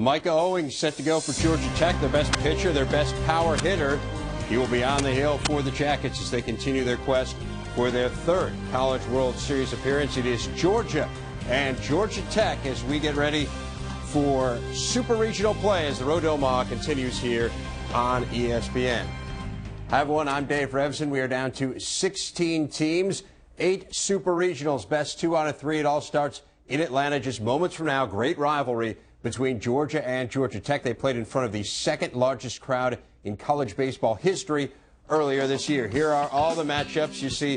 Micah Owings set to go for Georgia Tech, their best pitcher, their best power hitter. He will be on the hill for the Jackets as they continue their quest for their third College World Series appearance. It is Georgia and Georgia Tech as we get ready for Super Regional play as the Road to Omaha continues here on ESPN. Hi everyone, I'm Dave Revson. We are down to 16 teams, 8 Super Regionals, best 2 out of 3. It all starts in Atlanta just moments from now. Great rivalry between Georgia and Georgia Tech. They played in front of the second largest crowd in college baseball history earlier this year. Here are all the matchups. You see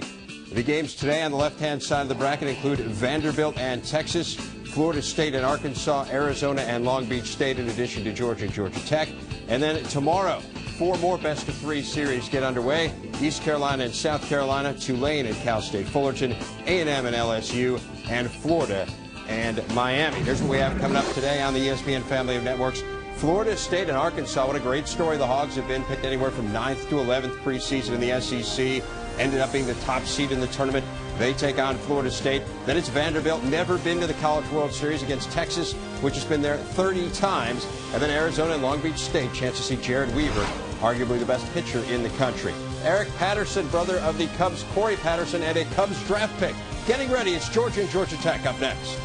the games today on the left-hand side of the bracket include Vanderbilt and Texas, Florida State and Arkansas, Arizona and Long Beach State, in addition to Georgia and Georgia Tech. And then tomorrow, 4 more best-of-3 series get underway. East Carolina and South Carolina, Tulane and Cal State Fullerton, A&M and LSU, and Florida and Miami. Here's what we have coming up today on the ESPN family of networks. Florida State and Arkansas, what a great story the Hogs have been, picked anywhere from 9th to 11th preseason in the SEC, ended up being the top seed in the tournament. They take on Florida State. Then it's Vanderbilt, never been to the College World Series, against Texas, which has been there 30 times. And then Arizona and Long Beach State, chance to see Jared Weaver, arguably the best pitcher in the country. Eric Patterson, brother of the Cubs, Corey Patterson, and a Cubs draft pick. Getting ready, it's Georgia and Georgia Tech up next.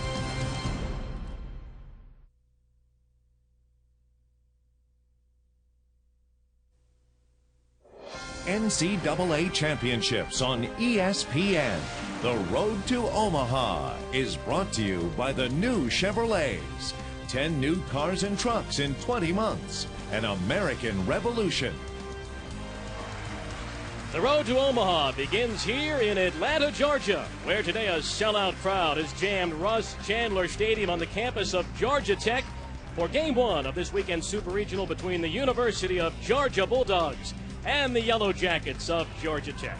NCAA Championships on ESPN. The Road to Omaha is brought to you by the new Chevrolets. 10 new cars and trucks in 20 months. An American revolution. The Road to Omaha begins here in Atlanta, Georgia, where today a sellout crowd has jammed Russ Chandler Stadium on the campus of Georgia Tech for Game 1 of this weekend's Super Regional between the University of Georgia Bulldogs and the Yellow Jackets of Georgia Tech.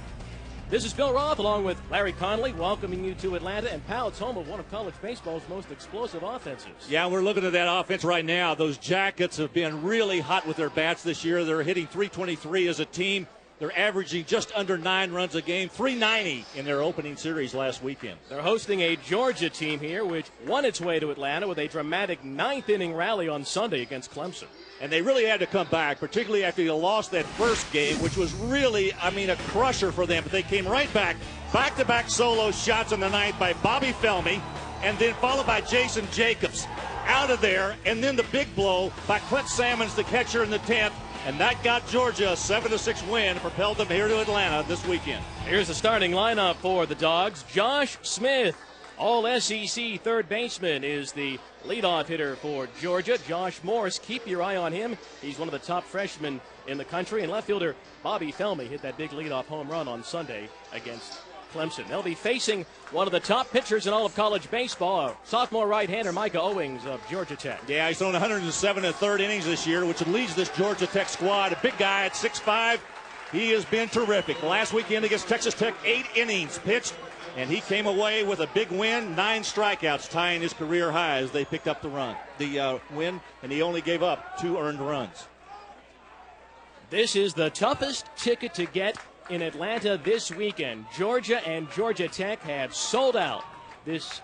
This is Bill Roth along with Larry Connolly welcoming you to Atlanta. And Pal, it's home of one of college baseball's most explosive offenses. Yeah, we're looking at that offense right now. Those Jackets have been really hot with their bats this year. They're hitting .323 as a team. They're averaging just under 9 runs a game, .390 in their opening series last weekend. They're hosting a Georgia team here, which won its way to Atlanta with a dramatic 9th-inning rally on Sunday against Clemson. And they really had to come back, particularly after they lost that first game, which was really, a crusher for them. But they came right back, back-to-back solo shots in the ninth by Bobby Felmy, and then followed by Jason Jacobs out of there. And then the big blow by Clint Salmons, the catcher, in the 10th. And that got Georgia a 7-6 win, propelled them here to Atlanta this weekend. Here's the starting lineup for the Dogs. Josh Smith, All-SEC third baseman, is the leadoff hitter for Georgia. Josh Morris, keep your eye on him. He's one of the top freshmen in the country. And left fielder Bobby Felmy hit that big leadoff home run on Sunday against Clemson. They'll be facing one of the top pitchers in all of college baseball, sophomore right-hander Micah Owings of Georgia Tech. Yeah, he's thrown 107 and third innings this year, which leads this Georgia Tech squad. A big guy at 6'5". He has been terrific. Last weekend against Texas Tech, 8 innings pitched, and he came away with a big win, 9 strikeouts, tying his career high as they picked up the win, and he only gave up 2 earned runs. This is the toughest ticket to get in Atlanta this weekend. Georgia and Georgia Tech have sold out this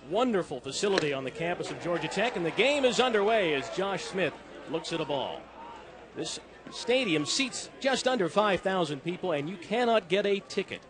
wonderful facility on the campus of Georgia Tech, and the game is underway as Josh Smith looks at a ball. This stadium seats just under 5,000 people, and you cannot get a ticket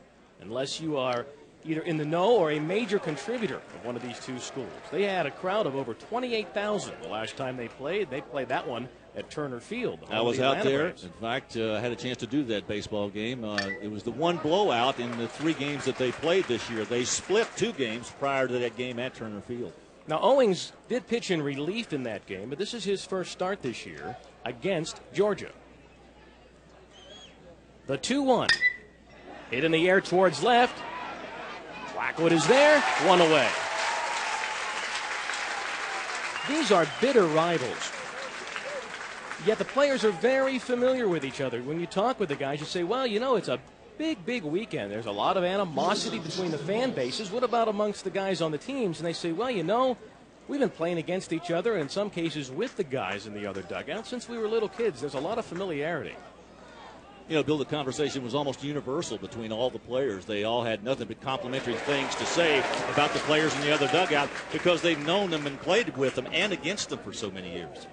unless you are either in the know or a major contributor of one of these two schools. They had a crowd of over 28,000 the last time they played. They played that one at Turner Field. I was out there. In fact, I had a chance to do that baseball game. It was the one blowout in the 3 games that they played this year. They split 2 games prior to that game at Turner Field. Now, Owings did pitch in relief in that game, but this is his first start this year against Georgia. The 2-1. Hit in the air towards left. Blackwood is there. 1 away. These are bitter rivals. Yet the players are very familiar with each other. When you talk with the guys, you say, well, it's a big weekend. There's a lot of animosity between the fan bases. What about amongst the guys on the teams? And they say, well, we've been playing against each other, and in some cases with the guys in the other dugout since we were little kids. There's a lot of familiarity. Bill, the conversation was almost universal between all the players. They all had nothing but complimentary things to say about the players in the other dugout because they've known them and played with them and against them for so many years.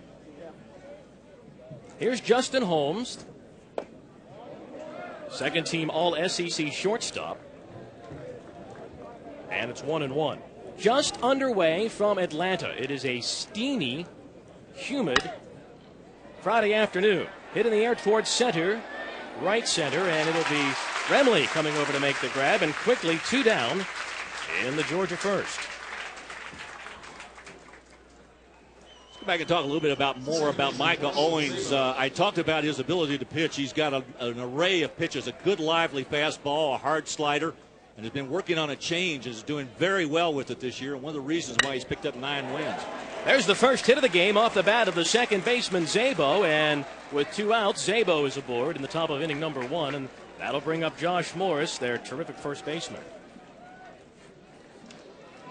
Here's Justin Holmes, second team All-SEC shortstop. And it's 1-1. Just underway from Atlanta. It is a steamy, humid Friday afternoon. Hit in the air towards center, right center, and it'll be Remley coming over to make the grab, and quickly 2 down in the Georgia first. Let's go back and talk a little bit more about Micah Owings. I talked about his ability to pitch. He's got an array of pitches, a good lively fastball, a hard slider, and has been working on a change and is doing very well with it this year, and one of the reasons why he's picked up 9 wins. There's the first hit of the game off the bat of the second baseman, Szabo, and with 2 outs, Szabo is aboard in the top of inning number 1, and that'll bring up Josh Morris, their terrific first baseman.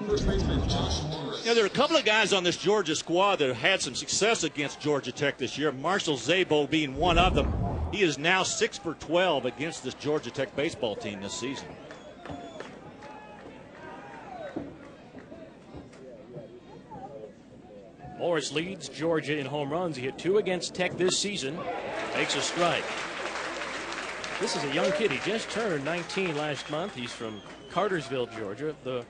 There are a couple of guys on this Georgia squad that have had some success against Georgia Tech this year, Marshall Szabo being one of them. He is now 6 for 12 against this Georgia Tech baseball team this season. Morris leads Georgia in home runs. He hit 2 against Tech this season. Takes a strike. This is a young kid. He just turned 19 last month. He's from Cartersville, Georgia. The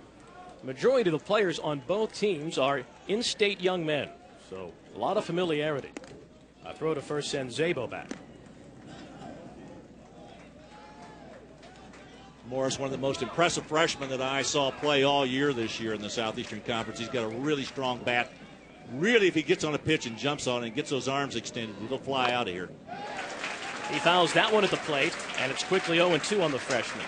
majority of the players on both teams are in-state young men. So a lot of familiarity. A throw to first sends Szabo back. Morris, one of the most impressive freshmen that I saw play all year this year in the Southeastern Conference. He's got a really strong bat. Really, if he gets on a pitch and jumps on it and gets those arms extended, he'll fly out of here. He fouls that one at the plate, and it's quickly 0-2 on the freshman.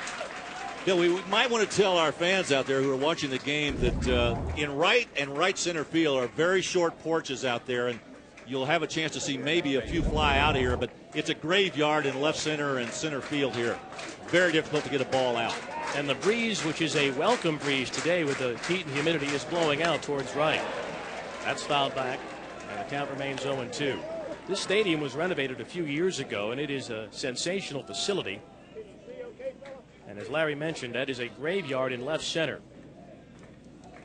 Bill, we might want to tell our fans out there who are watching the game that in right and right center field are very short porches out there, and you'll have a chance to see maybe a few fly out of here, but it's a graveyard in left center and center field here. Very difficult to get a ball out. And the breeze, which is a welcome breeze today with the heat and humidity, is blowing out towards right. That's fouled back, and the count remains 0-2. This stadium was renovated a few years ago, and it is a sensational facility. And as Larry mentioned, that is a graveyard in left center.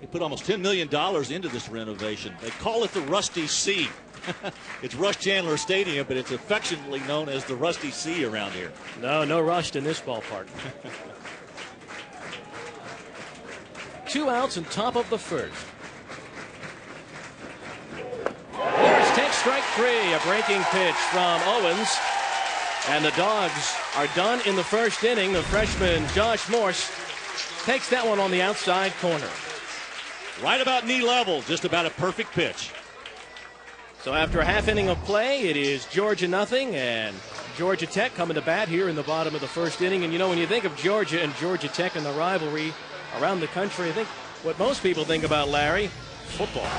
They put almost $10 million into this renovation. They call it the Rusty C. It's Rush Chandler Stadium, but it's affectionately known as the Rusty C around here. No rust in this ballpark. 2 outs and top of the first. Morris takes strike 3, a breaking pitch from Owens. And the Dogs are done in the first inning. The freshman Josh Morse takes that one on the outside corner. Right about knee level, just about a perfect pitch. So after a half inning of play, it is Georgia nothing, and Georgia Tech coming to bat here in the bottom of the first inning. And when you think of Georgia and Georgia Tech and the rivalry around the country, I think what most people think about, Larry, football.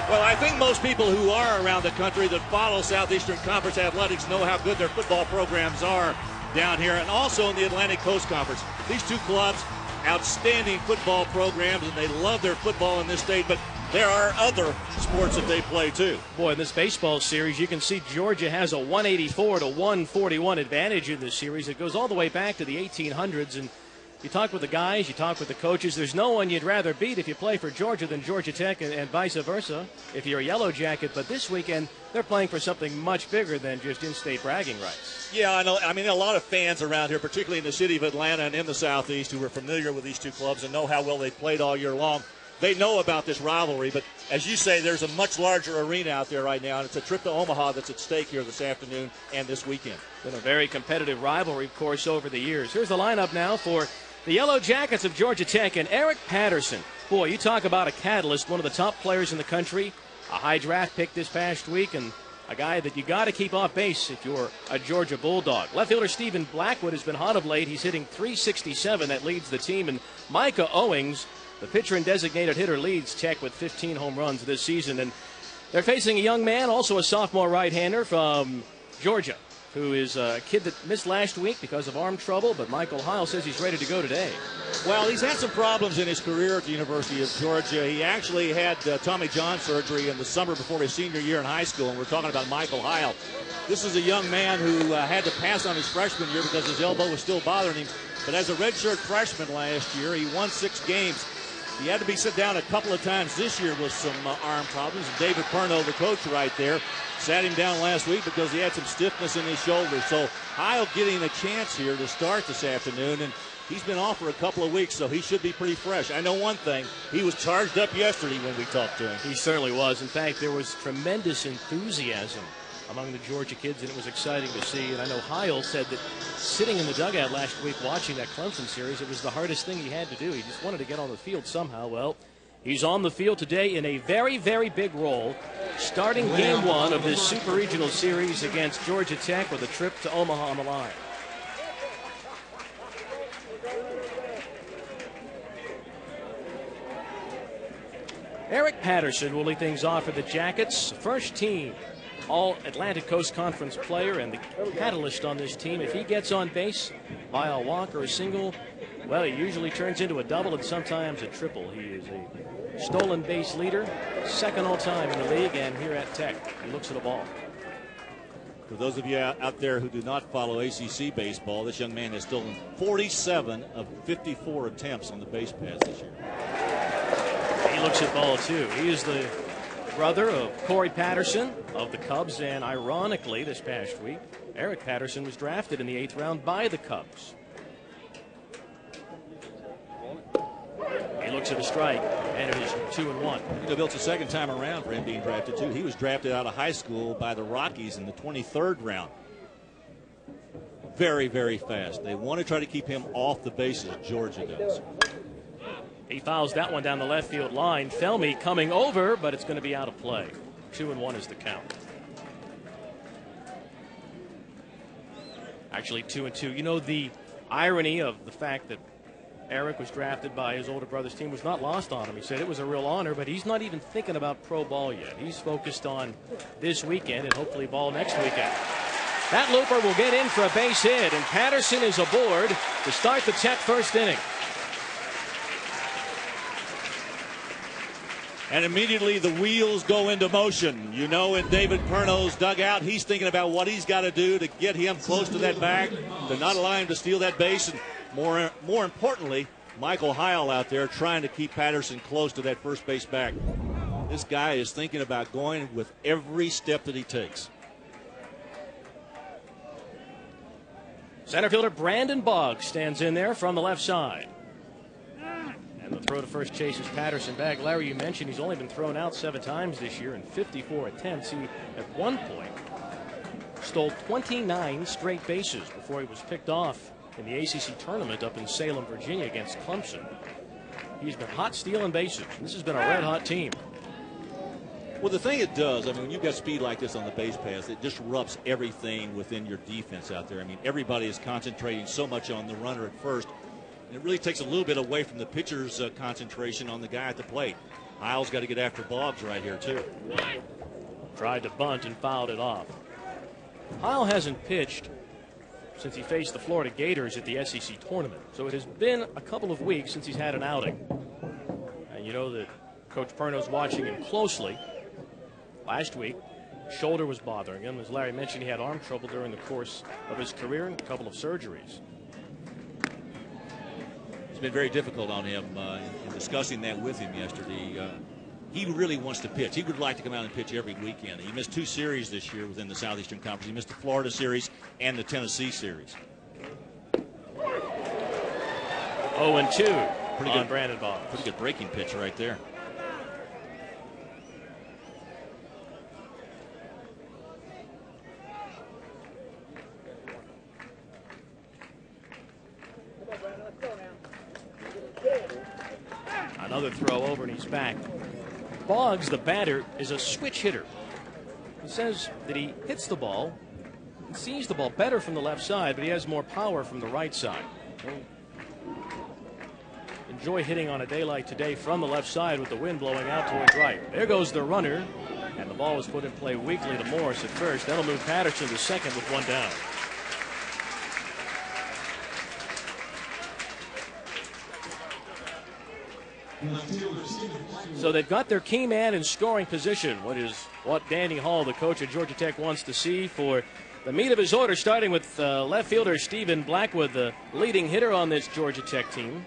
Well, I think most people who are around the country that follow Southeastern Conference athletics know how good their football programs are down here, and also in the Atlantic Coast Conference. These two clubs, outstanding football programs, and they love their football in this state, but there are other sports that they play too. Boy, in this baseball series, you can see Georgia has a 184 to 141 advantage in this series. It goes all the way back to the 1800s, and you talk with the guys, you talk with the coaches. There's no one you'd rather beat if you play for Georgia than Georgia Tech, and vice versa if you're a Yellow Jacket. But this weekend, they're playing for something much bigger than just in-state bragging rights. Yeah, I know. I mean, a lot of fans around here, particularly in the city of Atlanta and in the Southeast, who are familiar with these two clubs and know how well they've played all year long. They know about this rivalry, but as you say, there's a much larger arena out there right now, and it's a trip to Omaha that's at stake here this afternoon and this weekend. Been a very competitive rivalry, of course, over the years. Here's the lineup now for the Yellow Jackets of Georgia Tech, and Eric Patterson. Boy, you talk about a catalyst, one of the top players in the country, a high draft pick this past week, and a guy that you got to keep off base if you're a Georgia Bulldog. Left fielder Stephen Blackwood has been hot of late. He's hitting .367. That leads the team. And Micah Owings, the pitcher and designated hitter, leads Tech with 15 home runs this season. And they're facing a young man, also a sophomore right-hander from Georgia, who is a kid that missed last week because of arm trouble, but Michael Heil says he's ready to go today. Well, he's had some problems in his career at the University of Georgia. He actually had Tommy John surgery in the summer before his senior year in high school, and we're talking about Michael Heil. This is a young man who had to pass on his freshman year because his elbow was still bothering him. But as a redshirt freshman last year, he won 6 games. He had to be sit down a couple of times this year with some arm problems. David Perno, the coach right there, sat him down last week because he had some stiffness in his shoulder. So Heil getting a chance here to start this afternoon, and he's been off for a couple of weeks, so he should be pretty fresh. I know one thing, he was charged up yesterday when we talked to him. He certainly was. In fact, there was tremendous enthusiasm among the Georgia kids, and it was exciting to see. And I know Heil said that sitting in the dugout last week watching that Clemson series, it was the hardest thing he had to do. He just wanted to get on the field somehow. Well, he's on the field today in a very, very big role, starting game 1 of this Super Regional Series against Georgia Tech with a trip to Omaha on the line. Eric Patterson will lead things off for the Jackets. First team All-Atlantic Coast Conference player and the catalyst on this team. If he gets on base by a walk or a single, well, he usually turns into a double and sometimes a triple. He is a stolen base leader, second all-time in the league, and here at Tech, he looks at a ball. For those of you out there who do not follow ACC baseball, this young man has stolen 47 of 54 attempts on the base paths this year. He looks at ball, too. He is the brother of Corey Patterson of the Cubs, and ironically, this past week, Eric Patterson was drafted in the 8th round by the Cubs. He looks at a strike, and it is 2-1. You know, Bill, it's the second time around for him being drafted, too. He was drafted out of high school by the Rockies in the 23rd round. Very, very fast. They want to try to keep him off the bases. Georgia does. He fouls that one down the left field line. Felmy coming over, but it's going to be out of play. 2-1 is the count. Actually, 2-2. You know, the irony of the fact that Eric was drafted by his older brother's team was not lost on him. He said it was a real honor, but he's not even thinking about pro ball yet. He's focused on this weekend and hopefully ball next weekend. That looper will get in for a base hit, and Patterson is aboard to start the Tech first inning. And immediately the wheels go into motion. You know, in David Perno's dugout, he's thinking about what he's got to do to get him close to that bag, to not allow him to steal that base. And more importantly, Michael Heil out there trying to keep Patterson close to that first base bag. This guy is thinking about going with every step that he takes. Center fielder Brandon Boggs stands in there from the left side. And the throw to first chases Patterson back. Larry, you mentioned he's only been thrown out 7 times this year in 54 attempts. He, at one point, stole 29 straight bases before he was picked off in the ACC tournament up in Salem, Virginia against Clemson. He's been hot stealing bases. This has been a red-hot team. Well, the thing it does, I mean, when you've got speed like this on the base paths, it disrupts everything within your defense out there. I mean, everybody is concentrating so much on the runner at first. And it really takes a little bit away from the pitcher's concentration on the guy at the plate. Heil's got to get after Boggs right here, too. Tried to bunt and fouled it off. Heil hasn't pitched since he faced the Florida Gators at the SEC tournament. So it has been a couple of weeks since he's had an outing. And you know that Coach Perno's watching him closely. Last week, shoulder was bothering him. As Larry mentioned, he had arm trouble during the course of his career and a couple of surgeries. It's been very difficult on him in discussing that with him yesterday. He really wants to pitch. He would like to come out and pitch every weekend. He missed 2 series this year within the Southeastern Conference. He missed the Florida series and the Tennessee series. 0-2 on Brandon Boggs. Pretty good breaking pitch right there. Another throw over, and he's back. Boggs, the batter, is a switch hitter. He says that he hits the ball and sees the ball better from the left side, but he has more power from the right side. He'll enjoy hitting on a day like today from the left side with the wind blowing out towards right. There goes the runner And the ball was put in play weakly to Morris at first. That'll move Patterson to second with one down. So they've got their key man in scoring position, what Danny Hall, the coach at Georgia Tech, wants to see for the meat of his order, starting with left fielder Stephen Blackwood, the leading hitter on this Georgia Tech team.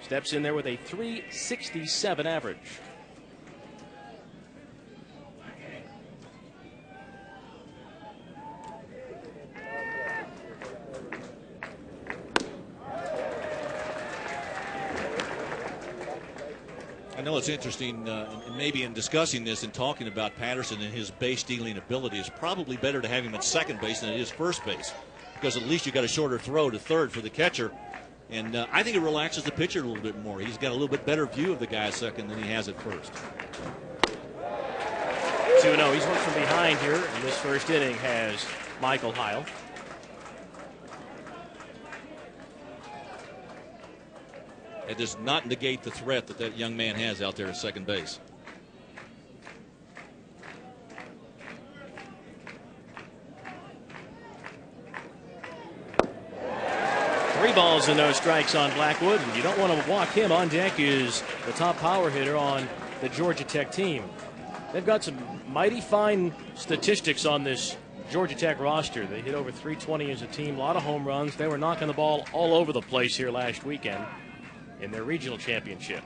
Steps in there with a .367 average. I know it's interesting, maybe in discussing this and talking about Patterson and his base stealing ability, it's probably better to have him at second base than it is first base, because at least you got a shorter throw to third for the catcher. And I think it relaxes the pitcher a little bit more. He's got a little bit better view of the guy at second than he has at first. 2-0. He's worked from behind here in this first inning, has Michael Heil. It does not negate the threat that young man has out there at second base. Three balls and no strikes on Blackwood, and you don't want to walk him. On deck is the top power hitter on the Georgia Tech team. They've got some mighty fine statistics on this Georgia Tech roster. They hit over .320 as a team, a lot of home runs. They were knocking the ball all over the place here last weekend in their regional championship.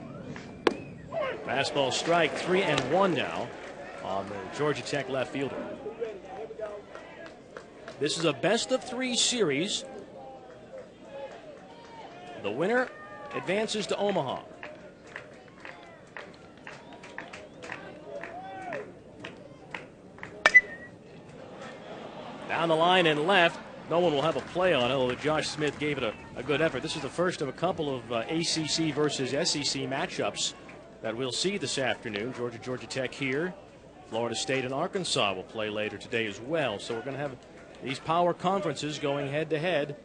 Fastball strike, 3-1 now on the Georgia Tech left fielder. This is a best-of-3 series. The winner advances to Omaha. Down the line and left. No one will have a play on it, although Josh Smith gave it a good effort. This is the first of a couple of ACC versus SEC matchups that we'll see this afternoon. Georgia Tech here. Florida State and Arkansas will play later today as well. So we're going to have these power conferences going head-to-head.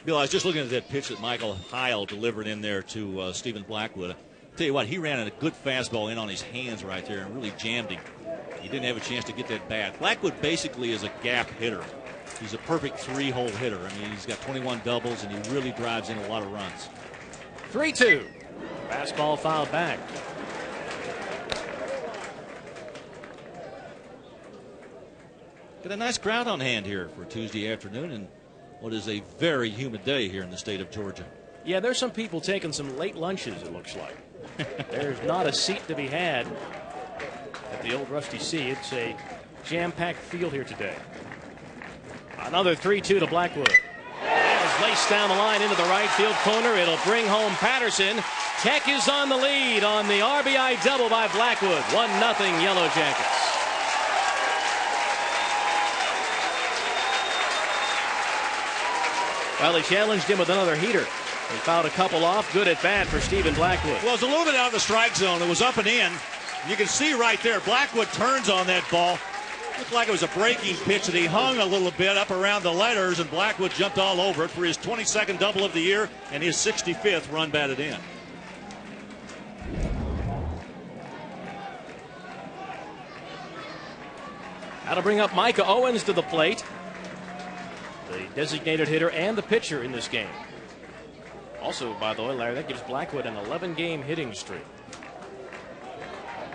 Bill, I was just looking at that pitch that Michael Heil delivered in there to Stephen Blackwood. I'll tell you what, he ran a good fastball in on his hands right there and really jammed him. He didn't have a chance to get that bat. Blackwood basically is a gap hitter. He's a perfect three-hole hitter. I mean, he's got 21 doubles, and he really drives in a lot of runs. 3-2. Fastball fouled back. Got a nice crowd on hand here for Tuesday afternoon, and what is a very humid day here in the state of Georgia. Yeah, there's some people taking some late lunches, it looks like. There's not a seat to be had at the old Rusty C. It's a jam-packed field here today. Another 3-2 to Blackwood. It's laced down the line into the right field corner. It'll bring home Patterson. Tech is on the lead on the RBI double by Blackwood. 1-0 Yellow Jackets. Well, he challenged him with another heater. He fouled a couple off. Good at bat for Stephen Blackwood. Well, it's a little bit out of the strike zone. It was up and in. You can see right there, Blackwood turns on that ball. Looked like it was a breaking pitch that he hung a little bit up around the letters, and Blackwood jumped all over it for his 22nd double of the year and his 65th run batted in. That'll bring up Micah Owens to the plate, the designated hitter and the pitcher in this game. Also, by the way, Larry, that gives Blackwood an 11-game hitting streak.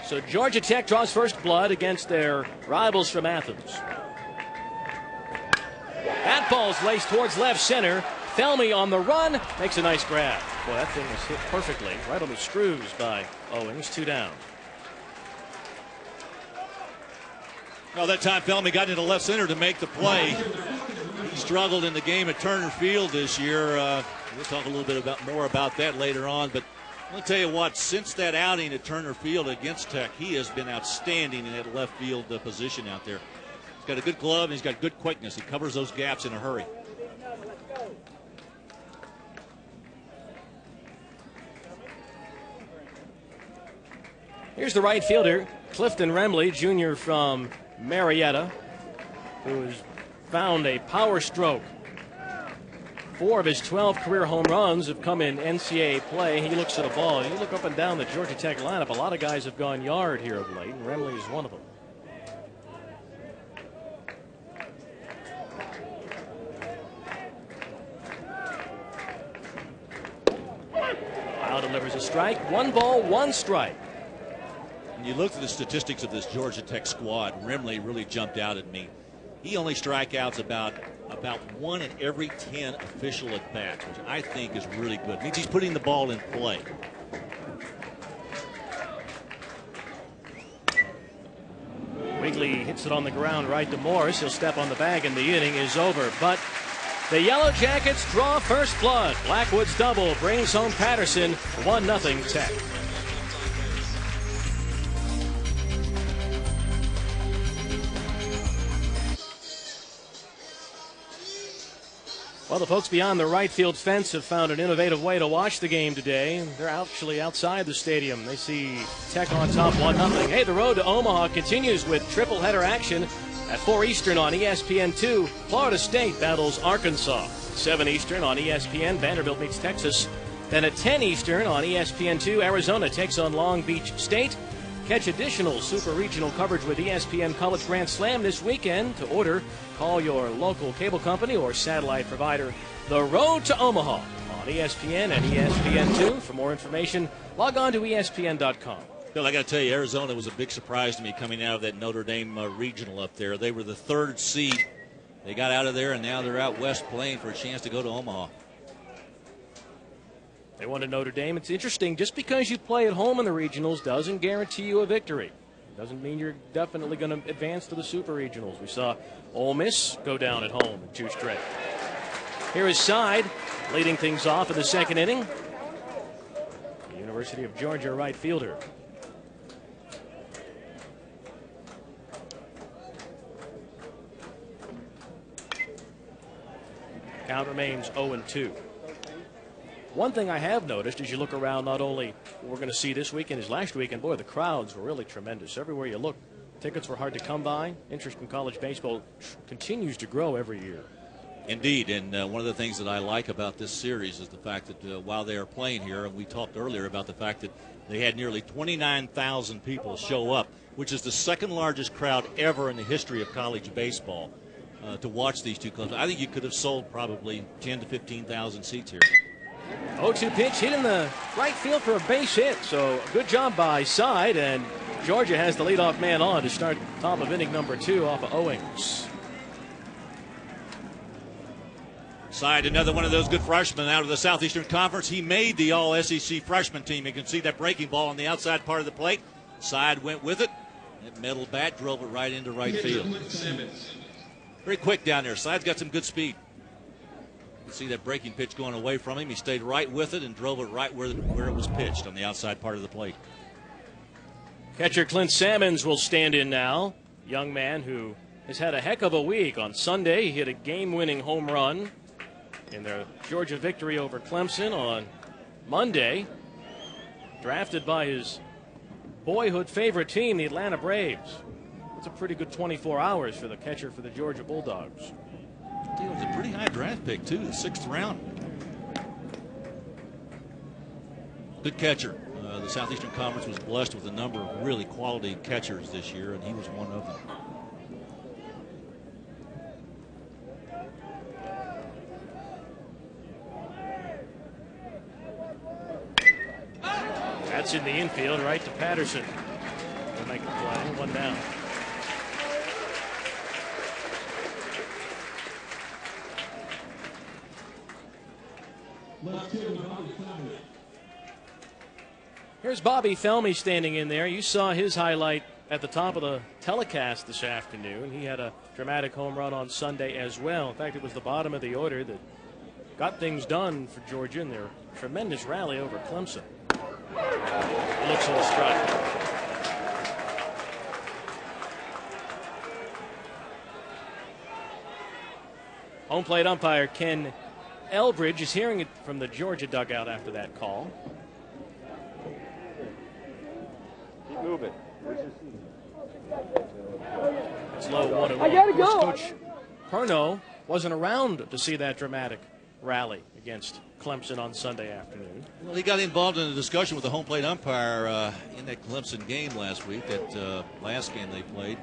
So Georgia Tech draws first blood against their rivals from Athens. That ball's laced towards left center. Felmy on the run, makes a nice grab. Boy, that thing was hit perfectly, right on the screws by Owens. 2 down. Well, that time Felmy got into left center to make the play. He struggled in the game at Turner Field this year. We'll talk a little bit more about that later on, but I'm going to tell you what, since that outing at Turner Field against Tech, he has been outstanding in that left field position out there. He's got a good glove, and he's got good quickness. He covers those gaps in a hurry. Here's the right fielder, Clifton Remley, junior from Marietta, who has found a power stroke 4 of his 12 career home runs have come in NCAA play. He looks at a ball. You look up and down the Georgia Tech lineup, a lot of guys have gone yard here of late, and Remley is one of them. Wow delivers a strike. 1 ball, 1 strike. When you look at the statistics of this Georgia Tech squad, Remley really jumped out at me. He only strikeouts about 1 in every 10 official at bats, which I think is really good. It means he's putting the ball in play. Wigley hits it on the ground right to Morris. He'll step on the bag and the inning is over. But the Yellow Jackets draw first blood. Blackwood's double brings home Patterson. 1-0 Tech. Well, the folks beyond the right field fence have found an innovative way to watch the game today. They're actually outside the stadium. They see Tech on top 1-0. Hey, the road to Omaha continues with triple header action at 4 Eastern on ESPN2. Florida State battles Arkansas. 7 Eastern on ESPN. Vanderbilt meets Texas. Then at 10 Eastern on ESPN2, Arizona takes on Long Beach State. Catch additional super regional coverage with ESPN College Grand Slam this weekend. To order, call your local cable company or satellite provider. The Road to Omaha on ESPN and ESPN2. For more information, log on to ESPN.com. Bill, I got to tell you, Arizona was a big surprise to me coming out of that Notre Dame regional up there. They were the 3rd seed. They got out of there, and now they're out west playing for a chance to go to Omaha. They won at Notre Dame. It's interesting, just because you play at home in the regionals doesn't guarantee you a victory. Doesn't mean you're definitely going to advance to the super regionals. We saw Ole Miss go down at home in 2 straight. Here is Side leading things off in the 2nd inning. The University of Georgia right fielder. Count remains 0-2. One thing I have noticed as you look around, not only what we're going to see this weekend as last weekend, boy, the crowds were really tremendous. Everywhere you look, tickets were hard to come by. Interest in college baseball continues to grow every year. Indeed, and one of the things that I like about this series is the fact that while they are playing here, and we talked earlier about the fact that they had nearly 29,000 people show up, which is the 2nd largest crowd ever in the history of college baseball to watch these two clubs. I think you could have sold probably 10 to 15,000 seats here. 0-2 pitch hit in the right field for a base hit. So good job by Side, and Georgia has the leadoff man on to start top of inning number 2 off of Owings. Side, another one of those good freshmen out of the Southeastern Conference. He made the All-SEC freshman team. You can see that breaking ball on the outside part of the plate. Side went with it. That metal bat drove it right into right field. Very quick down there. Side's got some good speed. See that breaking pitch going away from him. He stayed right with it and drove it right where it was pitched on the outside part of the plate. Catcher Clint Salmons will stand in now. Young man who has had a heck of a week. On Sunday, he hit a game-winning home run in their Georgia victory over Clemson. On Monday, drafted by his boyhood favorite team, the Atlanta Braves. It's a pretty good 24 hours for the catcher for the Georgia Bulldogs. It was a pretty high draft pick, too, the 6th round. Good catcher. The Southeastern Conference was blessed with a number of really quality catchers this year, and he was one of them. That's in the infield, right to Patterson. They'll make the play. 1 down. Here's Bobby Felmy standing in there. You saw his highlight at the top of the telecast this afternoon. He had a dramatic home run on Sunday as well. In fact, it was the bottom of the order that got things done for Georgia in their tremendous rally over Clemson. Looks on the strike. Home plate umpire Ken Elbridge is hearing it from the Georgia dugout after that call. Keep moving. It's low 1-1. Coach Perno wasn't around to see that dramatic rally against Clemson on Sunday afternoon. Well, he got involved in a discussion with the home plate umpire in that Clemson game last week, that last game they played,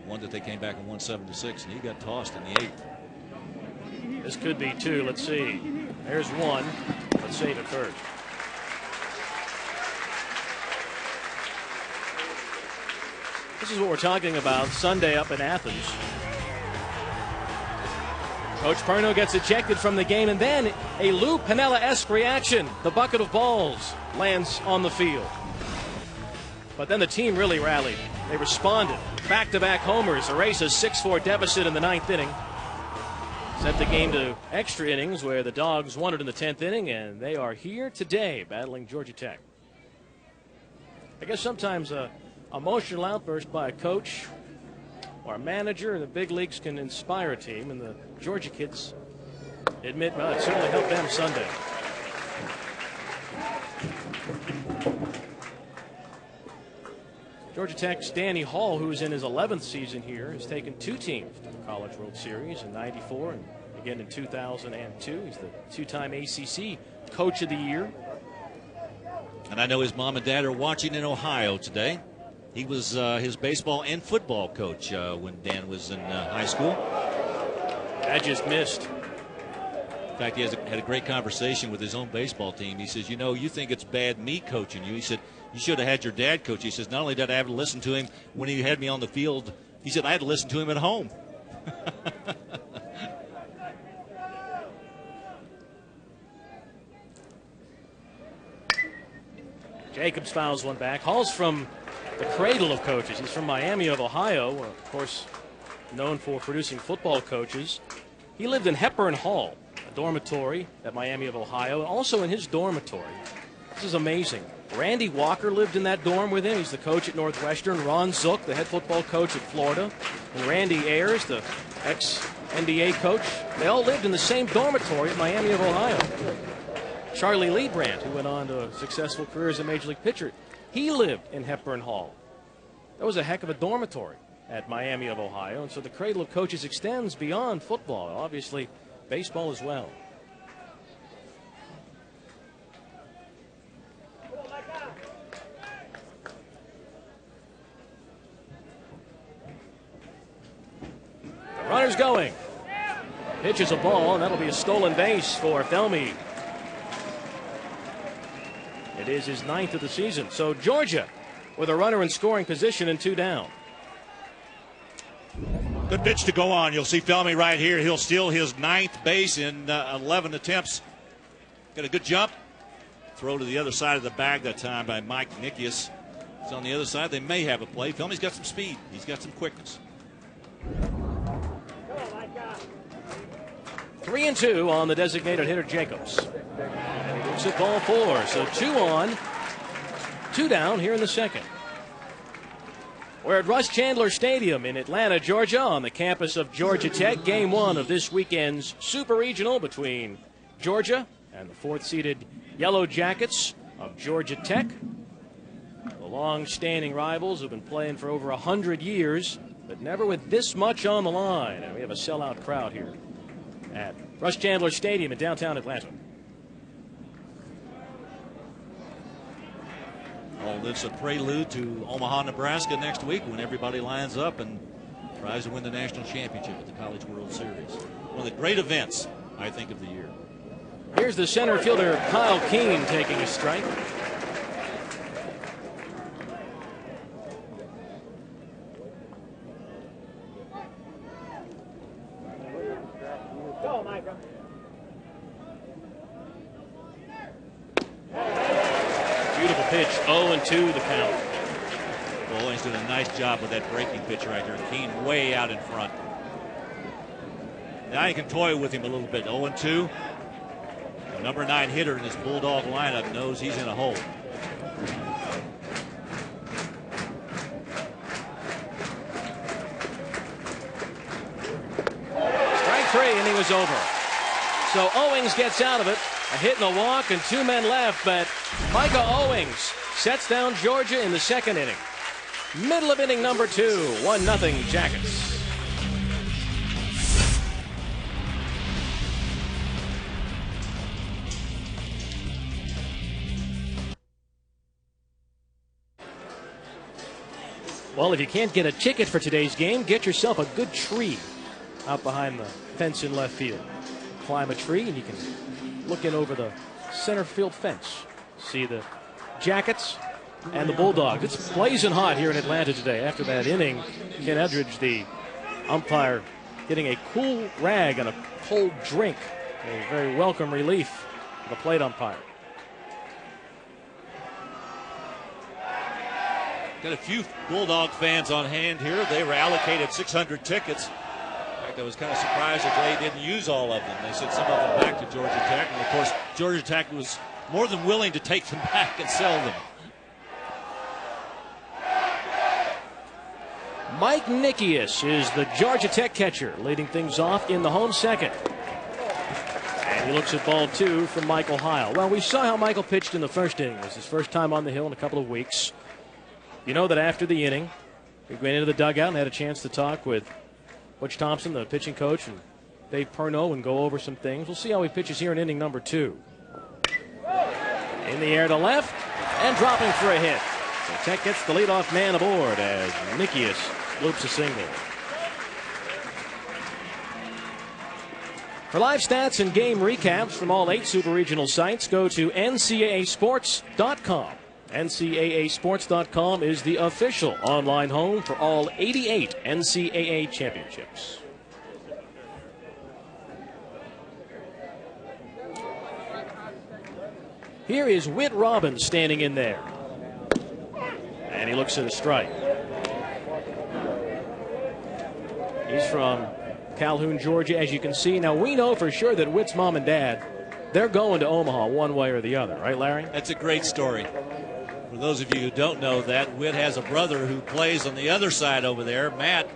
one that they came back and won 7-6, and he got tossed in the 8th. This could be 2. Let's see. There's 1. Let's save it first. This is what we're talking about Sunday up in Athens. Coach Perno gets ejected from the game, and then a Lou Piniella-esque reaction. The bucket of balls lands on the field. But then the team really rallied. They responded. Back-to-back homers erase a 6-4 deficit in the 9th inning. Set the game to extra innings where the Dogs won it in the 10th inning, and they are here today battling Georgia Tech. I guess sometimes an emotional outburst by a coach or a manager in the big leagues can inspire a team, and the Georgia kids admit, well, it certainly helped them Sunday. Georgia Tech's Danny Hall, who's in his 11th season here, has taken 2 teams to the College World Series in '94 and again in 2002. He's the 2-time ACC Coach of the Year. And I know his mom and dad are watching in Ohio today. He was his baseball and football coach when Dan was in high school. That just missed. In fact, he had a great conversation with his own baseball team. He says, you know, you think it's bad me coaching you. He said, you should have had your dad coach. He says, not only did I have to listen to him when he had me on the field, he said, I had to listen to him at home. Jacobs fouls one back. Hall's from the cradle of coaches. He's from Miami of Ohio, of course, known for producing football coaches. He lived in Hepburn Hall, a dormitory at Miami of Ohio, also in his dormitory. This is amazing. Randy Walker lived in that dorm with him. He's the coach at Northwestern. Ron Zook, the head football coach at Florida. And Randy Ayers, the ex-NBA coach. They all lived in the same dormitory at Miami of Ohio. Charlie Leibrandt, who went on to a successful career as a Major League pitcher, he lived in Hepburn Hall. That was a heck of a dormitory at Miami of Ohio. And so the cradle of coaches extends beyond football, obviously baseball as well. The runner's going. Pitches a ball, and that'll be a stolen base for Felmy. It is his 9th of the season. So Georgia with a runner in scoring position and 2 down. Good pitch to go on. You'll see Felmy right here. He'll steal his 9th base in 11 attempts. Got a good jump. Throw to the other side of the bag that time by Mike Nickius. It's on the other side. They may have a play. Felmy's got some speed. He's got some quickness. 3-2 on the designated hitter Jacobs. And he moves it ball 4. So 2 on, 2 down here in the second. We're at Russ Chandler Stadium in Atlanta, Georgia, on the campus of Georgia Tech. Game 1 of this weekend's Super Regional between Georgia and the 4th-seeded Yellow Jackets of Georgia Tech. The long-standing rivals have been playing for over 100 years, but never with this much on the line. And we have a sellout crowd here at Russ Chandler Stadium in downtown Atlanta. All this a prelude to Omaha, Nebraska next week when everybody lines up and tries to win the national championship at the College World Series. One of the great events, I think, of the year. Here's the center fielder Kyle Keene taking a strike. Beautiful pitch, 0-2 the count. Well, he's doing a nice job with that breaking pitch right there. Keene way out in front. Now you can toy with him a little bit. 0-2. The number 9 hitter in this Bulldog lineup knows he's in a hole. Strike 3, and he was over. So Owings gets out of it. A hit and a walk and 2 men left, but Micah Owings sets down Georgia in the second inning. Middle of inning number 2, 1-0 Jackets. Well, if you can't get a ticket for today's game, get yourself a good tree out behind the fence in left field. Climb a tree and you can look in over the center field fence. See the Jackets and the Bulldogs. It's blazing hot here in Atlanta today. After that inning, Ken Eldridge, the umpire, getting a cool rag and a cold drink. A very welcome relief for the plate umpire. Got a few Bulldog fans on hand here. They were allocated 600 tickets. In fact, I was kind of surprised that they didn't use all of them. They sent some of them back to Georgia Tech. And, of course, Georgia Tech was more than willing to take them back and sell them. Mike Nikias is the Georgia Tech catcher, leading things off in the home second. And he looks at ball 2 from Michael Heil. Well, we saw how Michael pitched in the first inning. It was his first time on the hill in a couple of weeks. You know that after the inning, we went into the dugout and had a chance to talk with Butch Thompson, the pitching coach, and Dave Perno, and go over some things. We'll see how he pitches here in inning number 2. In the air to left and dropping for a hit. So Tech gets the leadoff man aboard as Nikias loops a single. For live stats and game recaps from all 8 Super Regional sites, go to ncaasports.com. NCAAsports.com is the official online home for all 88 NCAA championships. Here is Whit Robbins standing in there. And he looks at a strike. He's from Calhoun, Georgia, as you can see. Now, we know for sure that Whit's mom and dad, they're going to Omaha one way or the other. Right, Larry? That's a great story. For those of you who don't know that, Whit has a brother who plays on the other side over there. Matt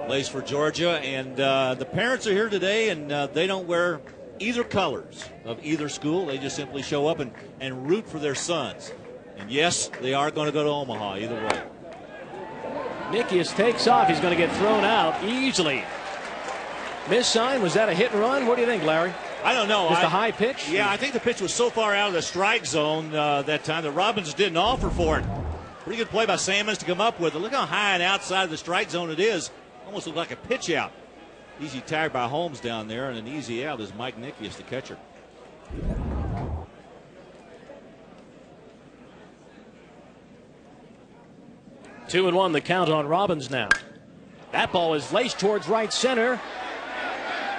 plays for Georgia, and the parents are here today, and they don't wear either colors of either school. They just simply show up and root for their sons. And yes, they are going to go to Omaha either way. Nikias takes off. He's going to get thrown out easily. Miss sign, was that a hit and run? What do you think, Larry? I don't know. Just a high pitch? Yeah, I think the pitch was so far out of the strike zone that time that Robbins didn't offer for it. Pretty good play by Sammons to come up with it. Look how high and outside of the strike zone it is. Almost looked like a pitch out. Easy tag by Holmes down there, and an easy out is Mike Nikias, the catcher. Two and one, the count on Robbins now. That ball is laced towards right center.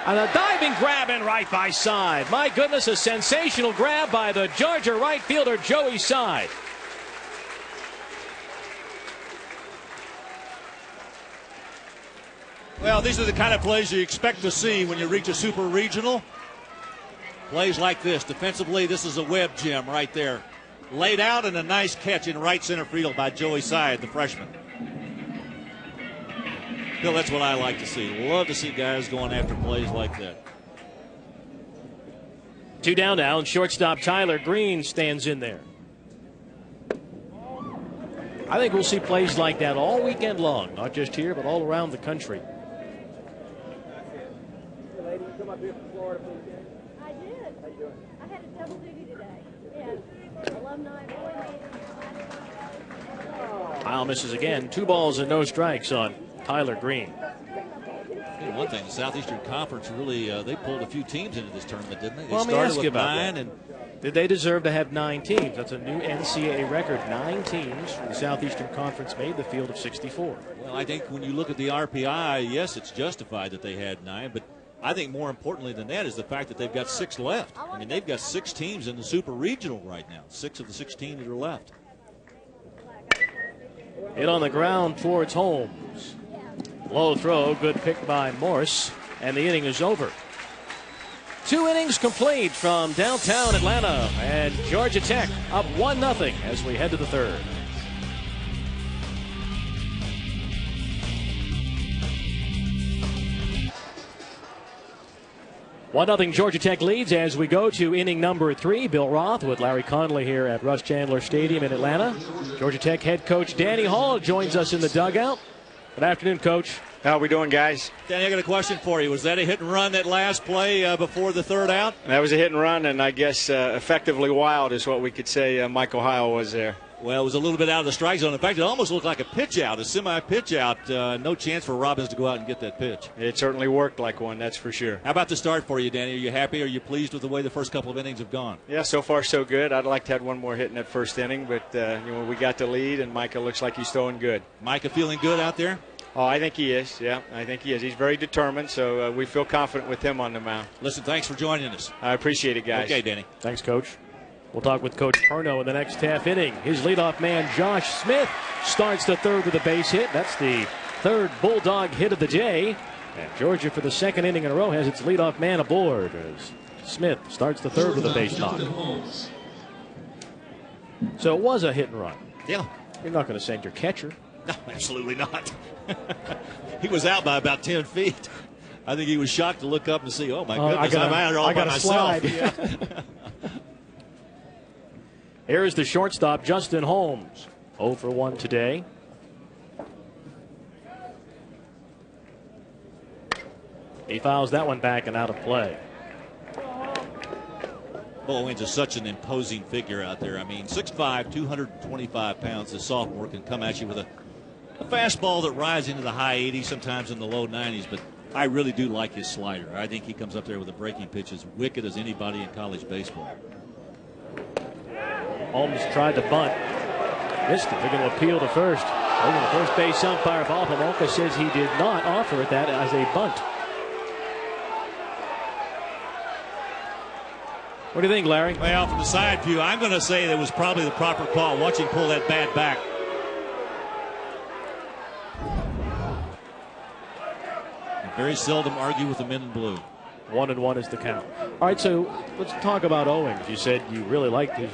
And a diving grab in right by Side. My goodness, a sensational grab by the Georgia right fielder, Joey Side. Well, these are the kind of plays you expect to see when you reach a super regional. Plays like this. Defensively, this is a web gem right there. Laid out and a nice catch in right center field by Joey Side, the freshman. Bill, that's what I like to see. Love to see guys going after plays like that. 2 down now, and shortstop Tyler Green stands in there. I think we'll see plays like that all weekend long, not just here, but all around the country. Lady, come up here from Florida for the weekend. I did. How you doing? I had a double duty today. Yeah, alumni board meeting. Heil misses again. 2 balls and no strikes on Tyler Green. One thing, the Southeastern Conference really, they pulled a few teams into this tournament, didn't they? They well, let me ask you about 9 that. and did they deserve to have 9 teams? That's a new NCAA record. 9 teams from the Southeastern Conference made the field of 64. Well, I think when you look at the RPI, yes, it's justified that they had 9, but I think more importantly than that is the fact that they've got 6 left. I mean, they've got 6 teams in the Super Regional right now, 6 of the 16 that are left. Hit on the ground towards Holmes. Low throw, good pick by Morse, and the inning is over. 2 innings complete from downtown Atlanta, and Georgia Tech up 1-0 as we head to the third. 1-0 Georgia Tech leads as we go to inning number 3. Bill Roth with Larry Connolly here at Russ Chandler Stadium in Atlanta. Georgia Tech head coach Danny Hall joins us in the dugout. Good afternoon, Coach. How are we doing, guys? Danny, I got a question for you. Was that a hit and run, that last play before the third out? That was a hit and run, and I guess effectively wild is what we could say Michael Heil was there. Well, it was a little bit out of the strike zone. In fact, it almost looked like a pitch out, a semi-pitch out. No chance for Robbins to go out and get that pitch. It certainly worked like one, that's for sure. How about the start for you, Danny? Are you happy? Are you pleased with the way the first couple of innings have gone? Yeah, so far so good. I'd like to have one more hit in that first inning, but we got the lead, and Micah looks like he's throwing good. Micah feeling good out there? Oh, I think he is. Yeah, I think he is. He's very determined, so we feel confident with him on the mound. Listen, thanks for joining us. I appreciate it, guys. Okay, Danny. Thanks, Coach. We'll talk with Coach Perno in the next half inning. His leadoff man, Josh Smith, starts the third with a base hit. That's the third Bulldog hit of the day. And Georgia, for the second inning in a row, has its leadoff man aboard as Smith starts the third with a base knock. So it was a hit and run. Yeah. You're not going to send your catcher. No, absolutely not. He was out by about 10 feet. I think he was shocked to look up and see, oh, my goodness, I'm out here all by myself. Yeah. Here is the shortstop, Justin Holmes. 0 for 1 today. He fouls that one back and out of play. Bo Owens is such an imposing figure out there. I mean, 6'5", 225 pounds. The sophomore can come at you with a fastball that rides into the high 80s, sometimes in the low 90s. But I really do like his slider. I think he comes up there with a breaking pitch as wicked as anybody in college baseball. Holmes tried to bunt. Missed it. They're going to appeal to first. Over the first base umpire, Bob Homolka, says he did not offer that as a bunt. What do you think, Larry? Well, from the side view, I'm going to say that was probably the proper call. Watch him pull that bat back. And very seldom argue with the men in blue. 1-1 is the count. All right, so let's talk about Owens. You said you really liked his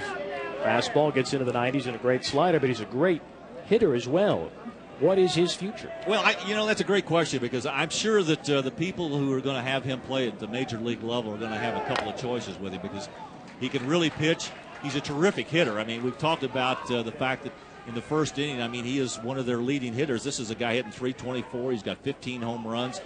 fastball, gets into the 90s, and a great slider, but he's a great hitter as well. What is his future? Well, that's a great question because I'm sure that the people who are going to have him play at the major league level are going to have a couple of choices with him because he can really pitch. He's a terrific hitter. I mean, we've talked about the fact that in the first inning, I mean, he is one of their leading hitters. This is a guy hitting .324. He's got 15 home runs,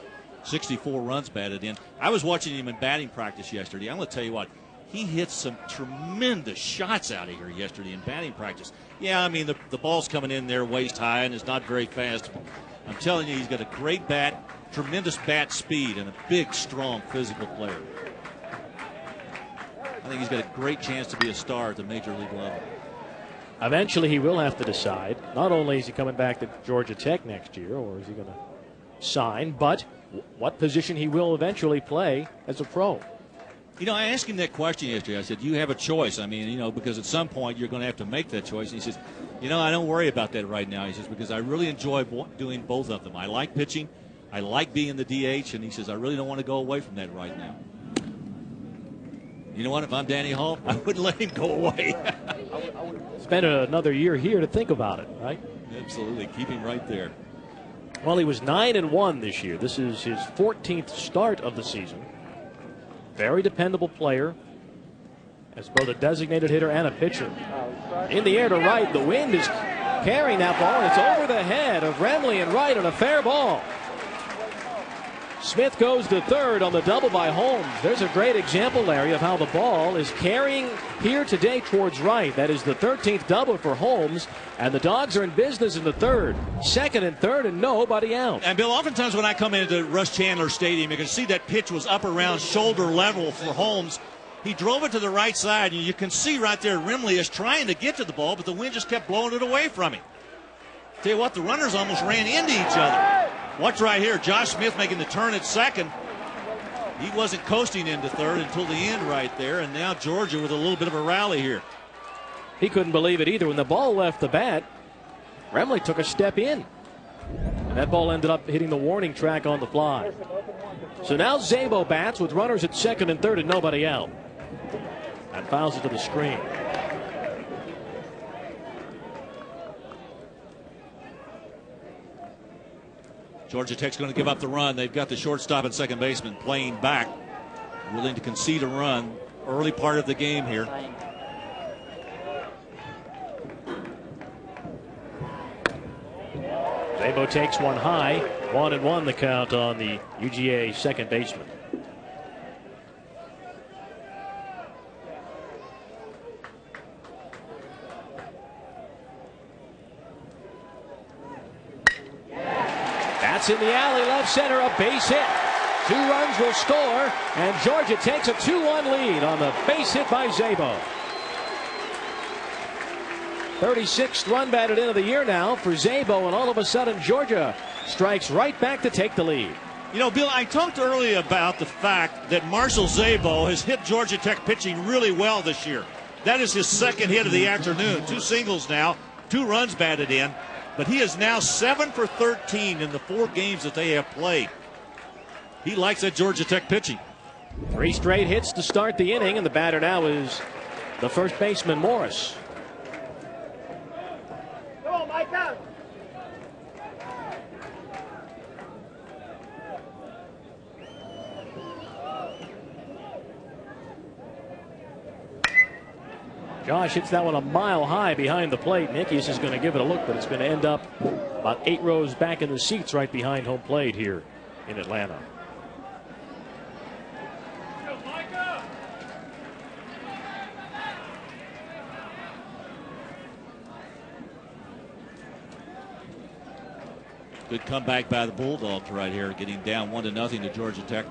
64 runs batted in. I was watching him in batting practice yesterday. I'm going to tell you what. He hit some tremendous shots out of here yesterday in batting practice. Yeah, I mean, the ball's coming in there waist high and it's not very fast. I'm telling you, he's got a great bat, tremendous bat speed, and a big, strong, physical player. I think he's got a great chance to be a star at the major league level. Eventually, he will have to decide. Not only is he coming back to Georgia Tech next year, or is he going to sign, but what position he will eventually play as a pro. You know, I asked him that question yesterday. I said, you have a choice. I mean, because at some point you're going to have to make that choice. And he says, I don't worry about that right now. He says, because I really enjoy doing both of them. I like pitching. I like being the DH. And he says, I really don't want to go away from that right now. You know what? If I'm Danny Hall, I wouldn't let him go away. Spend another year here to think about it, right? Absolutely. Keep him right there. Well, he was 9-1 this year. This is his 14th start of the season. Very dependable player as both a designated hitter and a pitcher. In the air to right, the wind is carrying that ball, and it's over the head of Remley and right on a fair ball. Smith goes to third on the double by Holmes. There's a great example, Larry, of how the ball is carrying here today towards right. That is the 13th double for Holmes, and the Dogs are in business in the third. Second and third, and nobody out. And, Bill, oftentimes when I come into Rush Chandler Stadium, you can see that pitch was up around shoulder level for Holmes. He drove it to the right side, and you can see right there Remley is trying to get to the ball, but the wind just kept blowing it away from him. Tell you what, the runners almost ran into each other. Watch right here, Josh Smith making the turn at second. He wasn't coasting into third until the end right there, and now Georgia with a little bit of a rally here. He couldn't believe it either. When the ball left the bat, Remley took a step in, and that ball ended up hitting the warning track on the fly. So now Szabo bats with runners at second and third and nobody out. And fouls it to the screen. Georgia Tech's going to give up the run. They've got the shortstop and second baseman playing back, willing to concede a run early part of the game here. Szabo takes one high. 1-1 the count on the UGA second baseman. That's in the alley, left center, a base hit. 2 runs will score, and Georgia takes a 2-1 lead on the base hit by Szabo. 36th run batted in of the year now for Szabo, and all of a sudden Georgia strikes right back to take the lead. You know, Bill, I talked earlier about the fact that Marshall Szabo has hit Georgia Tech pitching really well this year. That is his second hit of the afternoon. 2 singles now, 2 runs batted in, but he is now 7 for 13 in the 4 games that they have played. He likes that Georgia Tech pitching. 3 straight hits to start the inning, and the batter now is the first baseman, Morris. Come on, Mike, out. Josh hits that one a mile high behind the plate. Nickius is going to give it a look, but it's going to end up about 8 rows back in the seats right behind home plate here in Atlanta. Good comeback by the Bulldogs right here, getting down 1-0 to Georgia Tech.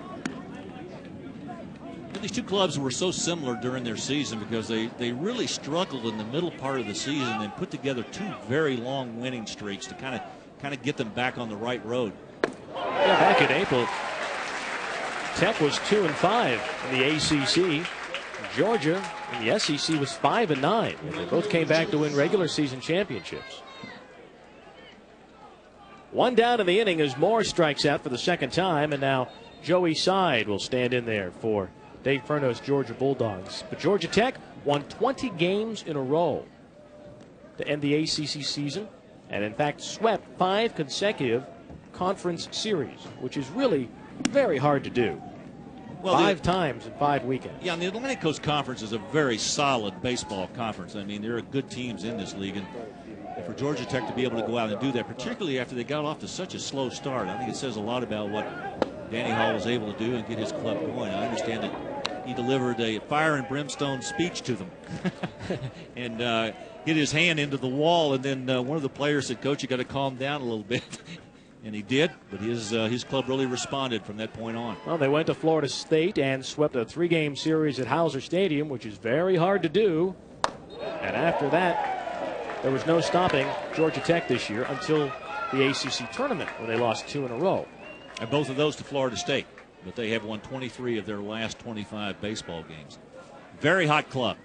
These 2 clubs were so similar during their season because they really struggled in the middle part of the season and put together 2 very long winning streaks to kind of get them back on the right road. Yeah, back in April, Tech was 2-5 in the ACC. Georgia in the SEC was 5-9, and they both came back to win regular season championships. 1 down in the inning as Moore strikes out for the second time, and now Joey Side will stand in there for Dave Furno's Georgia Bulldogs. But Georgia Tech won 20 games in a row to end the ACC season, and in fact swept 5 consecutive conference series, which is really very hard to do. Well, 5 times in 5 weekends. Yeah, and the Atlantic Coast Conference is a very solid baseball conference. I mean, there are good teams in this league, and for Georgia Tech to be able to go out and do that, particularly after they got off to such a slow start, I think it says a lot about what Danny Hall was able to do and get his club going. I understand that he delivered a fire and brimstone speech to them and hit his hand into the wall, and then one of the players said, "Coach, you got to calm down a little bit." And he did, but his club really responded from that point on. Well, they went to Florida State and swept a 3-game series at Hauser Stadium, which is very hard to do. And after that, there was no stopping Georgia Tech this year until the ACC tournament, where they lost 2 in a row. And both of those to Florida State, but they have won 23 of their last 25 baseball games. Very hot club.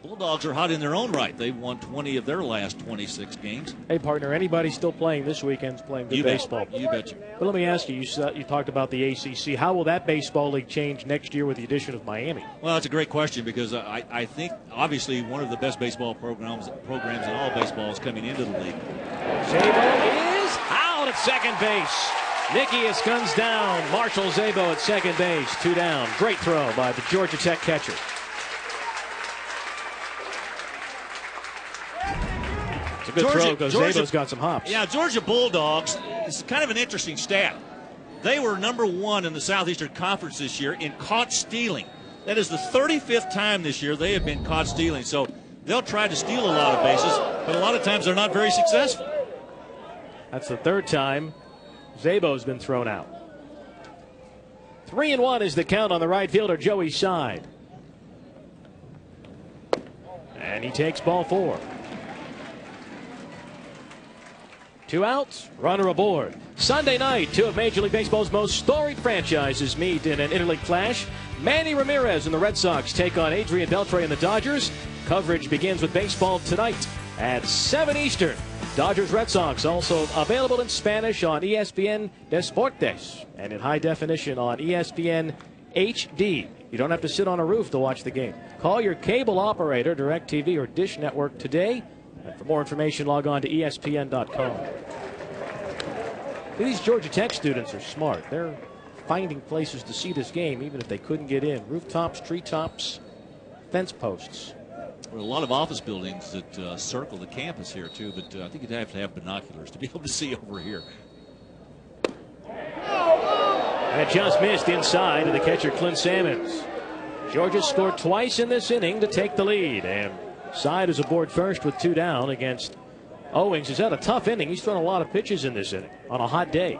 Bulldogs are hot in their own right. They've won 20 of their last 26 games. Hey, partner, anybody still playing this weekend's playing good baseball. You betcha. But let me ask you, you talked about the ACC. How will that baseball league change next year with the addition of Miami? Well, that's a great question because I think, obviously, one of the best baseball programs in all baseball is coming into the league. Szabo is out at second base. Nickius guns down. Marshall Szabo at second base. 2 down. Great throw by the Georgia Tech catcher. It's a good throw because Szabo's got some hops. Yeah, Georgia Bulldogs, it's kind of an interesting stat. They were #1 in the Southeastern Conference this year in caught stealing. That is the 35th time this year they have been caught stealing. So they'll try to steal a lot of bases, but a lot of times they're not very successful. That's the 3rd time Szabo's been thrown out. 3-1 is the count on the right fielder, Joey Side. And he takes ball 4. 2 outs, runner aboard. Sunday night, 2 of Major League Baseball's most storied franchises meet in an interleague clash. Manny Ramirez and the Red Sox take on Adrian Beltre and the Dodgers. Coverage begins with baseball tonight at 7 Eastern. Dodgers-Red Sox also available in Spanish on ESPN Deportes and in high definition on ESPN HD. You don't have to sit on a roof to watch the game. Call your cable operator, DirecTV or Dish Network today. And for more information, log on to ESPN.com. These Georgia Tech students are smart. They're finding places to see this game, even if they couldn't get in. Rooftops, treetops, fence posts. There are a lot of office buildings that circle the campus here, too, but I think you'd have to have binoculars to be able to see over here. And it just missed inside to the catcher, Clint Sammons. Georgia scored twice in this inning to take the lead, and Side is aboard first with 2 down against Owings has had a tough inning. He's thrown a lot of pitches in this inning on a hot day.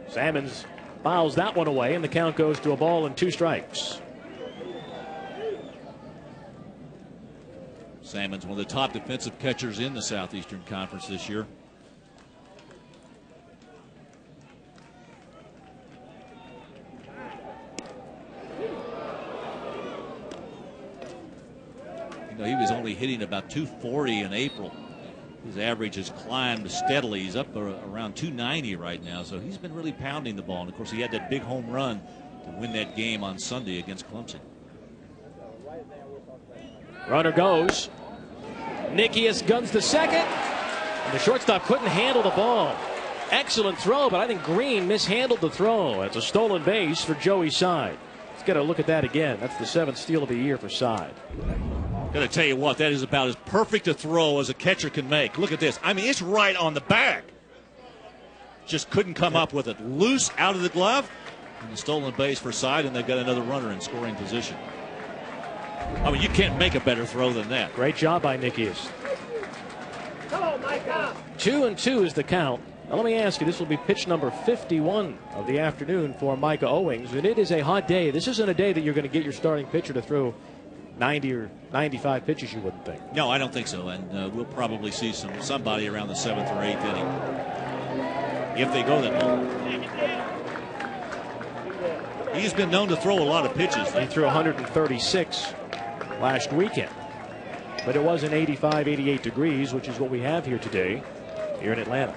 Salmons fouls that one away, and the count goes to a ball and 2 strikes. Salmon's one of the top defensive catchers in the Southeastern Conference this year. You know, he was only hitting about 240 in April. His average has climbed steadily. He's up around 290 right now, so he's been really pounding the ball. And, of course, he had that big home run to win that game on Sunday against Clemson. Runner goes. Nikias guns to second. And the shortstop couldn't handle the ball. Excellent throw, but I think Green mishandled the throw. It's a stolen base for Joey Side. Let's get a look at that again. That's the 7th steal of the year for Side. Got to tell you what, that is about as perfect a throw as a catcher can make. Look at this. I mean, it's right on the bag. Just couldn't come up with it. Loose out of the glove. And the stolen base for Side, and they've got another runner in scoring position. I mean, you can't make a better throw than that. Great job by Nikias. 2-2 is the count. Now let me ask you, this will be pitch number 51 of the afternoon for Micah Owings, and it is a hot day. This isn't a day that you're going to get your starting pitcher to throw 90 or 95 pitches, you wouldn't think. No, I don't think so, and we'll probably see somebody around the 7th or 8th inning if they go that long. He's been known to throw a lot of pitches. He threw 136 last weekend, but it wasn't 85, 88 degrees, which is what we have here today, here in Atlanta.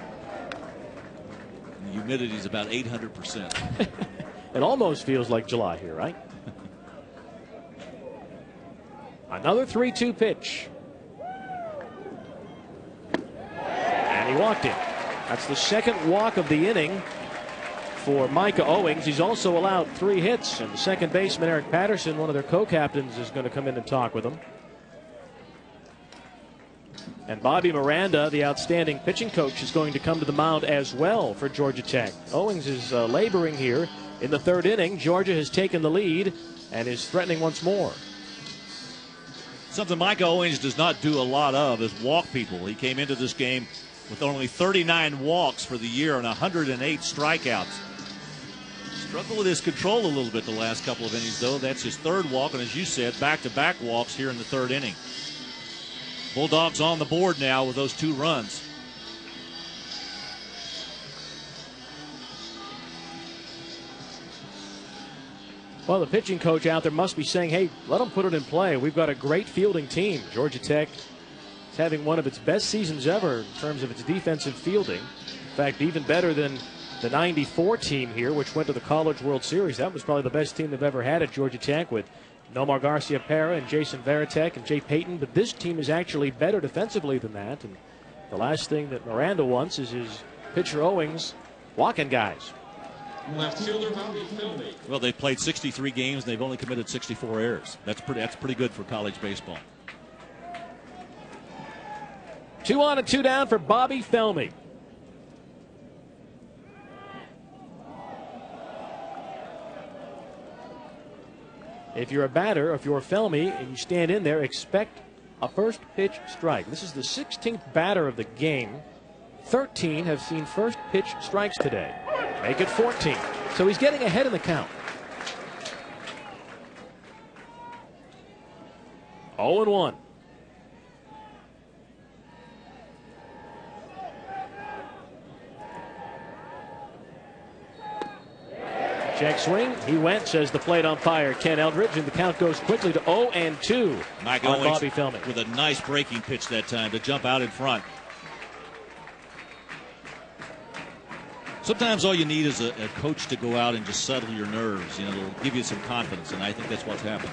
The humidity is about 800%. It almost feels like July here, right? Another 3-2 pitch. And he walked him. That's the 2nd walk of the inning for Micah Owings. He's also allowed 3 hits, and the second baseman, Eric Patterson, one of their co-captains, is going to come in and talk with him. And Bobby Miranda, the outstanding pitching coach, is going to come to the mound as well for Georgia Tech. Owings is laboring here in the 3rd inning. Georgia has taken the lead and is threatening once more. Something Micah Owings does not do a lot of is walk people. He came into this game with only 39 walks for the year and 108 strikeouts. Struggled with his control a little bit the last couple of innings, though. That's his 3rd walk, and as you said, back-to-back walks here in the 3rd inning. Bulldogs on the board now with those 2 runs. Well, the pitching coach out there must be saying, hey, let them put it in play. We've got a great fielding team. Georgia Tech is having one of its best seasons ever in terms of its defensive fielding. In fact, even better than the 94 team here, which went to the College World Series. That was probably the best team they've ever had at Georgia Tech with Nomar Garcia-Pera and Jason Varitek and Jay Payton. But this team is actually better defensively than that. And the last thing that Miranda wants is his pitcher Owings walking guys. Left fielder Bobby Philby. Well, they've played 63 games, and they've only committed 64 errors. That's pretty good for college baseball. 2 on and 2 down for Bobby Felmy. If you're a batter, if you're Felmy and you stand in there, expect a first pitch strike. This is the 16th batter of the game. 13 have seen first pitch strikes today. Make it 14. So he's getting ahead in the count. 0-1. Check swing. He went, says the plate umpire Ken Eldridge, and the count goes quickly to 0-2 Mike on Owings Bobby Felmy. with a nice breaking pitch that time to jump out in front. Sometimes all you need is a coach to go out and just settle your nerves. You know, it'll give you some confidence, and I think that's what's happened.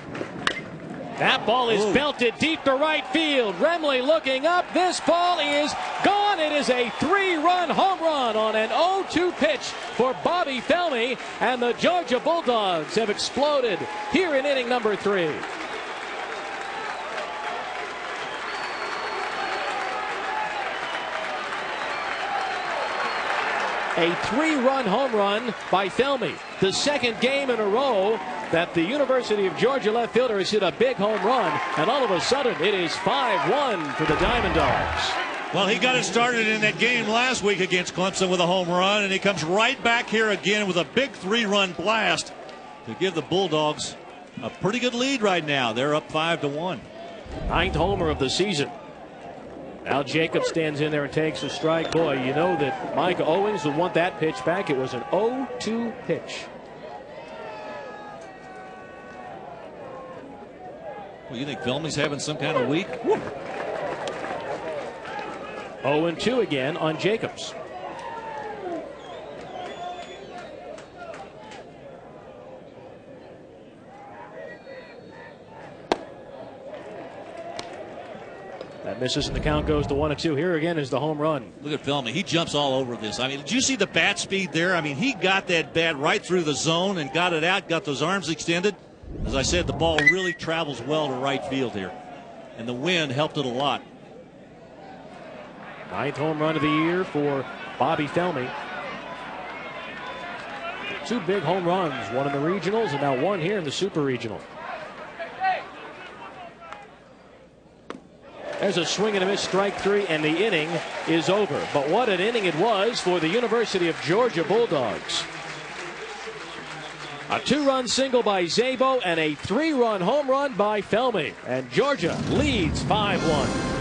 That ball is belted deep to right field. Remley looking up. This ball is gone. It is a 3-run home run on an 0-2 pitch for Bobby Felmy, and the Georgia Bulldogs have exploded here in inning number 3. a 3-run home run by Felmy. The second game in a row that the University of Georgia left fielder has hit a big home run, and all of a sudden it is 5-1 for the Diamond Dogs. Well, he got it started in that game last week against Clemson with a home run, and he comes right back here again with a big 3-run blast to give the Bulldogs a pretty good lead right now. They're up 5-1. 9th homer of the season. Al Jacobs stands in there and takes a strike. Boy, you know that Mike Owings would want that pitch back. It was an 0-2 pitch. Well, you think Felmy's having some kind of week? 0-2 again on Jacobs. That misses and the count goes to 1-2. Here again is the home run. Look at Felmy. He jumps all over this. I mean, did you see the bat speed there? I mean, he got that bat right through the zone and got it out, got those arms extended. As I said, the ball really travels well to right field here. And the wind helped it a lot. 9th home run of the year for Bobby Felmy. 2 big home runs, one in the regionals and now one here in the super regional. There's a swing and a miss, strike 3, and the inning is over. But what an inning it was for the University of Georgia Bulldogs. A 2-run single by Szabo and a 3-run home run by Felmy. And Georgia leads 5-1.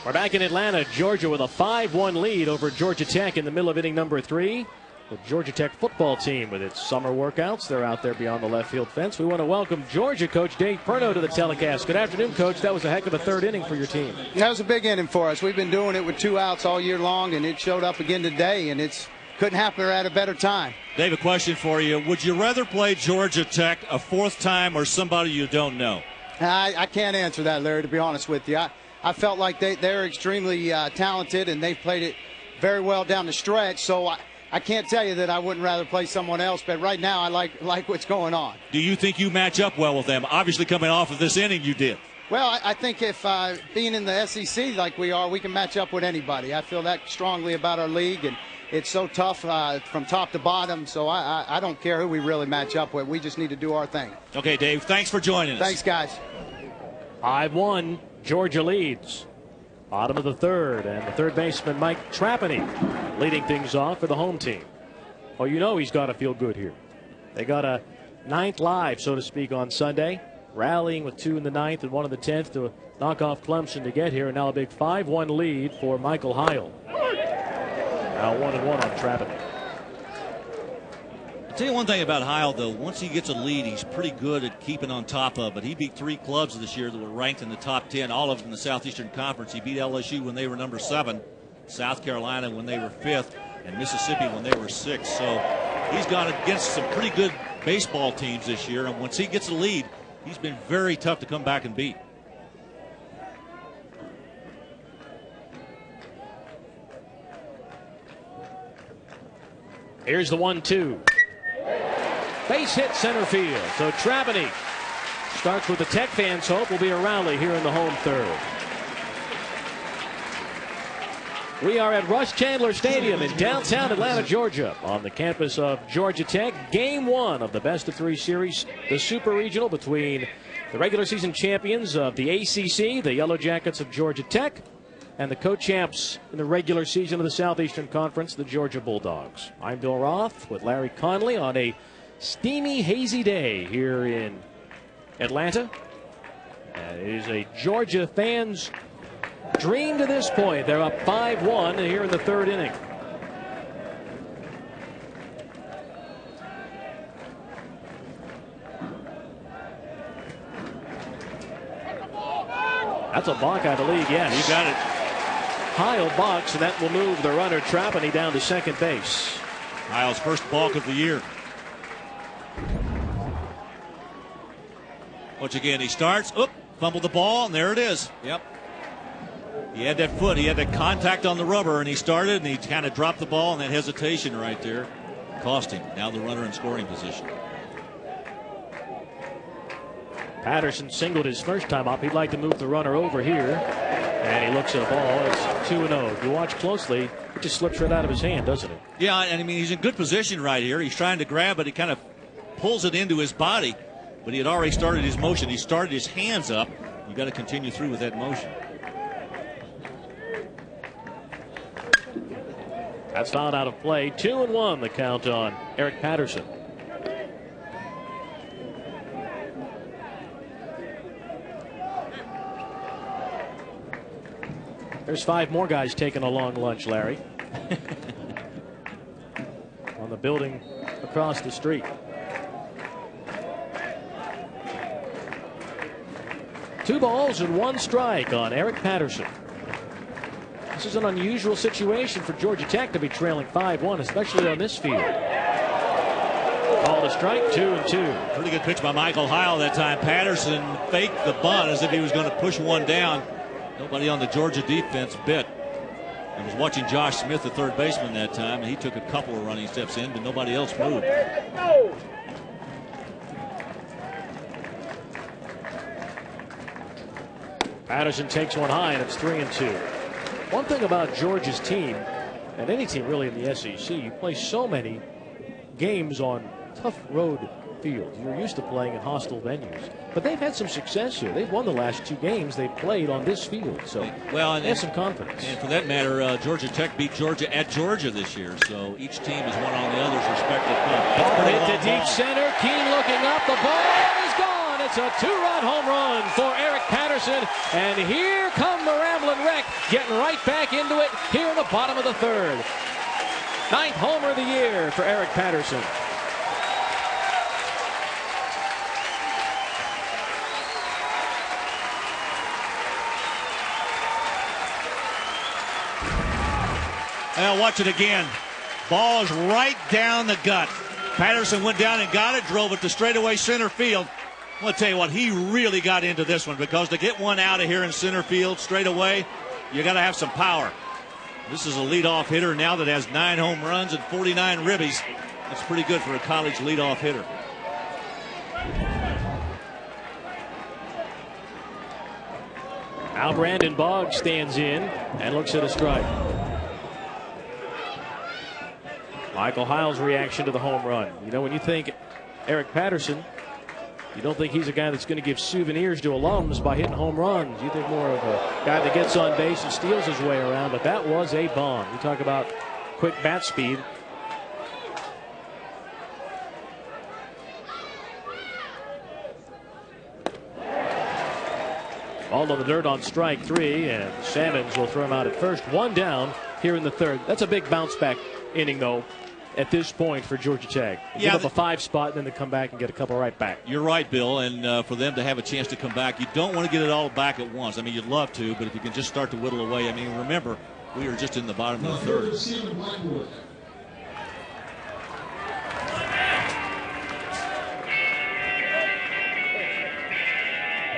We're back in Atlanta, Georgia, with a 5-1 lead over Georgia Tech in the middle of inning number 3. The Georgia Tech football team with its summer workouts. They're out there beyond the left field fence. We want to welcome Georgia coach Dave Perno to the telecast. Good afternoon, Coach. That was a heck of a 3rd inning for your team. That was a big inning for us. We've been doing it with 2 outs all year long, and it showed up again today, and it couldn't happen at a better time. Dave, a question for you. Would you rather play Georgia Tech a 4th time or somebody you don't know? I can't answer that, Larry, to be honest with you. I felt like they're extremely talented, and they've played it very well down the stretch. So I can't tell you that I wouldn't rather play someone else, but right now I like what's going on. Do you think you match up well with them? Obviously, coming off of this inning, you did. Well, I think if being in the SEC like we are, we can match up with anybody. I feel that strongly about our league, and it's so tough from top to bottom. So I don't care who we really match up with. We just need to do our thing. Okay, Dave, thanks for joining us. Thanks, guys. 5-1, Georgia leads. Bottom of the 3rd, and the 3rd baseman Mike Trapani leading things off for the home team. Oh, you know he's got to feel good here. They got a 9th live, so to speak, on Sunday, rallying with 2 in the 9th and 1 in the 10th to knock off Clemson to get here, and now a big 5-1 lead for Michael Heil. Now 1-1 on Trapani. I'll tell you one thing about Heil, though. Once he gets a lead, he's pretty good at keeping on top of it. He beat 3 clubs this year that were ranked in the top 10, all of them in the Southeastern Conference. He beat LSU when they were number 7, South Carolina when they were 5th, and Mississippi when they were 6th. So he's gone against some pretty good baseball teams this year, and once he gets a lead, he's been very tough to come back and beat. Here's the 1-2. Base hit center field. So Trapani starts with the Tech fans' hope will be a rally here in the home 3rd. We are at Rush Chandler Stadium in downtown Atlanta, Georgia, on the campus of Georgia Tech. Game 1 of the best-of-3 series, the Super Regional between the regular season champions of the ACC, the Yellow Jackets of Georgia Tech, and the co-champs in the regular season of the Southeastern Conference, the Georgia Bulldogs. I'm Bill Roth with Larry Conley on a steamy, hazy day here in Atlanta. And it is a Georgia fan's dream to this point. They're up 5-1 here in the 3rd inning. That's a balk out of the league, yes. You got it. Heil balks, and that will move the runner Trapani down to second base. Heil's first balk of the year. Once again, he starts. Fumbled the ball, and there it is. Yep. He had that foot. He had that contact on the rubber, and he started, and he kind of dropped the ball, and that hesitation right there cost him. Now the runner in scoring position. Patterson singled his first time up. He'd like to move the runner over here. And he looks at a ball. It's 2-0. If you watch closely, it just slips right out of his hand, doesn't it? Yeah, and I mean, he's in good position right here. He's trying to grab it. He kind of pulls it into his body, but he had already started his motion. He started his hands up. You got to continue through with that motion. That's fouled out of play. 2-1 the count on Eric Patterson. There's 5 more guys taking a long lunch, Larry. On the building across the street. 2 balls and 1 strike on Eric Patterson. This is an unusual situation for Georgia Tech to be trailing 5-1, especially on this field. Called a strike, 2-2. Pretty good pitch by Michael Heil that time. Patterson faked the bunt as if he was going to push one down. Nobody on the Georgia defense bit. I was watching Josh Smith, the third baseman, that time, and he took a couple of running steps in, but nobody else moved. Patterson takes one high, and it's 3-2. One thing about Georgia's team, and any team really in the SEC, you play so many games on tough road fields. You're used to playing in hostile venues. But they've had some success here. They've won the last 2 games they've played on this field. So they have some confidence. And for that matter, Georgia Tech beat Georgia at Georgia this year. So each team has won on the other's respective field. Ball hit to deep center. Keene looking up. The ball is gone. It's a 2-run home run for Eric Patterson. And here come the Ramblin' Wreck, getting right back into it here in the bottom of the 3rd. 9th homer of the year for Eric Patterson. Now watch it again. Ball is right down the gut. Patterson went down and got it, drove it to straightaway center field. I'm going to tell you what, he really got into this one, because to get one out of here in center field straight away, you got to have some power. This is a leadoff hitter now that has 9 home runs and 49 ribbies. That's pretty good for a college leadoff hitter. Now Brandon Boggs stands in and looks at a strike. Michael Heil's reaction to the home run. You know, when you think Eric Patterson, you don't think he's a guy that's going to give souvenirs to alums by hitting home runs. You think more of a guy that gets on base and steals his way around, but that was a bomb. You talk about quick bat speed. Ball on the dirt on strike 3, and Salmons will throw him out at first. 1 down here in the 3rd. That's a big bounce back inning, though, at this point for Georgia Tech. Give up a 5 spot, and then they come back and get a couple right back. You're right, Bill, and for them to have a chance to come back, you don't want to get it all back at once. I mean, you'd love to, but if you can just start to whittle away. I mean, remember, we are just in the bottom of the 3rd.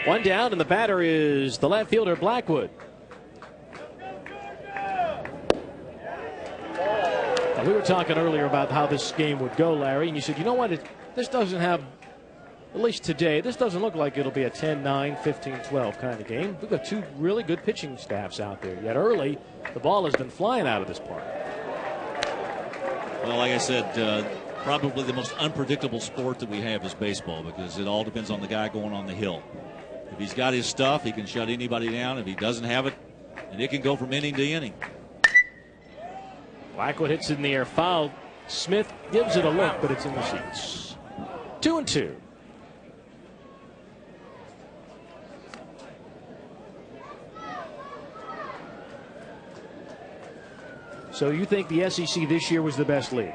One down, and the batter is the left fielder, Blackwood. Now, we were talking earlier about how this game would go, Larry, and you said, you know what, this doesn't have, at least today, this doesn't look like it'll be a 10-9, 15-12 kind of game. We've got 2 really good pitching staffs out there. Yet early, the ball has been flying out of this park. Well, like I said, probably the most unpredictable sport that we have is baseball, because it all depends on the guy going on the hill. If he's got his stuff, he can shut anybody down. If he doesn't have it, and it can go from inning to inning. Blackwood hits it in the air, foul. Smith gives it a look, but it's in the seats. 2-2. So you think the SEC this year was the best league?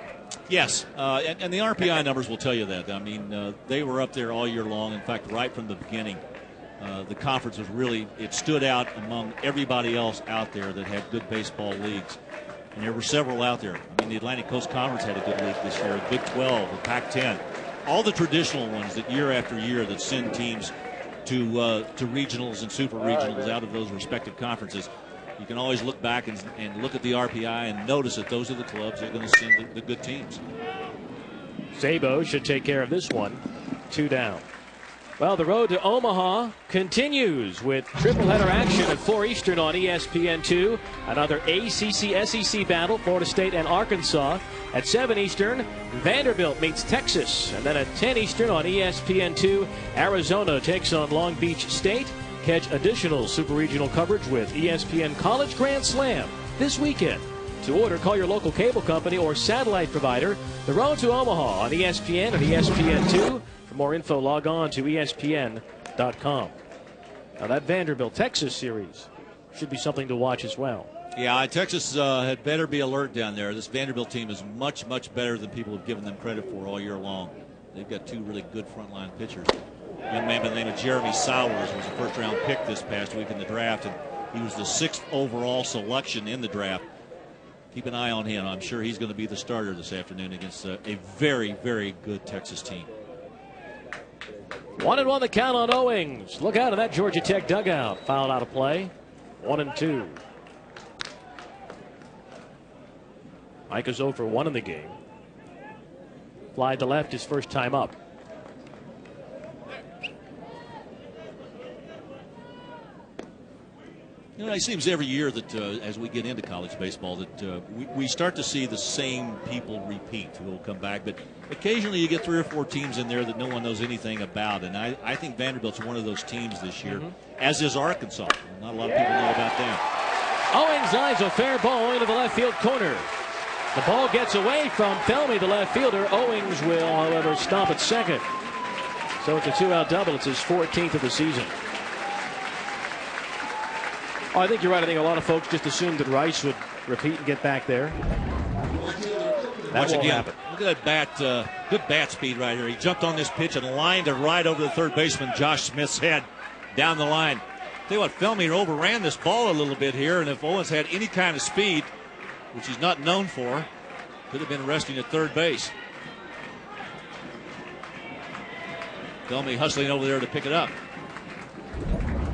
Yes, and the RPI numbers will tell you that. I mean, they were up there all year long. In fact, right from the beginning, the conference was really, it stood out among everybody else out there that had good baseball leagues. And there were several out there. I mean, the Atlantic Coast Conference had a good league this year, the Big 12, the Pac-10. All the traditional ones that year after year that send teams to regionals and super regionals out of those respective conferences. you can always look back and look at the RPI and notice that those are the clubs that are going to send the good teams. Szabo should take care of this one. 2 down. Well, the road to Omaha continues with triple header action at 4 Eastern on ESPN2. Another ACC-SEC battle, Florida State and Arkansas. At 7 Eastern, Vanderbilt meets Texas. And then at 10 Eastern on ESPN2, Arizona takes on Long Beach State. Catch additional super regional coverage with ESPN College Grand Slam this weekend. To order, call your local cable company or satellite provider. The road to Omaha on ESPN and ESPN2. For more info, log on to ESPN.com. Now that Vanderbilt-Texas series should be something to watch as well. Yeah, Texas had better be alert down there. This Vanderbilt team is much, much better than people have given them credit for all year long. They've got 2 really good frontline pitchers. A young man by the name of Jeremy Sowers was a first-round pick this past week in the draft, and he was the 6th overall selection in the draft. Keep an eye on him. I'm sure he's going to be the starter this afternoon against a very, very good Texas team. 1-1 the count on Owings. Look out in that Georgia Tech dugout. Fouled out of play. 1-2. Mike is 0 for 1 in the game. Fly to left his first time up. You know, it seems every year that as we get into college baseball that we start to see the same people repeat who will come back. But occasionally you get 3 or 4 teams in there that no one knows anything about. And I think Vanderbilt's one of those teams this year, as is Arkansas. Not a lot of people know about them. Owings lines a fair ball into the left field corner. The ball gets away from Felmy, the left fielder. Owings will, however, stop at second. So it's a 2-out double. It's his 14th of the season. Oh, I think you're right. I think a lot of folks just assumed that Rice would repeat and get back there. That won't happen. Look at that bat, good bat speed right here. He jumped on this pitch and lined it right over the third baseman, Josh Smith's head, down the line. Tell you what, Felmy overran this ball a little bit here, and if Owens had any kind of speed, which he's not known for, could have been resting at third base. Felmy hustling over there to pick it up.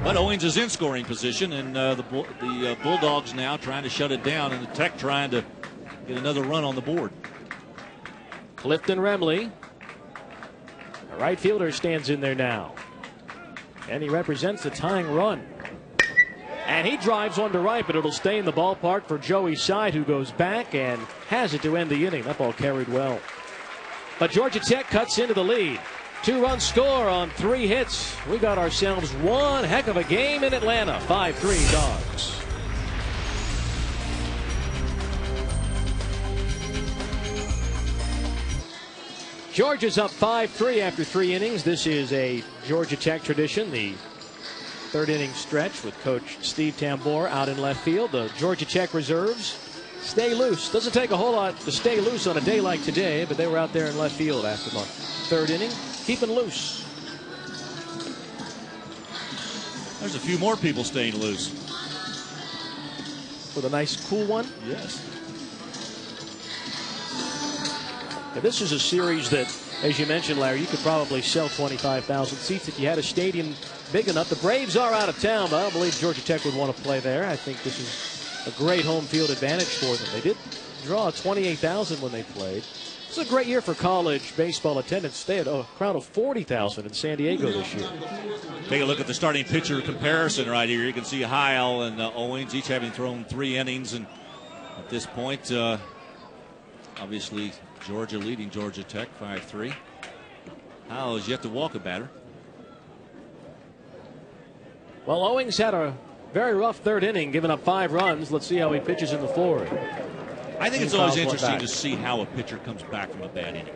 But Owings is in scoring position, and the Bulldogs now trying to shut it down, and the Tech trying to get another run on the board. Clifton Remley, the right fielder, stands in there now. And he represents the tying run. And he drives one to right, but it'll stay in the ballpark for Joey Side, who goes back and has it to end the inning. That ball carried well. But Georgia Tech cuts into the lead. 2-run score on 3 hits. We got ourselves one heck of a game in Atlanta. 5-3 Dogs. Georgia's up 5-3 after 3 innings. This is a Georgia Tech tradition. The 3rd inning stretch with Coach Steve Tambor out in left field. The Georgia Tech reserves stay loose. Doesn't take a whole lot to stay loose on a day like today, but they were out there in left field after the 3rd inning, keeping loose. There's a few more people staying loose. With a nice cool one? Yes. Now, this is a series that, as you mentioned, Larry, you could probably sell 25,000 seats if you had a stadium big enough. The Braves are out of town, but I don't believe Georgia Tech would want to play there. I think this is a great home field advantage for them. They did draw 28,000 when they played. It's a great year for college baseball attendance. They had a crowd of 40,000 in San Diego this year. Take a look at the starting pitcher comparison right here. You can see Heil and Owings each having thrown 3 innings, and at this point, obviously Georgia leading Georgia Tech 5-3. Heil has yet to walk a batter. Well, Owings had a very rough 3rd inning, giving up 5 runs. Let's see how he pitches in the 4th. I think it's always interesting to see how a pitcher comes back from a bad inning.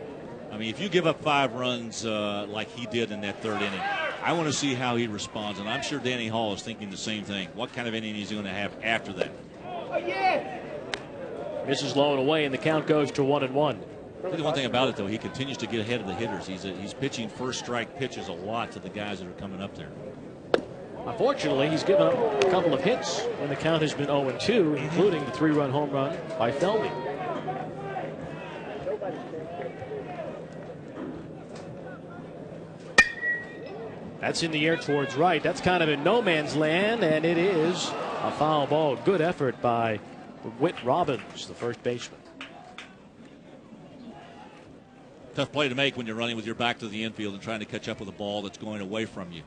I mean, if you give up 5 runs like he did in that 3rd inning, I want to see how he responds. And I'm sure Danny Hall is thinking the same thing. What kind of inning is he going to have after that? Misses low and away, and the count goes to 1-1. The one thing about it, though, he continues to get ahead of the hitters. He's pitching first strike pitches a lot to the guys that are coming up there. Unfortunately, he's given up a couple of hits when the count has been 0-2, including the 3-run home run by Felmy. That's in the air towards right. That's kind of in no man's land, and it is A foul ball. Good effort by Whit Robbins, the first baseman. Tough play to make when you're running with your back to the infield and trying to catch up with a ball that's going away from you.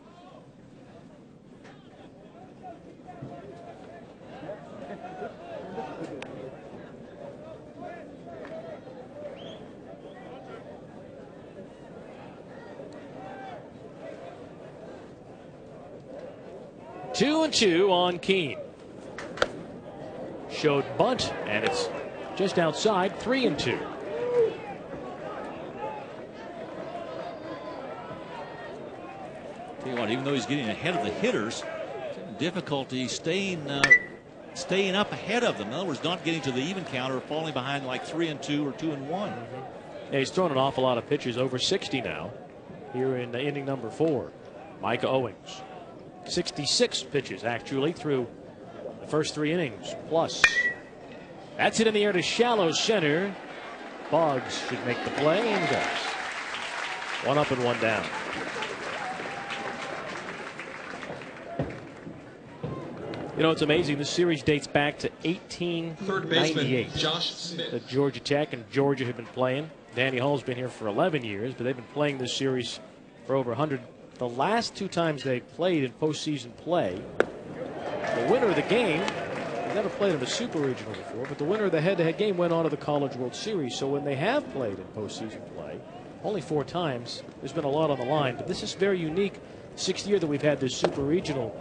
Two and two on Keene. Showed bunt, and it's just outside. 3-2. Tell you what, even though he's getting ahead of the hitters, he's having difficulty staying up ahead of them. In other words, not getting to the even count or falling behind like 3-2 or 2-1. Yeah, he's thrown an awful lot of pitches, over 60 now, here in inning number 4. Micah Owings. 66 pitches, actually, through the first 3 innings, plus. That's it in the air to shallow center. Boggs should make the play, and does. 1 up and 1 down. You know, it's amazing. This series dates back to 1898. Josh Smith. That Georgia Tech and Georgia have been playing. Danny Hall's been here for 11 years, but they've been playing this series for over 100. The last 2 times they played in postseason play, the winner of the game, they've never played in a super regional before, but the winner of the head-to-head game went on to the College World Series. So when they have played in postseason play, only 4 times, there's been a lot on the line. But this is very unique. 6th year that we've had this super regional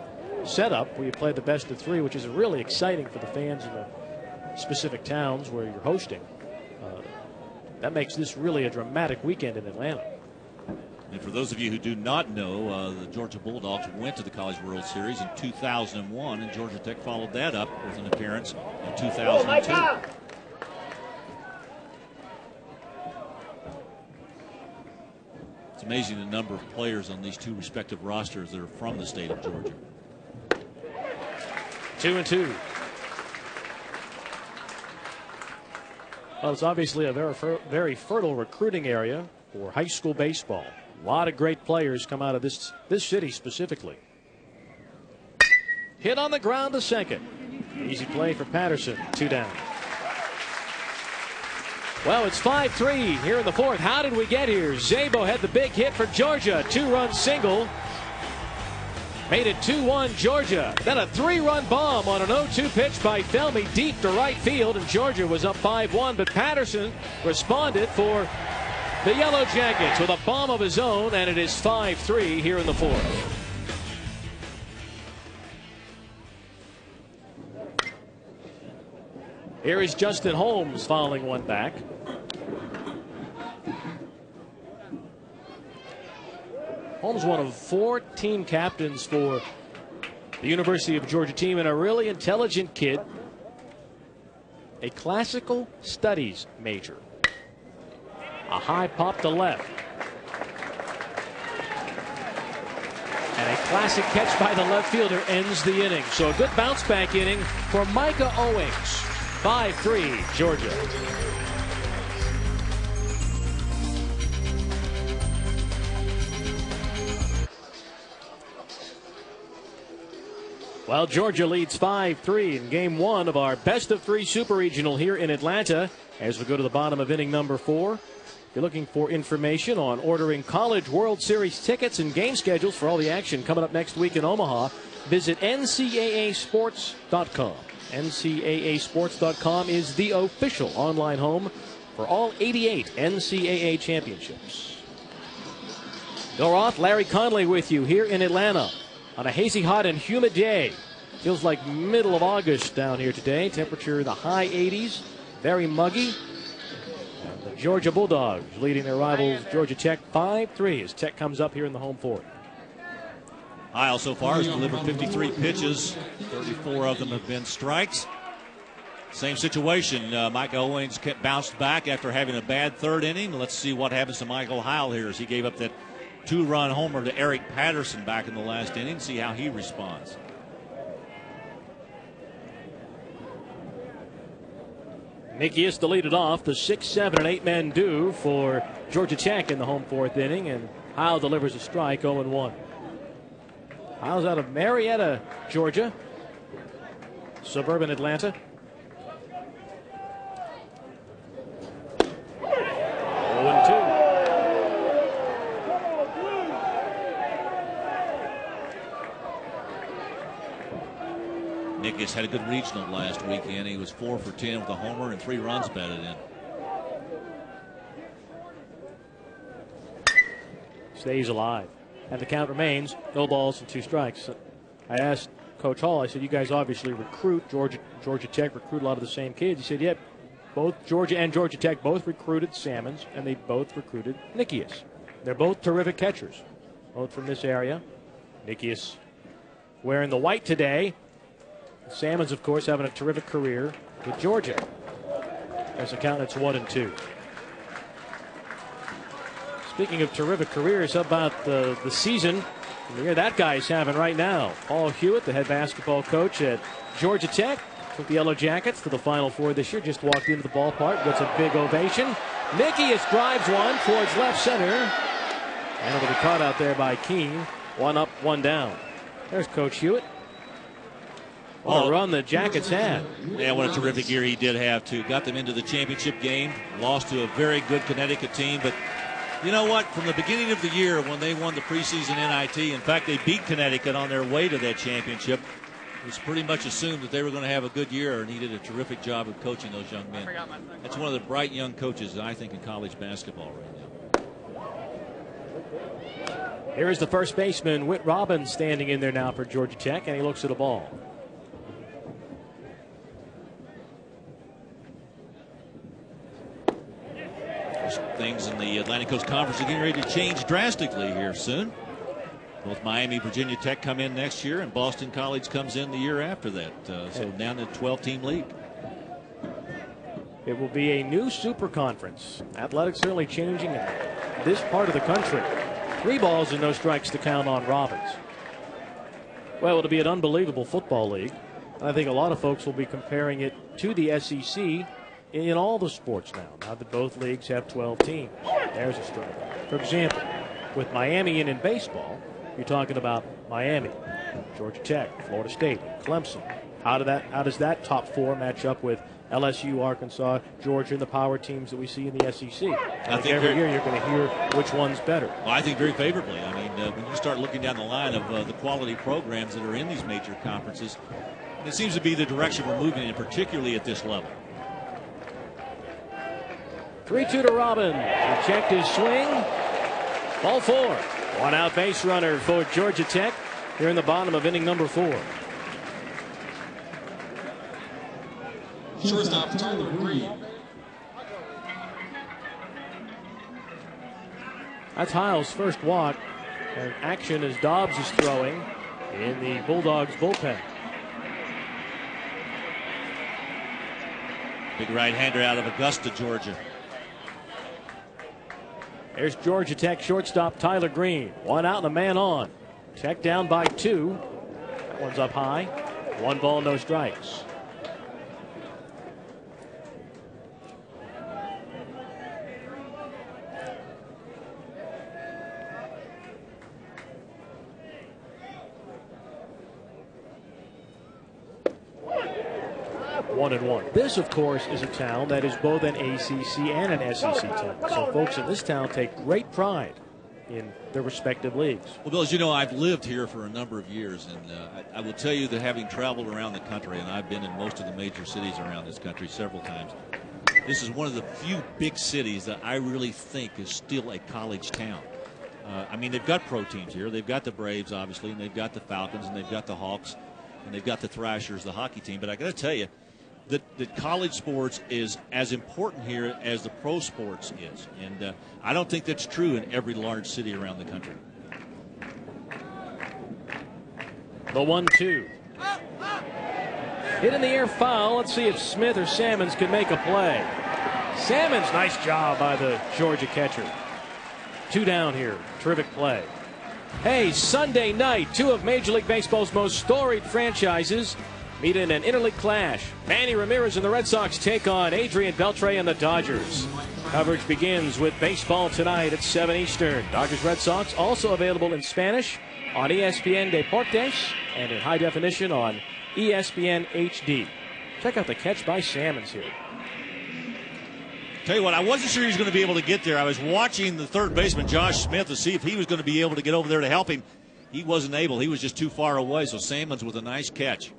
setup where you play the best of 3, which is really exciting for the fans in the specific towns where you're hosting. That makes this really a dramatic weekend in Atlanta. And for those of you who do not know, the Georgia Bulldogs went to the College World Series in 2001, and Georgia Tech followed that up with an appearance in 2002. It's amazing the number of players on these 2 respective rosters that are from the state of Georgia. 2-2. Well, it's obviously a very fertile recruiting area for high school baseball. A lot of great players come out of this city specifically. Hit on the ground to second. Easy play for Patterson. 2 down. Well, it's 5-3 here in the 4th. How did we get here? Szabo had the big hit for Georgia. 2-run single. Made it 2-1 Georgia. Then a 3-run bomb on an 0-2 pitch by Felmy deep to right field, and Georgia was up 5-1, but Patterson responded for the Yellow Jackets with a bomb of his own, and it is 5-3 here in the 4th. Here is Justin Holmes fouling one back. Holmes, one of 4 team captains for the University of Georgia team, and a really intelligent kid. A classical studies major. A high pop to left. And a classic catch by the left fielder ends the inning. So a good bounce back inning for Micah Owings. 5-3 Georgia. Well, Georgia leads 5-3 in game 1 of our best of 3 super regional here in Atlanta. As we go to the bottom of inning number 4. If you're looking for information on ordering College World Series tickets and game schedules for all the action coming up next week in Omaha, visit ncaasports.com. ncaasports.com is the official online home for all 88 NCAA championships. Bill Roth, Larry Conley with you here in Atlanta on a hazy, hot, and humid day. Feels like middle of August down here today. Temperature in the high 80s. Very muggy. And the Georgia Bulldogs leading their rivals Georgia Tech 5-3 as Tech comes up here in the home 4th. Heil so far has delivered 53 pitches. 34 of them have been strikes. Same situation. Micah Owings bounced back after having a bad 3rd inning. Let's see what happens to Michael Heil here as he gave up that 2-run homer to Eric Patterson back in the last inning. See how he responds. Nikias to lead it off. The 6, 7, and 8 men do for Georgia Tech in the home 4th inning, and Heil delivers a strike. 0-1. Heil's out of Marietta, Georgia. suburban Atlanta. Nickius had a good regional last weekend. He was 4 for 10 with a homer and 3 runs batted in. Stays alive. And the count remains no balls and 2 strikes. I asked Coach Hall, I said, you guys obviously recruit. Georgia Tech recruit a lot of the same kids. He said, yeah, both Georgia and Georgia Tech both recruited Salmons, and they both recruited Nickius. They're both terrific catchers, both from this area. Nickius wearing the white today. Salmons, of course, having a terrific career with Georgia. As the count, it's 1-2. Speaking of terrific careers, how about the season and the year that guy's having right now? Paul Hewitt, the head basketball coach at Georgia Tech, took the Yellow Jackets to the Final Four this year. Just walked into the ballpark, gets a big ovation. Nickius drives one towards left center, and it'll be caught out there by Keene. 1 up, 1 down. There's Coach Hewitt. What a run the Jackets had. Yeah, what a terrific year he did have, too. Got them into the championship game, lost to a very good Connecticut team. But you know what? From the beginning of the year when they won the preseason NIT, in fact, they beat Connecticut on their way to that championship. It was pretty much assumed that they were going to have a good year, and he did a terrific job of coaching those young men. That's one of the bright young coaches, I think, in college basketball right now. Here is the first baseman, Whit Robbins, standing in there now for Georgia Tech, and he looks at the ball. Things in the Atlantic Coast Conference are getting ready to change drastically here soon. Both Miami, Virginia Tech come in next year, and Boston College comes in the year after that. So down to a 12-team league. It will be a new super conference. Athletics certainly changing in this part of the country. 3 balls and no strikes to count on Robbins. Well, it'll be an unbelievable football league. And I think a lot of folks will be comparing it to the SEC in all the sports now that both leagues have 12 teams. There's a strike. For example, with Miami in baseball, you're talking about Miami, Georgia Tech, Florida State, Clemson. How does that top 4 match up with LSU, Arkansas, Georgia, and the power teams that we see in the SEC? I think every year you're going to hear which one's better. Well, I think very favorably. I mean, when you start looking down the line of the quality programs that are in these major conferences, it seems to be the direction we're moving in, particularly at this level. 3-2 to Robbins. He checked his swing. Ball 4. 1 out base runner for Georgia Tech here in the bottom of inning number 4. Shortstop Tyler Green. That's Hiles' first walk. And action as Dobbs is throwing in the Bulldogs bullpen. Big right-hander out of Augusta, Georgia. There's Georgia Tech shortstop Tyler Green. 1 out and a man on. Tech down by 2. That one's up high. 1 ball, no strikes. One and one. This, of course, is a town that is both an ACC and an SEC town. So folks in this town take great pride in their respective leagues. Well, Bill, as you know, I've lived here for a number of years, and I will tell you that having traveled around the country, and I've been in most of the major cities around this country several times, this is one of the few big cities that I really think is still a college town. I mean, they've got pro teams here. They've got the Braves, obviously, and they've got the Falcons, and they've got the Hawks, and they've got the Thrashers, the hockey team. But I got to tell you, that college sports is as important here as the pro sports is. And I don't think that's true in every large city around the country. The 1-2. Hit in the air foul. Let's see if Smith or Salmons can make a play. Salmons, nice job by the Georgia catcher. 2 down here. Terrific play. Hey, Sunday night, 2 of Major League Baseball's most storied franchises meet in an interleague clash. Manny Ramirez and the Red Sox take on Adrian Beltre and the Dodgers. Coverage begins with baseball tonight at 7 Eastern. Dodgers-Red Sox also available in Spanish on ESPN Deportes and in high definition on ESPN HD. Check out the catch by Sammons here. Tell you what, I wasn't sure he was going to be able to get there. I was watching the third baseman, Josh Smith, to see if he was going to be able to get over there to help him. He wasn't able. He was just too far away, so Sammons with a nice catch.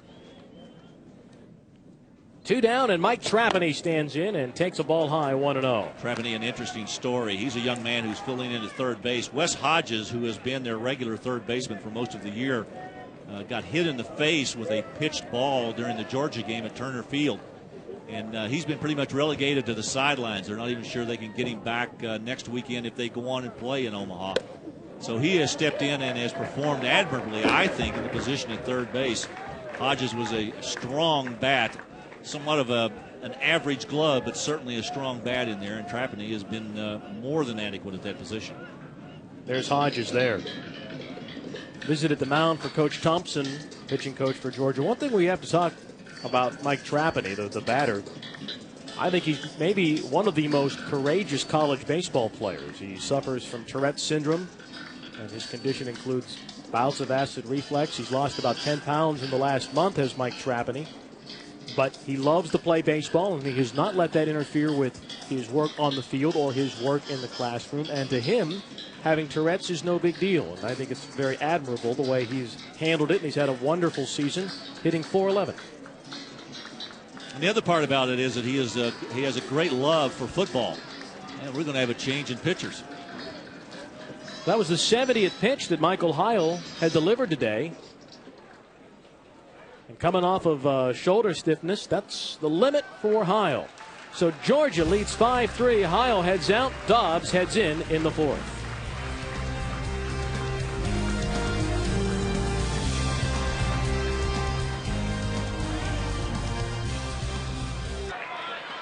2 down, and Mike Trapani stands in and takes a ball high, 1-0. Trapani, an interesting story. He's a young man who's filling in at third base. Wes Hodges, who has been their regular third baseman for most of the year, got hit in the face with a pitched ball during the Georgia game at Turner Field. And he's been pretty much relegated to the sidelines. They're not even sure they can get him back next weekend if they go on and play in Omaha. So he has stepped in and has performed admirably, I think, in the position at third base. Hodges was a strong bat, somewhat of an average glove, but certainly a strong bat in there. And Trapani has been more than adequate at that position. There's Hodges there. Visited the mound for Coach Thompson, pitching coach for Georgia. One thing we have to talk about Mike Trapani, the batter. I think he's maybe one of the most courageous college baseball players. He suffers from Tourette's syndrome, and his condition includes bouts of acid reflux. He's lost about 10 pounds in the last month, has Mike Trapani. But he loves to play baseball, and he has not let that interfere with his work on the field or his work in the classroom. And to him, having Tourette's is no big deal. And I think it's very admirable the way he's handled it, and he's had a wonderful season, hitting .411. And the other part about it is that he has a great love for football. And we're going to have a change in pitchers. That was the 70th pitch that Michael Heil had delivered today. And coming off of shoulder stiffness, that's the limit for Heil. So Georgia leads 5-3. Heil heads out. Dobbs heads in the fourth.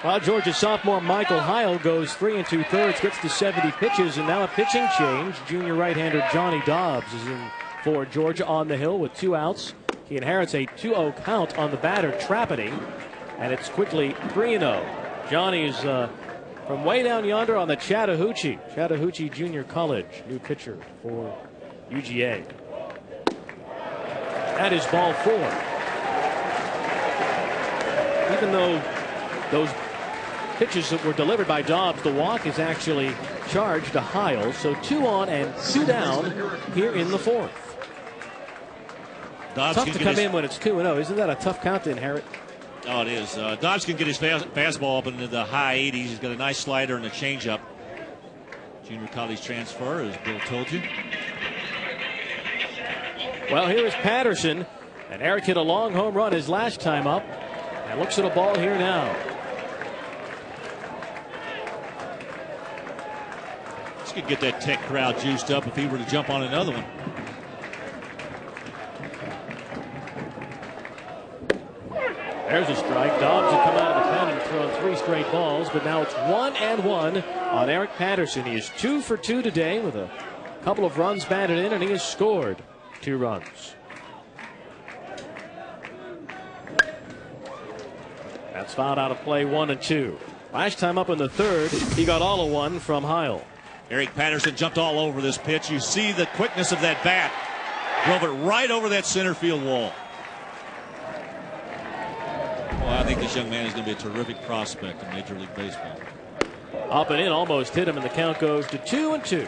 Well, Georgia sophomore Michael Heil goes 3 2/3, gets to 70 pitches, and now a pitching change. Junior right-hander Johnny Dobbs is in for Georgia on the hill with 2 outs. He inherits a 2-0 count on the batter, Trapani, and it's quickly 3-0. Johnny is from way down yonder on the Chattahoochee Junior College, new pitcher for UGA. That is ball 4. Even though those pitches that were delivered by Dobbs, the walk is actually charged to Heil. So 2 on and 2 down here in the fourth. Dobbs tough to come in when it's 2-0. Isn't that a tough count to inherit? Oh, it is. Dobbs can get his fastball up into the high 80s. He's got a nice slider and a changeup. Junior college transfer, as Bill told you. Well, here is Patterson. And Eric hit a long home run his last time up. And looks at a ball here now. This could get that Tech crowd juiced up if he were to jump on another one. There's a strike. Dobbs had come out of the pen and thrown 3 straight balls, but now it's 1-1 on Eric Patterson. He is 2 for 2 today with a couple of runs batted in, and he has scored 2 runs. That's fouled out of play, 1-2. Last time up in the third, he got all of 1 from Heil. Eric Patterson jumped all over this pitch. You see the quickness of that bat. Drove it right over that center field wall. Well, I think this young man is going to be a terrific prospect in Major League Baseball. Up and in, almost hit him, and the count goes to 2-2.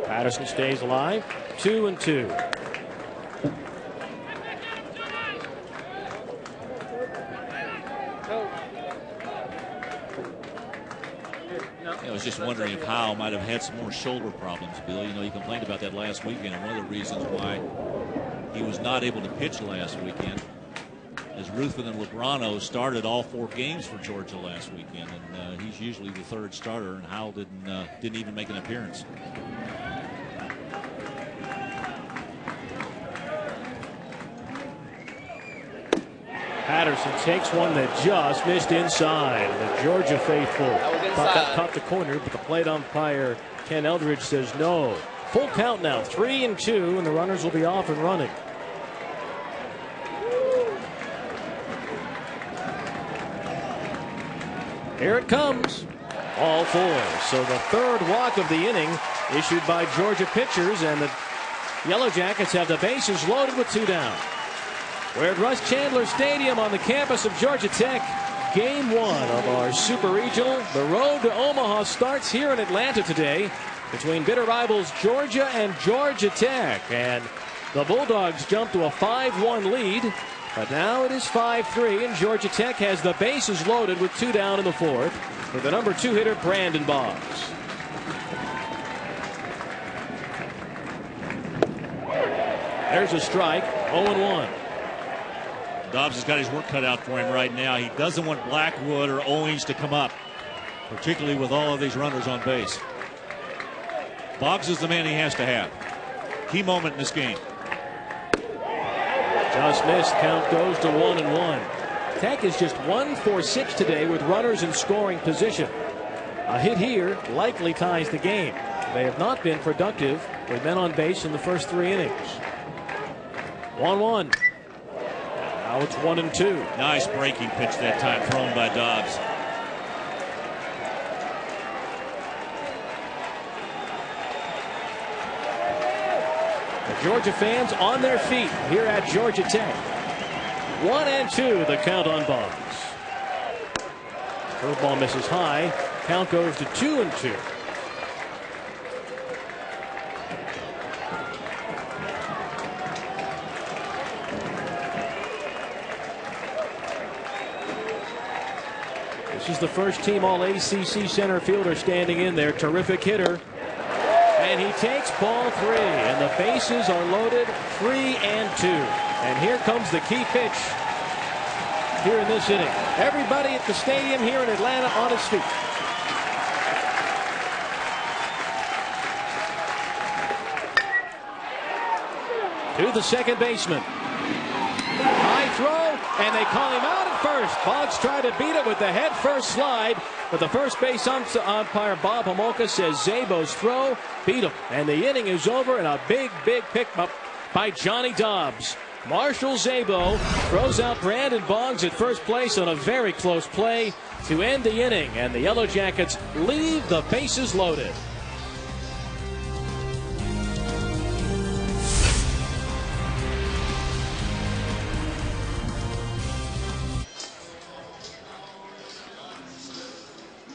Patterson stays alive, 2-2. I was just wondering if Heil might have had some more shoulder problems, Bill. You know, he complained about that last weekend, and one of the reasons why he was not able to pitch last weekend is Ruthven and Lebrano started all 4 games for Georgia last weekend, and he's usually the third starter, and Heil didn't even make an appearance. Patterson takes one that just missed inside. The Georgia faithful thought that caught the corner, but the plate umpire Ken Eldridge says no. Full count now, 3-2, and the runners will be off and running. Here it comes. All 4. So the third walk of the inning issued by Georgia pitchers, and the Yellow Jackets have the bases loaded with 2 down. We're at Russ Chandler Stadium on the campus of Georgia Tech. Game 1 of our Super Regional. The road to Omaha starts here in Atlanta today between bitter rivals Georgia and Georgia Tech. And the Bulldogs jump to a 5-1 lead. But now it is 5-3, and Georgia Tech has the bases loaded with 2 down in the 4th with the number 2 hitter, Brandon Boggs. There's a strike, 0-1. Dobbs has got his work cut out for him right now. He doesn't want Blackwood or Owings to come up, particularly with all of these runners on base. Boggs is the man he has to have. Key moment in this game. Just missed. Count goes to 1-1. Tech is just 1 for 6 today with runners in scoring position. A hit here likely ties the game. They have not been productive with men on base in the first 3 innings. 1-1. Now it's 1-2. Nice breaking pitch that time thrown by Dobbs. The Georgia fans on their feet here at Georgia Tech. 1-2 the count on Boggs. Curveball misses high. Count goes to 2-2. This is the first team All-ACC center fielder standing in there. Terrific hitter. And he takes ball 3. And the bases are loaded 3-2. And here comes the key pitch here in this inning. Everybody at the stadium here in Atlanta on his feet. To the second baseman. High throw, and they call him out at first. Boggs tried to beat it with the head first slide, but the first base umpire, Bob Homolka, says Zabo's throw beat him. And the inning is over, and a big pick up by Johnny Dobbs. Marshall Zabo throws out Brandon Boggs at first place on a very close play to end the inning, and the Yellow Jackets leave the bases loaded.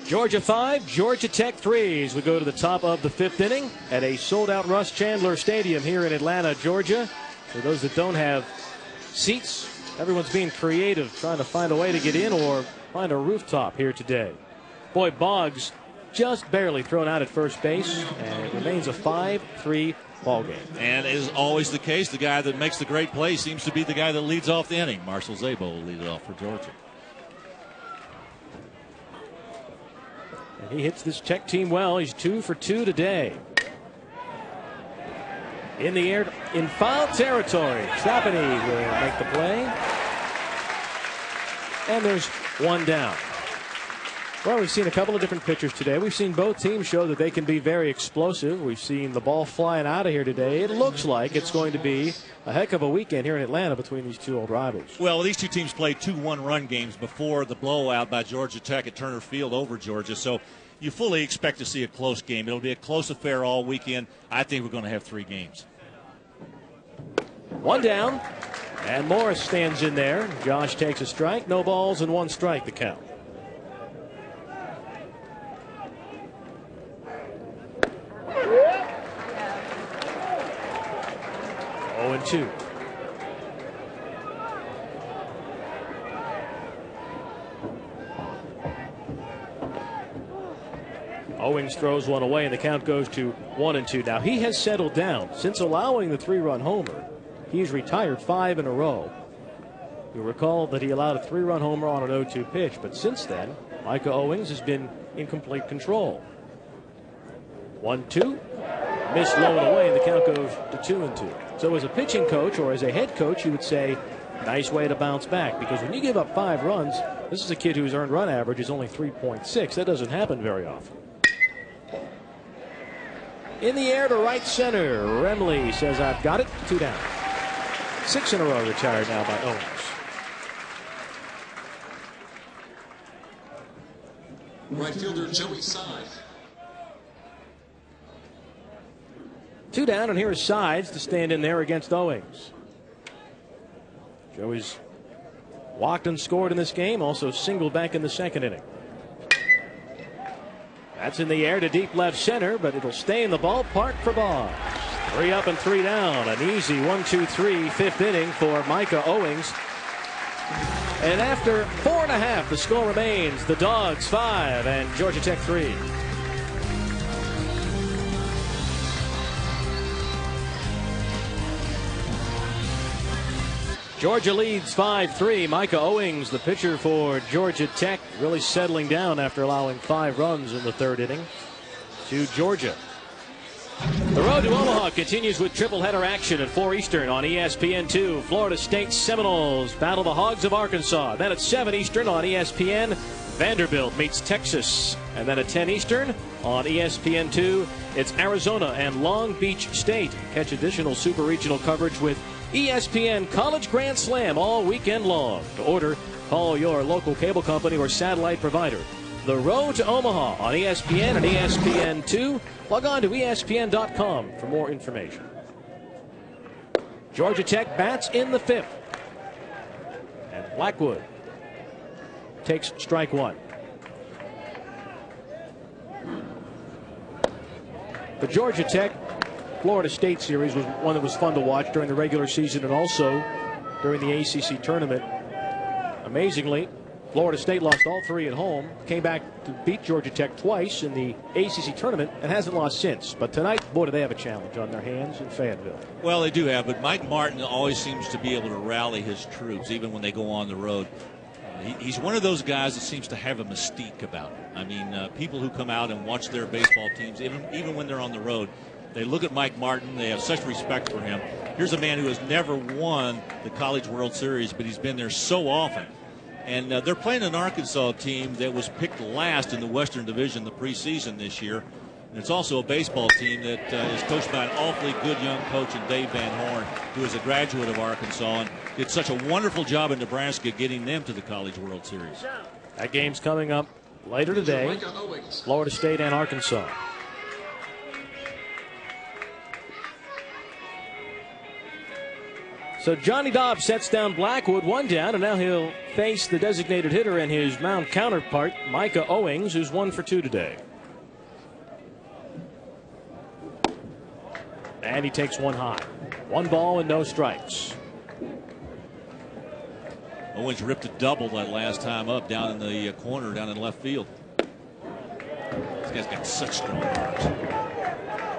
Georgia 5, Georgia Tech 3 as we go to the top of the 5th inning at a sold-out Russ Chandler Stadium here in Atlanta, Georgia. For those that don't have seats, everyone's being creative, trying to find a way to get in or find a rooftop here today. Boy, Boggs just barely thrown out at first base, and it remains a 5-3 ball game. And as always the case, the guy that makes the great play seems to be the guy that leads off the inning. Marshall Zabo will lead it off for Georgia. And he hits this Tech team well. He's 2 for 2 today. In the air, in foul territory. Trapani will make the play. And there's 1 down. Well, we've seen a couple of different pitchers today. We've seen both teams show that they can be very explosive. We've seen the ball flying out of here today. It looks like it's going to be a heck of a weekend here in Atlanta between these two old rivals. Well, these two teams played 2 one-run games before the blowout by Georgia Tech at Turner Field over Georgia. So you fully expect to see a close game. It'll be a close affair all weekend. I think we're going to have 3 games. 1 down, and Morris stands in there. Josh takes a strike. No balls and 1 strike the count. Oh, and 2. Owings throws 1 away, and the count goes to 1-2. Now, he has settled down. Since allowing the 3-run homer, he's retired 5 in a row. You'll recall that he allowed a 3-run homer on an 0-2 pitch, but since then, Micah Owings has been in complete control. 1-2. Missed low and away, and the count goes to 2-2. So as a pitching coach or as a head coach, you would say, nice way to bounce back, because when you give up 5 runs, this is a kid whose earned run average is only 3.6. That doesn't happen very often. In the air to right center. Remley says, I've got it. 2 down. 6 in a row retired now by Owens. Right fielder Joey Side. 2 down, and here is Sides to stand in there against Owings. Joey's walked and scored in this game, also singled back in the second inning. That's in the air to deep left center, but it'll stay in the ballpark for Boggs. 3 up and 3 down. An easy 1-2-3 fifth inning for Micah Owings. And after 4.5, the score remains the Dogs 5 and Georgia Tech 3. Georgia leads 5-3. Micah Owings, the pitcher for Georgia Tech, really settling down after allowing 5 runs in the third inning to Georgia. The road to Omaha continues with triple-header action at 4 Eastern on ESPN2. Florida State Seminoles battle the Hogs of Arkansas. Then at 7 Eastern on ESPN, Vanderbilt meets Texas. And then at 10 Eastern on ESPN2, it's Arizona and Long Beach State. Catch additional super regional coverage with ESPN College Grand Slam all weekend long. To order, call your local cable company or satellite provider. The road to Omaha on ESPN and ESPN2. Log on to ESPN.com for more information. Georgia Tech bats in the 5th. And Blackwood takes strike 1. The Georgia Tech Florida State series was one that was fun to watch during the regular season and also during the ACC tournament. Amazingly, Florida State lost all 3 at home, came back to beat Georgia Tech twice in the ACC tournament, and hasn't lost since. But tonight, boy, do they have a challenge on their hands in Fayetteville. Well, they do have, but Mike Martin always seems to be able to rally his troops, even when they go on the road. He's one of those guys that seems to have a mystique about him. I mean, people who come out and watch their baseball teams, even when they're on the road, they look at Mike Martin. They have such respect for him. Here's a man who has never won the College World Series, but he's been there so often. And they're playing an Arkansas team that was picked last in the Western Division the preseason this year. And it's also a baseball team that is coached by an awfully good young coach in Dave Van Horn, who is a graduate of Arkansas and did such a wonderful job in Nebraska getting them to the College World Series. That game's coming up later today, Florida State and Arkansas. So Johnny Dobbs sets down Blackwood, 1 down, and now he'll face the designated hitter and his mound counterpart, Micah Owings, who's 1 for 2 today. And he takes 1 high. 1 ball and no strikes. Owens ripped a double that last time up down in the corner, down in left field. This guy's got such strong arms.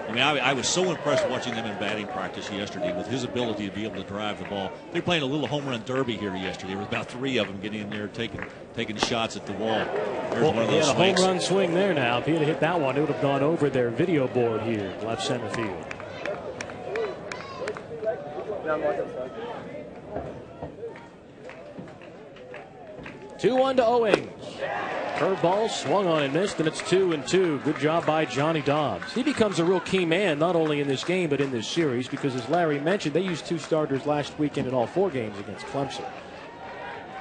I mean, I was so impressed watching them in batting practice yesterday with his ability to be able to drive the ball. They were playing a little home run derby here yesterday. There was about 3 of them getting in there, taking shots at the wall. There's one of he those had a swings. home run swing there now. If he had hit that one, it would have gone over their video board here, left center field. Two-1 to Owings. Curveball swung on and missed, and it's 2-2. Good job by Johnny Dobbs. He becomes a real key man, not only in this game, but in this series, because as Larry mentioned, they used 2 starters last weekend in all 4 games against Clemson.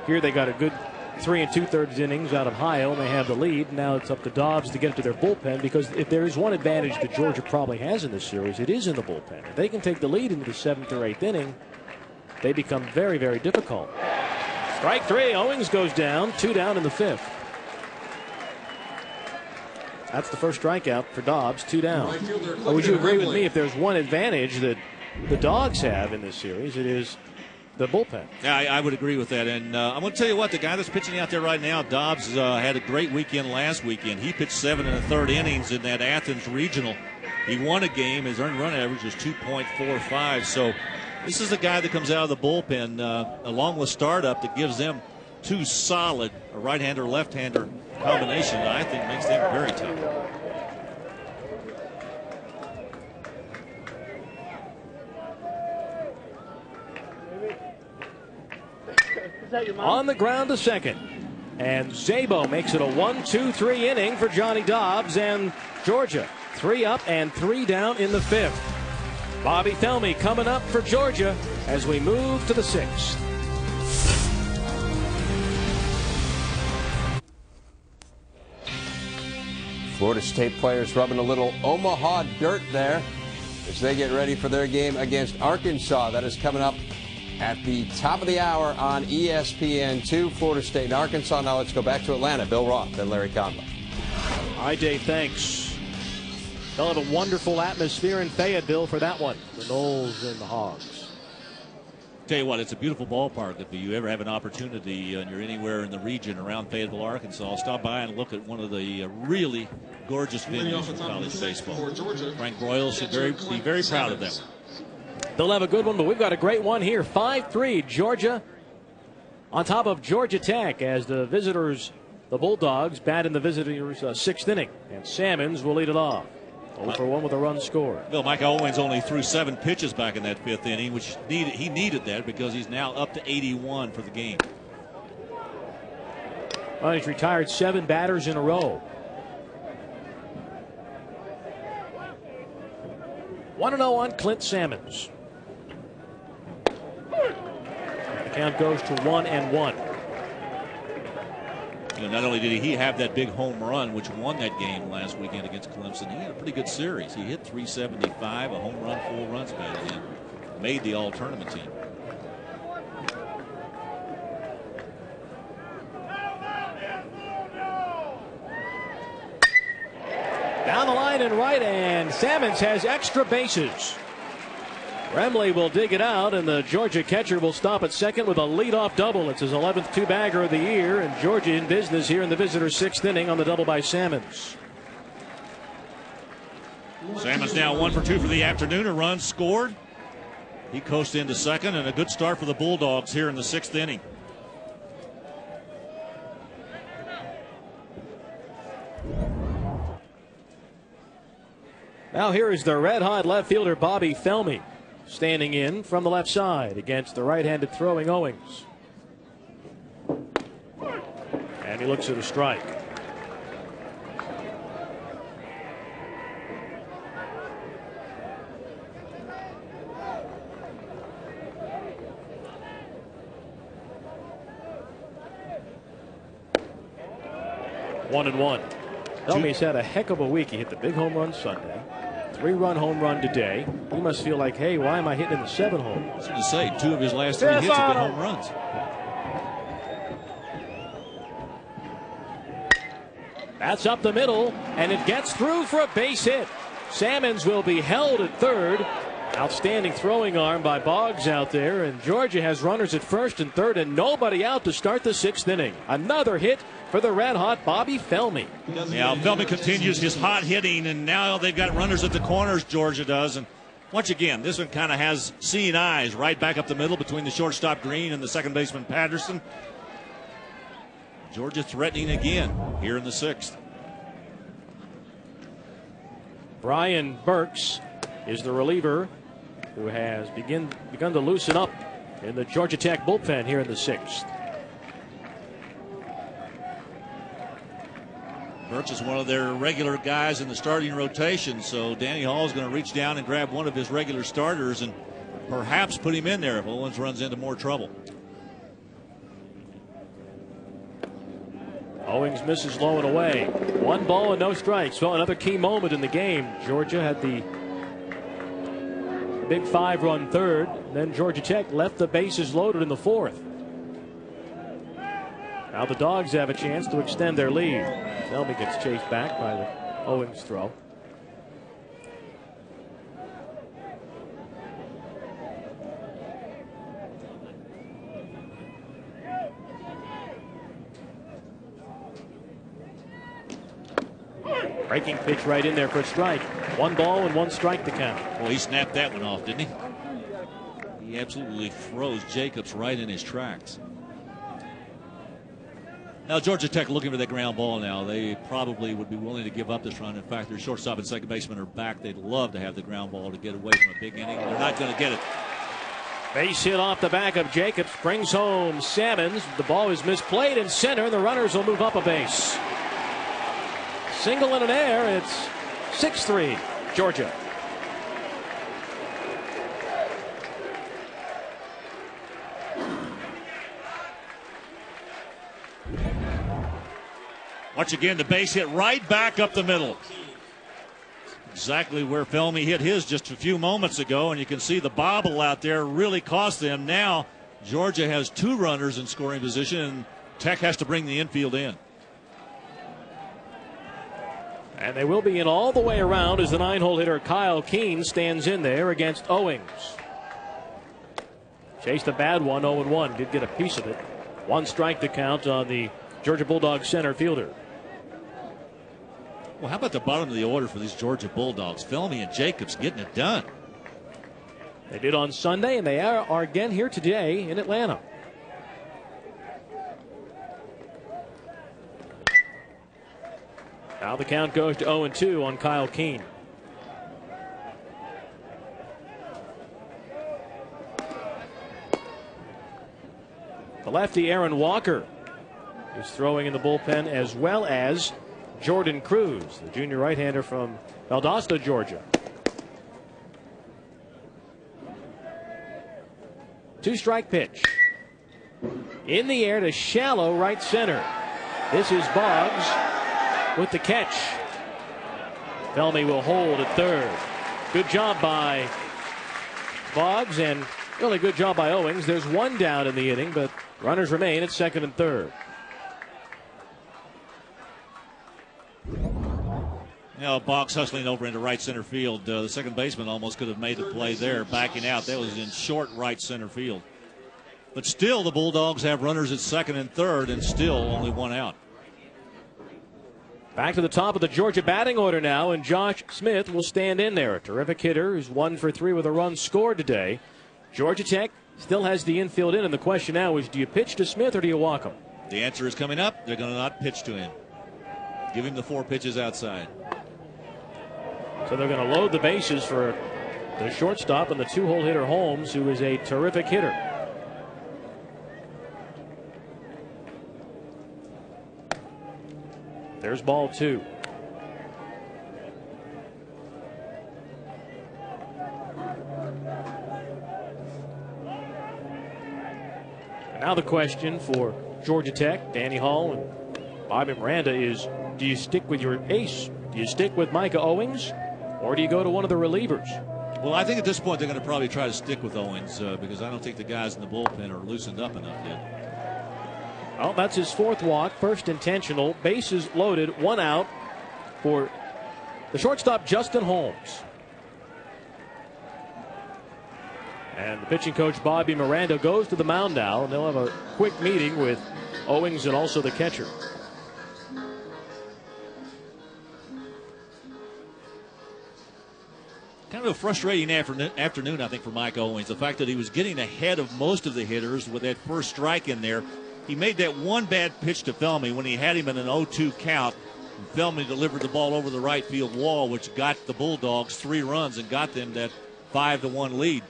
Here they got a good 3 2/3 innings out of Heil, and they have the lead. Now it's up to Dobbs to get it to their bullpen, because if there is one advantage that Georgia probably has in this series, it is in the bullpen. If they can take the lead into the 7th or 8th inning, they become very, very difficult. Strike 3. Owings goes down. 2 down in the 5th. That's the first strikeout for Dobbs. 2 down. Or would you agree with me, if there's one advantage that the Dogs have in this series, it is the bullpen? Yeah, I would agree with that. And I'm going to tell you what, the guy that's pitching out there right now, Dobbs, had a great weekend last weekend. He pitched 7 1/3 innings in that Athens regional. He won a game. His earned run average was 2.45. So this is a guy that comes out of the bullpen along with startup that gives them 2 solid, a right-hander, left-hander combination that I think makes them very tough. On the ground to second. And Szabo makes it a 1-2-3 inning for Johnny Dobbs, and Georgia 3 up and 3 down in the 5th. Bobby Felmy coming up for Georgia as we move to the 6th. Florida State players rubbing a little Omaha dirt there as they get ready for their game against Arkansas. That is coming up at the top of the hour on ESPN2, Florida State and Arkansas. Now let's go back to Atlanta. Bill Roth and Larry Conlon. All right, Dave, thanks. Felt a wonderful atmosphere in Fayetteville for that one. The Noles and the Hogs. Tell you what, it's a beautiful ballpark. If you ever have an opportunity and you're anywhere in the region around Fayetteville, Arkansas, stop by and look at one of the really gorgeous venues for college baseball. Frank Broyles should be very proud of that one. They'll have a good one, but we've got a great one here. 5-3, Georgia on top of Georgia Tech as the visitors, the Bulldogs, bat in the visitors' sixth inning. And Salmons will lead it off. 0-for-1 with a run scored. Bill, Mike Owens only threw 7 pitches back in that fifth inning, which he needed that because he's now up to 81 for the game. Well, he's retired 7 batters in a row. 1-0 on Clint Salmons. The count goes to 1-1. You know, not only did he have that big home run, which won that game last weekend against Clemson, he had a pretty good series. He hit 375, a home run, 4 runs batted in, made the all-tournament team. Down the line and right, and Salmons has extra bases. Remley will dig it out, and the Georgia catcher will stop at second with a leadoff double. It's his 11th two-bagger of the year, and Georgia in business here in the visitors' 6th inning on the double by Salmons. Salmons now 1 for 2 for the afternoon. A run scored. He coasted into second, and a good start for the Bulldogs here in the 6th inning. Now here is the red-hot left fielder Bobby Felmy, standing in from the left side against the right-handed throwing Owings. And he looks at a strike. One and one. Felmy's had a heck of a week. He hit the big home run Sunday. 3-run home run today. He must feel like, hey, why am I hitting in the 7 hole? I was going to say, 2 of his last 3 hits have been home runs. That's up the middle, and it gets through for a base hit. Salmons will be held at third. Outstanding throwing arm by Boggs out there, and Georgia has runners at first and third and nobody out to start the 6th inning. Another hit for the red-hot Bobby Felmy. Yeah, Felmy continues his hot hitting, and now they've got runners at the corners, Georgia does. And once again, this one kind of has seeing eyes right back up the middle between the shortstop Green and the second baseman Patterson. Georgia threatening again here in the 6th. Brian Burks is the reliever who has begun to loosen up in the Georgia Tech bullpen here in the 6th. Burks is one of their regular guys in the starting rotation, so Danny Hall is going to reach down and grab one of his regular starters and perhaps put him in there if Owens runs into more trouble. Owings misses low and away. 1 ball and no strikes. Well, another key moment in the game. Georgia had the big 5-run third. Then Georgia Tech left the bases loaded in the 4th. Now the Dogs have a chance to extend their lead. Felmy gets chased back by the Owings throw. Breaking pitch right in there for a strike. 1 ball and 1 strike to count. Well, he snapped that one off, didn't he? He absolutely froze Jacobs right in his tracks. Now Georgia Tech looking for that ground ball now. They probably would be willing to give up this run. In fact, their shortstop and second baseman are back. They'd love to have the ground ball to get away from a big inning. They're not going to get it. Base hit off the back of Jacobs. Brings home Salmons. The ball is misplayed in center. The runners will move up a base. Single in an air. It's 6-3 Georgia. Watch again, the base hit right back up the middle. Exactly where Felmy hit his just a few moments ago, and you can see the bobble out there really cost them. Now Georgia has 2 runners in scoring position, and Tech has to bring the infield in. And they will be in all the way around as the 9-hole hitter Kyle Keene stands in there against Owings. Chased a bad one, 0-1. Did get a piece of it. 1 strike to count on the Georgia Bulldogs center fielder. Well, how about the bottom of the order for these Georgia Bulldogs? Felmy and Jacobs getting it done. They did on Sunday, and they are again here today in Atlanta. Now the count goes to 0-2 on Kyle Keene. The lefty Aaron Walker is throwing in the bullpen, as well as Jordan Cruz, the junior right-hander from Valdosta, Georgia. 2-strike pitch. In the air to shallow right center. This is Boggs with the catch. Felmy will hold at third. Good job by Boggs, and really good job by Owings. There's 1 down in the inning, but runners remain at second and third. Now Boggs hustling over into right center field. The second baseman almost could have made the play there, backing out. That was in short right center field. But still, the Bulldogs have runners at second and third, and still only 1 out. Back to the top of the Georgia batting order now, and Josh Smith will stand in there. A terrific hitter who's 1 for 3 with a run scored today. Georgia Tech still has the infield in, and the question now is, do you pitch to Smith or do you walk him? The answer is coming up. They're going to not pitch to him. Give him the 4 pitches outside. So they're going to load the bases for the shortstop and the 2-hole hitter Holmes, who is a terrific hitter. There's ball 2. And now the question for Georgia Tech, Danny Hall and Bobby Miranda, is, do you stick with your ace? Do you stick with Micah Owings, or do you go to one of the relievers? Well, I think at this point they're going to probably try to stick with Owings because I don't think the guys in the bullpen are loosened up enough yet. Well, that's his 4th walk, first intentional. Bases loaded, 1 out for the shortstop, Justin Holmes. And the pitching coach, Bobby Miranda, goes to the mound now, and they'll have a quick meeting with Owings and also the catcher. Kind of a frustrating afternoon, I think, for Mike Owings. The fact that he was getting ahead of most of the hitters with that first strike in there. He made that 1 bad pitch to Felmy when he had him in an 0-2 count. And Felmy delivered the ball over the right field wall, which got the Bulldogs 3 runs and got them that 5-1 lead.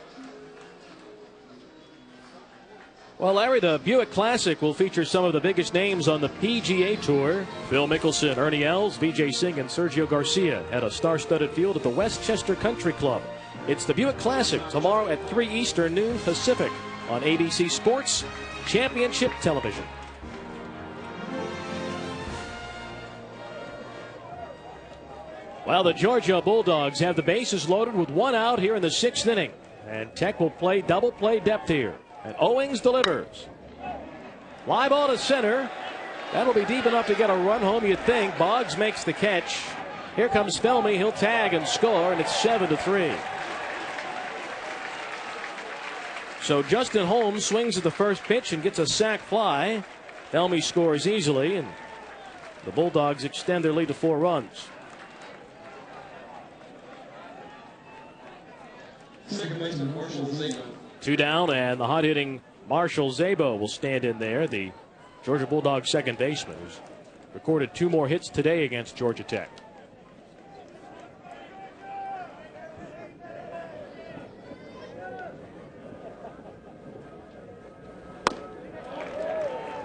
Well, Larry, the Buick Classic will feature some of the biggest names on the PGA Tour. Phil Mickelson, Ernie Els, Vijay Singh, and Sergio Garcia at a star-studded field at the Westchester Country Club. It's the Buick Classic tomorrow at 3 Eastern, noon Pacific on ABC Sports Championship Television. Well, the Georgia Bulldogs have the bases loaded with 1 out here in the 6th inning. And Tech will play double play depth here. And Owings delivers. Fly ball to center. That'll be deep enough to get a run home, you'd think. Boggs makes the catch. Here comes Felmy. He'll tag and score, and it's 7-3. So Justin Holmes swings at the first pitch and gets a sac fly. Felmy scores easily, and the Bulldogs extend their lead to 4 runs. Second baseman Marshall Zabo. 2 down, and the hot-hitting Marshall Zabo will stand in there, the Georgia Bulldogs second baseman, who's recorded 2 more hits today against Georgia Tech.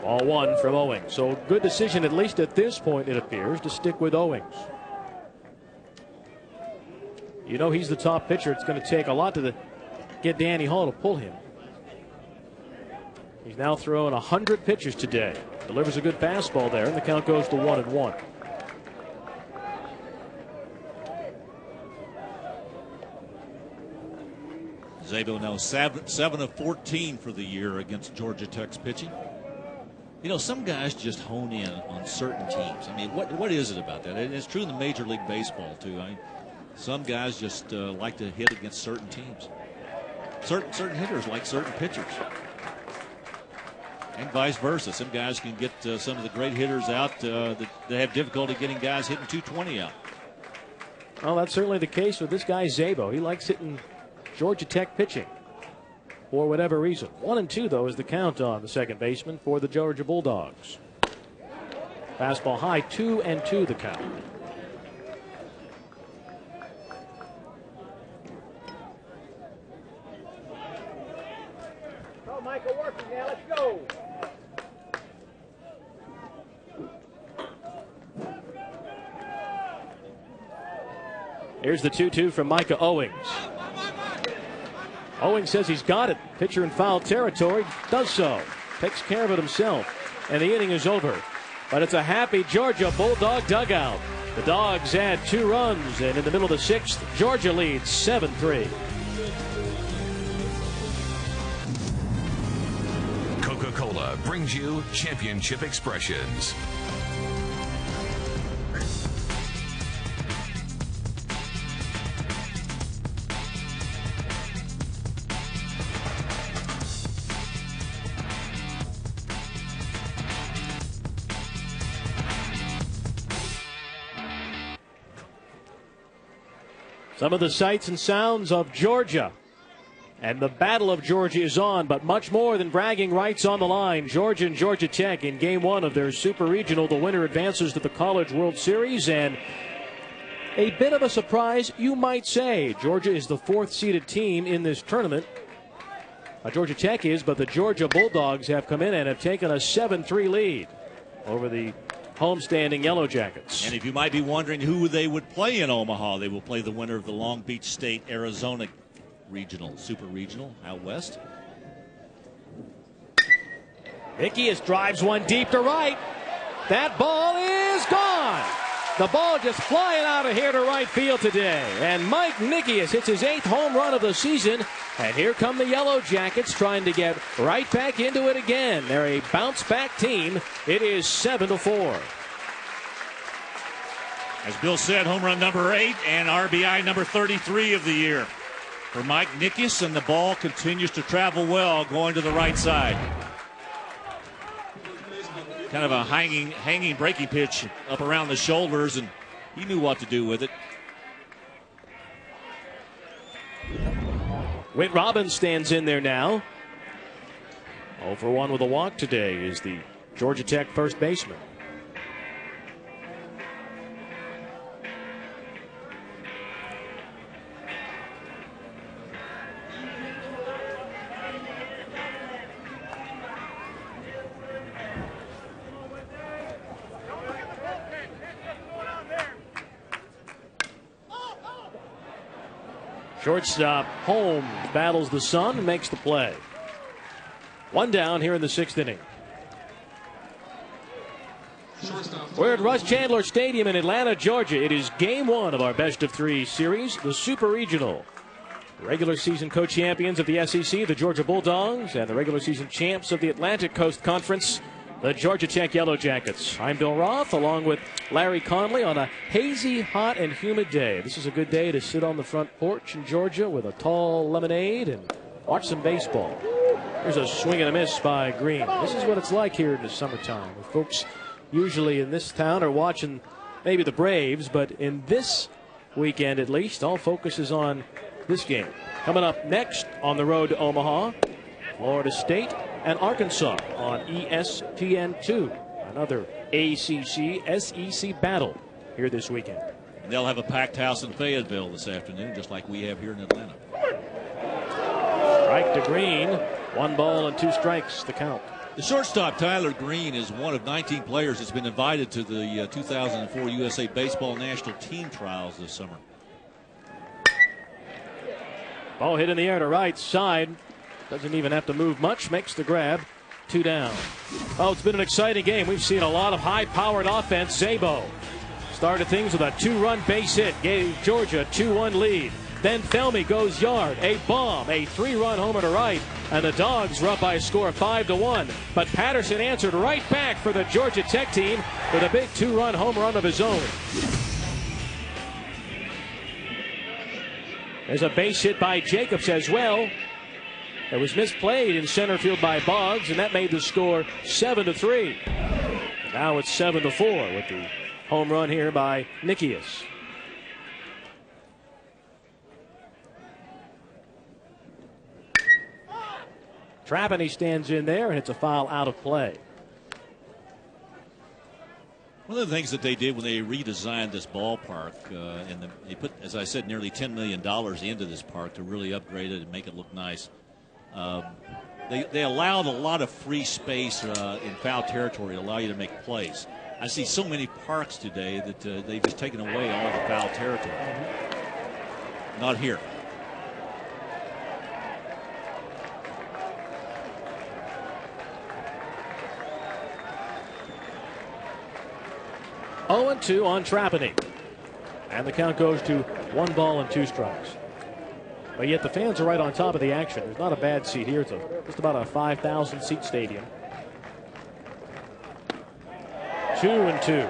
Ball 1 from Owings. So good decision, at least at this point, it appears, to stick with Owings. You know he's the top pitcher. It's going to take a lot to get Danny Hall to pull him. He's now thrown 100 pitches today. delivers a good fastball there, and the count goes to 1-1. Szabo now 7 of 14 for the year against Georgia Tech's pitching. You know, some guys just hone in on certain teams. I mean, what is it about that? It's true in the Major League Baseball, too. I mean, some guys just like to hit against certain teams. Certain hitters like certain pitchers. And vice versa. Some guys can get some of the great hitters out that have difficulty getting guys hitting 220 out. Well, that's certainly the case with this guy, Szabo. He likes hitting Georgia Tech pitching for whatever reason. 1-2, though, is the count on the second baseman for the Georgia Bulldogs. Fastball high, 2-2 the count. Oh, Michael, working now. Let's go. Here's the 2-2 from Micah Owings. Owings says he's got it. Pitcher in foul territory, does so. Takes care of it himself, and the inning is over. But it's a happy Georgia Bulldog dugout. The Dogs add 2 runs, and in the middle of the 6th, Georgia leads 7-3. Coca-Cola brings you Championship Expressions. Some of the sights and sounds of Georgia. And the Battle of Georgia is on, but much more than bragging rights on the line. Georgia and Georgia Tech in Game 1 of their Super Regional. The winner advances to the College World Series, and a bit of a surprise, you might say. Georgia is the 4th-seeded team in this tournament. Georgia Tech is, but the Georgia Bulldogs have come in and have taken a 7-3 lead over the homestanding Yellow Jackets. And if you might be wondering who they would play in Omaha, they will play the winner of the Long Beach State Arizona Regional, Super Regional out west. Nikias drives one deep to right. That ball is gone. The ball just flying out of here to right field today. And Mike Nikias hits his 8th home run of the season. And here come the Yellow Jackets trying to get right back into it again. They're a bounce-back team. It is 7-4. As Bill said, home run number 8 and RBI number 33 of the year for Mike Nikias, and the ball continues to travel well going to the right side. Kind of a hanging breaking pitch up around the shoulders, and he knew what to do with it. Whit Robbins stands in there now. 0 for 1 with a walk today is the Georgia Tech first baseman. Shortstop Holmes battles the sun and makes the play. 1 down here in the 6th inning. We're at Russ Chandler Stadium in Atlanta, Georgia. It is Game 1 of our best-of-3 series, the Super Regional. Regular season co-champions of the SEC, the Georgia Bulldogs, and the regular season champs of the Atlantic Coast Conference, the Georgia Tech Yellow Jackets. I'm Bill Roth, along with Larry Conley, on a hazy, hot, and humid day. This is a good day to sit on the front porch in Georgia with a tall lemonade and watch some baseball. There's a swing and a miss by Green. This is what it's like here in the summertime. The folks usually in this town are watching maybe the Braves, but in this weekend at least, all focus is on this game. Coming up next on the road to Omaha, Florida State and Arkansas on ESPN2. Another ACC-SEC battle here this weekend. And they'll have a packed house in Fayetteville this afternoon, just like we have here in Atlanta. Strike to Green. 1 ball and 2 strikes, the count. The shortstop, Tyler Green, is one of 19 players that's been invited to the 2004 USA Baseball National Team Trials this summer. Ball hit in the air to right side. Doesn't even have to move much. Makes the grab. 2 down. Oh, it's been an exciting game. We've seen a lot of high-powered offense. Szabo started things with a 2-run base hit, gave Georgia a 2-1 lead. Then Felmy goes yard, a bomb, a 3-run homer to right, and the Dogs were up by a score of 5-1. But Patterson answered right back for the Georgia Tech team with a big 2-run home run of his own. There's a base hit by Jacobs as well. It was misplayed in center field by Boggs, and that made the score 7-3. Now it's 7-4 with the home run here by Nikias. Trapani stands in there, and it's a foul out of play. One of the things that they did when they redesigned this ballpark, and they put, as I said, nearly $10 million into this park to really upgrade it and make it look nice. They allowed a lot of free space in foul territory to allow you to make plays. I see so many parks today that they've just taken away all the foul territory. Not here. Oh, 2 on Trapani. And the count goes to 1 ball and 2 strikes. But yet the fans are right on top of the action. There's not a bad seat here. It's just about a 5,000 seat stadium. 2-2.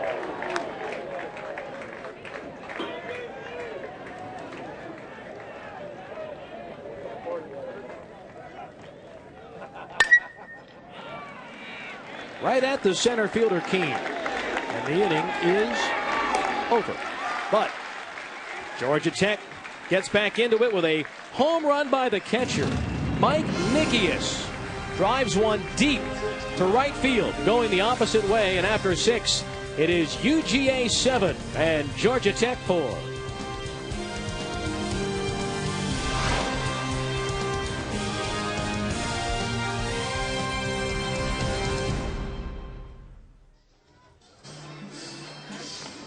Right at the center fielder Keene. And the inning is over. But Georgia Tech gets back into it with a home run by the catcher. Mike Nikias drives one deep to right field, going the opposite way. And after 6, it is UGA 7 and Georgia Tech 4.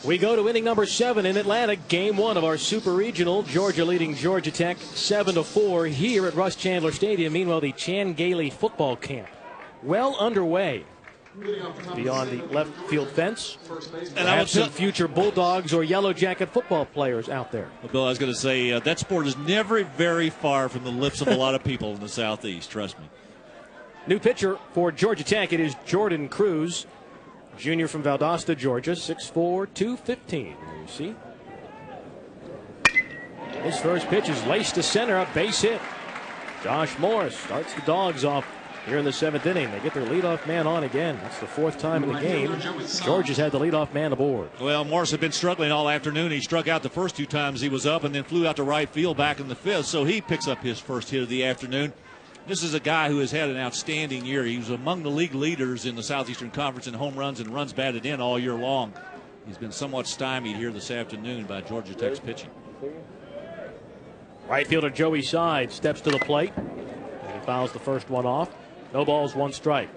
We go to inning number 7 in Atlanta, game 1 of our Super Regional. Georgia leading Georgia Tech 7-4 here at Russ Chandler Stadium. Meanwhile, the Chan Gailey football camp well underway beyond the left field fence. And I have some future Bulldogs or Yellow Jacket football players out there. Well, Bill, I was going to say that sport is never very far from the lips of a lot of people in the Southeast, trust me. New pitcher for Georgia Tech, it is Jordan Cruz. Junior from Valdosta, Georgia, 6'4", 215. You see? His first pitch is laced to center, a base hit. Josh Morris starts the Dogs off here in the 7th inning. They get their leadoff man on again. That's the 4th time in the game Georgia's had the leadoff man aboard. Well, Morris had been struggling all afternoon. He struck out the first 2 times he was up and then flew out to right field back in the 5th, so he picks up his first hit of the afternoon. This is a guy who has had an outstanding year. He was among the league leaders in the Southeastern Conference in home runs and runs batted in all year long. He's been somewhat stymied here this afternoon by Georgia Tech's pitching. Right fielder Joey Side steps to the plate, and he fouls the first one off. No balls, 1 strike.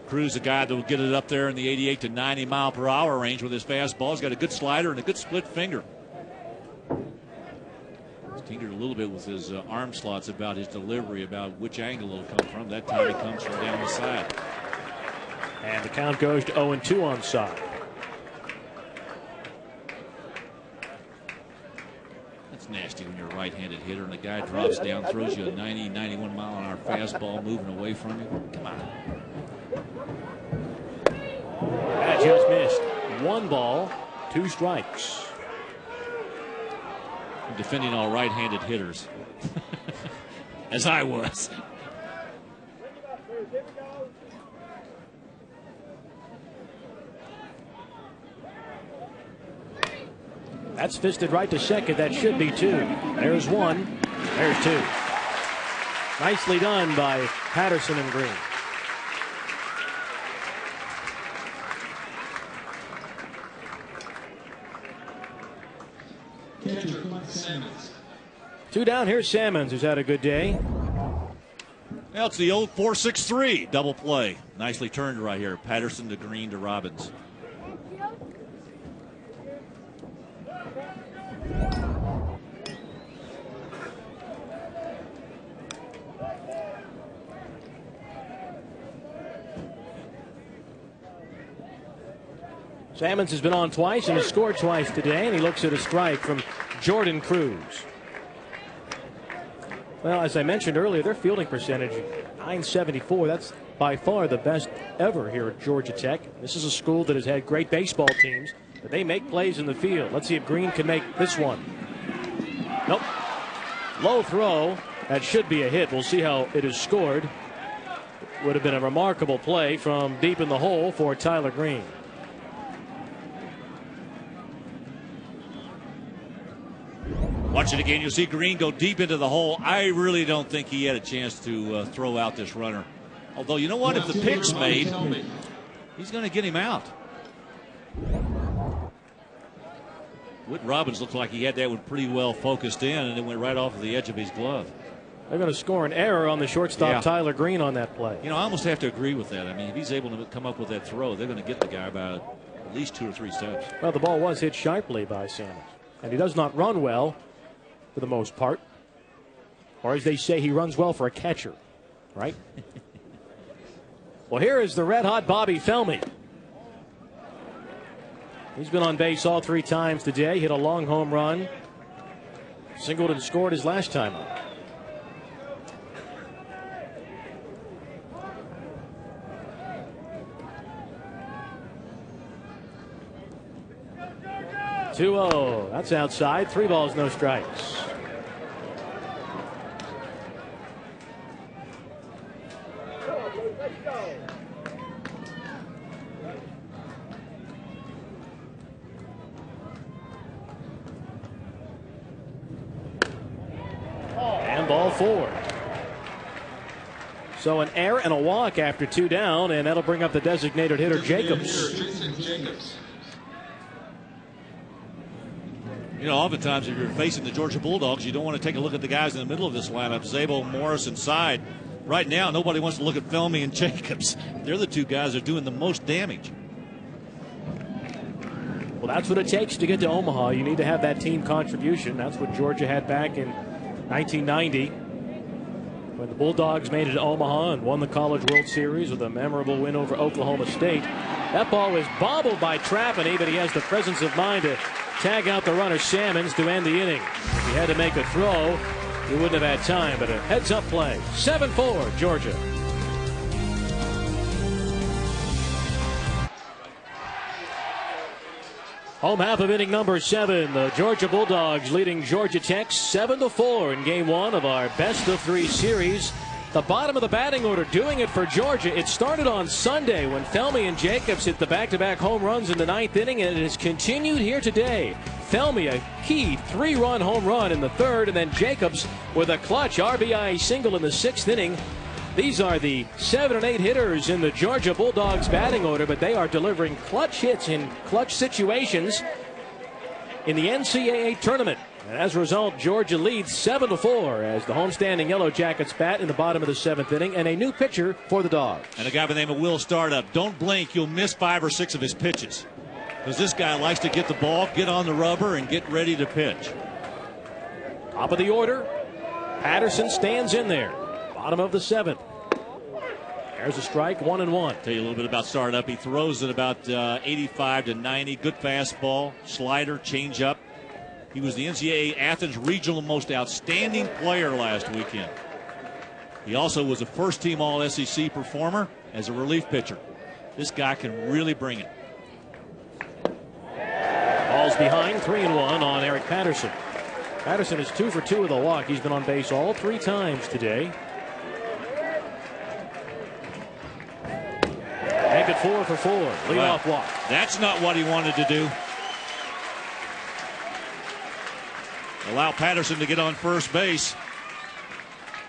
Cruz, a guy that will get it up there in the 88 to 90 mile per hour range with his fastball. He's got a good slider and a good split finger. Tinkered a little bit with his arm slots about his delivery, about which angle it'll come from. That time it comes from down the side. And the count goes to 0-2 on Side. That's nasty when you're a right-handed hitter and the guy drops down, throws you a 90, 91 mile an hour fastball moving away from you. Come on. That just missed. 1 ball, 2 strikes. Defending all right-handed hitters, as I was. That's fisted right to second. That should be 2. There's 1. There's 2. Nicely done by Patterson and Green. Salmons. 2 down. Here's Salmons, who's had a good day. Now it's the old 4-6-3 double play. Nicely turned right here. Patterson to Green to Robbins. Salmons has been on twice and has scored twice today, and he looks at a strike from Jordan Cruz. Well, as I mentioned earlier, their fielding percentage, .974. That's by far the best ever here at Georgia Tech. This is a school that has had great baseball teams, but they make plays in the field. Let's see if Green can make this one. Nope. Low throw. That should be a hit. We'll see how it is scored. Would have been a remarkable play from deep in the hole for Tyler Green. Watch it again. You'll see Green go deep into the hole. I really don't think he had a chance to throw out this runner. Although, you know what? If the pick's made, he's going to get him out. Whit Robbins looked like he had that one pretty well focused in, and it went right off of the edge of his glove. They're going to score an error on the shortstop, Tyler Green, on that play. You know, I almost have to agree with that. I mean, if he's able to come up with that throw, they're going to get the guy about at least 2 or 3 steps. Well, the ball was hit sharply by Salmons, and he does not run well for the most part. Or as they say, he runs well for a catcher, right? Well, here is the red-hot Bobby Felmy. He's been on base all 3 times today, hit a long home run, singled and scored his last time up. (2-0). That's outside. 3 balls, no strikes. And ball 4. So an error and a walk after 2 down, and that'll bring up the designated hitter, Jacobs. You know, oftentimes if you're facing the Georgia Bulldogs, you don't want to take a look at the guys in the middle of this lineup. Zabel, Morris, and Side. Right now, nobody wants to look at Felmy and Jacobs. They're the 2 guys that are doing the most damage. Well, that's what it takes to get to Omaha. You need to have that team contribution. That's what Georgia had back in 1990 when the Bulldogs made it to Omaha and won the College World Series with a memorable win over Oklahoma State. That ball was bobbled by Trapani, but he has the presence of mind to tag out the runner Salmons to end the inning. If he had to make a throw, he wouldn't have had time, but a heads-up play. 7-4, Georgia. Home half of inning number 7. The Georgia Bulldogs leading Georgia Tech 7-4 in game 1 of our best-of-3 series. The bottom of the batting order doing it for Georgia. It started on Sunday when Felmy and Jacobs hit the back-to-back home runs in the 9th inning, and it has continued here today. Felmy a key 3-run home run in the 3rd, and then Jacobs with a clutch RBI single in the 6th inning. These are the 7 and 8 hitters in the Georgia Bulldogs batting order, but they are delivering clutch hits in clutch situations in the NCAA tournament. And as a result, Georgia leads 7-4 as the homestanding Yellow Jackets bat in the bottom of the 7th inning, and a new pitcher for the Dogs. And a guy by the name of Will Startup. Don't blink, you'll miss 5 or 6 of his pitches. Because this guy likes to get the ball, get on the rubber, and get ready to pitch. Top of the order, Patterson stands in there. Bottom of the 7th. There's a strike, 1-1. Tell you a little bit about Startup. He throws at about 85 to 90. Good fastball, slider, changeup. He was the NCAA Athens Regional Most Outstanding Player last weekend. He also was a first-team All-SEC performer as a relief pitcher. This guy can really bring it. Ball's behind, 3-1 on Eric Patterson. Patterson is 2 for 2 with a walk. He's been on base all 3 times today. Make it 4 for 4. Leadoff walk. That's not what he wanted to do. Allow Patterson to get on first base.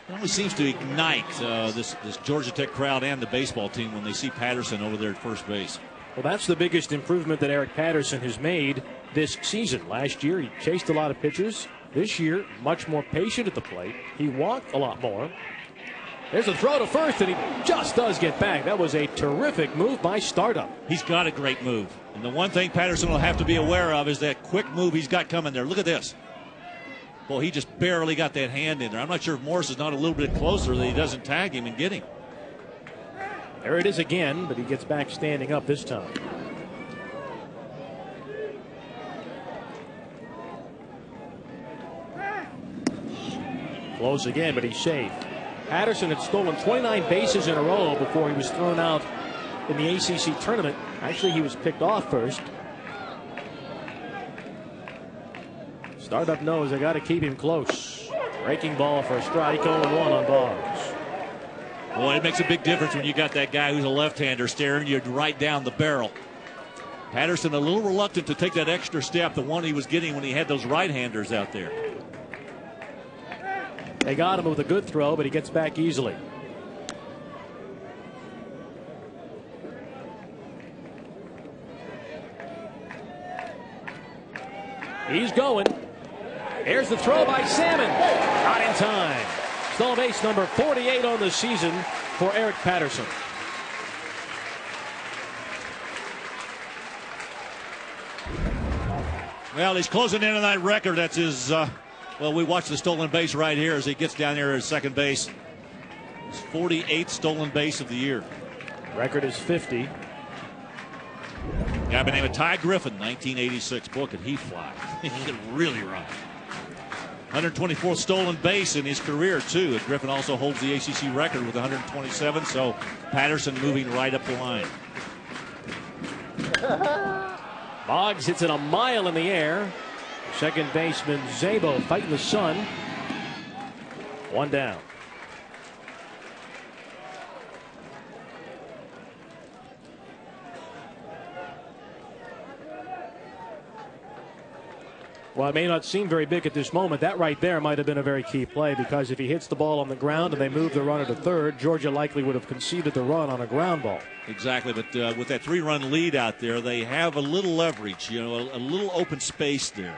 It only seems to ignite this Georgia Tech crowd and the baseball team when they see Patterson over there at first base. Well, that's the biggest improvement that Eric Patterson has made this season. Last year, he chased a lot of pitchers. This year, much more patient at the plate. He walked a lot more. There's a throw to first, and he just does get back. That was a terrific move by Startup. He's got a great move. And the one thing Patterson will have to be aware of is that quick move he's got coming there. Look at this. Well, he just barely got that hand in there. I'm not sure if Morris is not a little bit closer that he doesn't tag him and get him. There it is again, but he gets back standing up this time. Close again, but he's safe. Patterson had stolen 29 bases in a row before he was thrown out in the ACC tournament. Actually, he was picked off first. Startup knows they got to keep him close. Breaking ball for a strike, 0-1 on Boggs. Boy, it makes a big difference when you got that guy who's a left-hander staring you right down the barrel. Patterson a little reluctant to take that extra step, the one he was getting when he had those right-handers out there. They got him with a good throw, but he gets back easily. He's going. Here's the throw by Salmon. Not in time. Stolen base number 48 on the season for Eric Patterson. Well, he's closing in on that record. That's his, well, we watch the stolen base right here as he gets down there at second base. His 48th stolen base of the year. Record is 50. Guy by the name of Ty Griffin, 1986. Boy, could he fly. He could really run. 124th stolen base in his career, too. And Griffin also holds the ACC record with 127, so Patterson moving right up the line. Boggs hits it a mile in the air. Second baseman Zabo fighting the sun. One down. Well, it may not seem very big at this moment. That right there might have been a very key play, because if he hits the ball on the ground and they move the runner to third, Georgia likely would have conceded the run on a ground ball. Exactly, but with that 3-run lead out there, they have a little leverage, you know, a little open space there.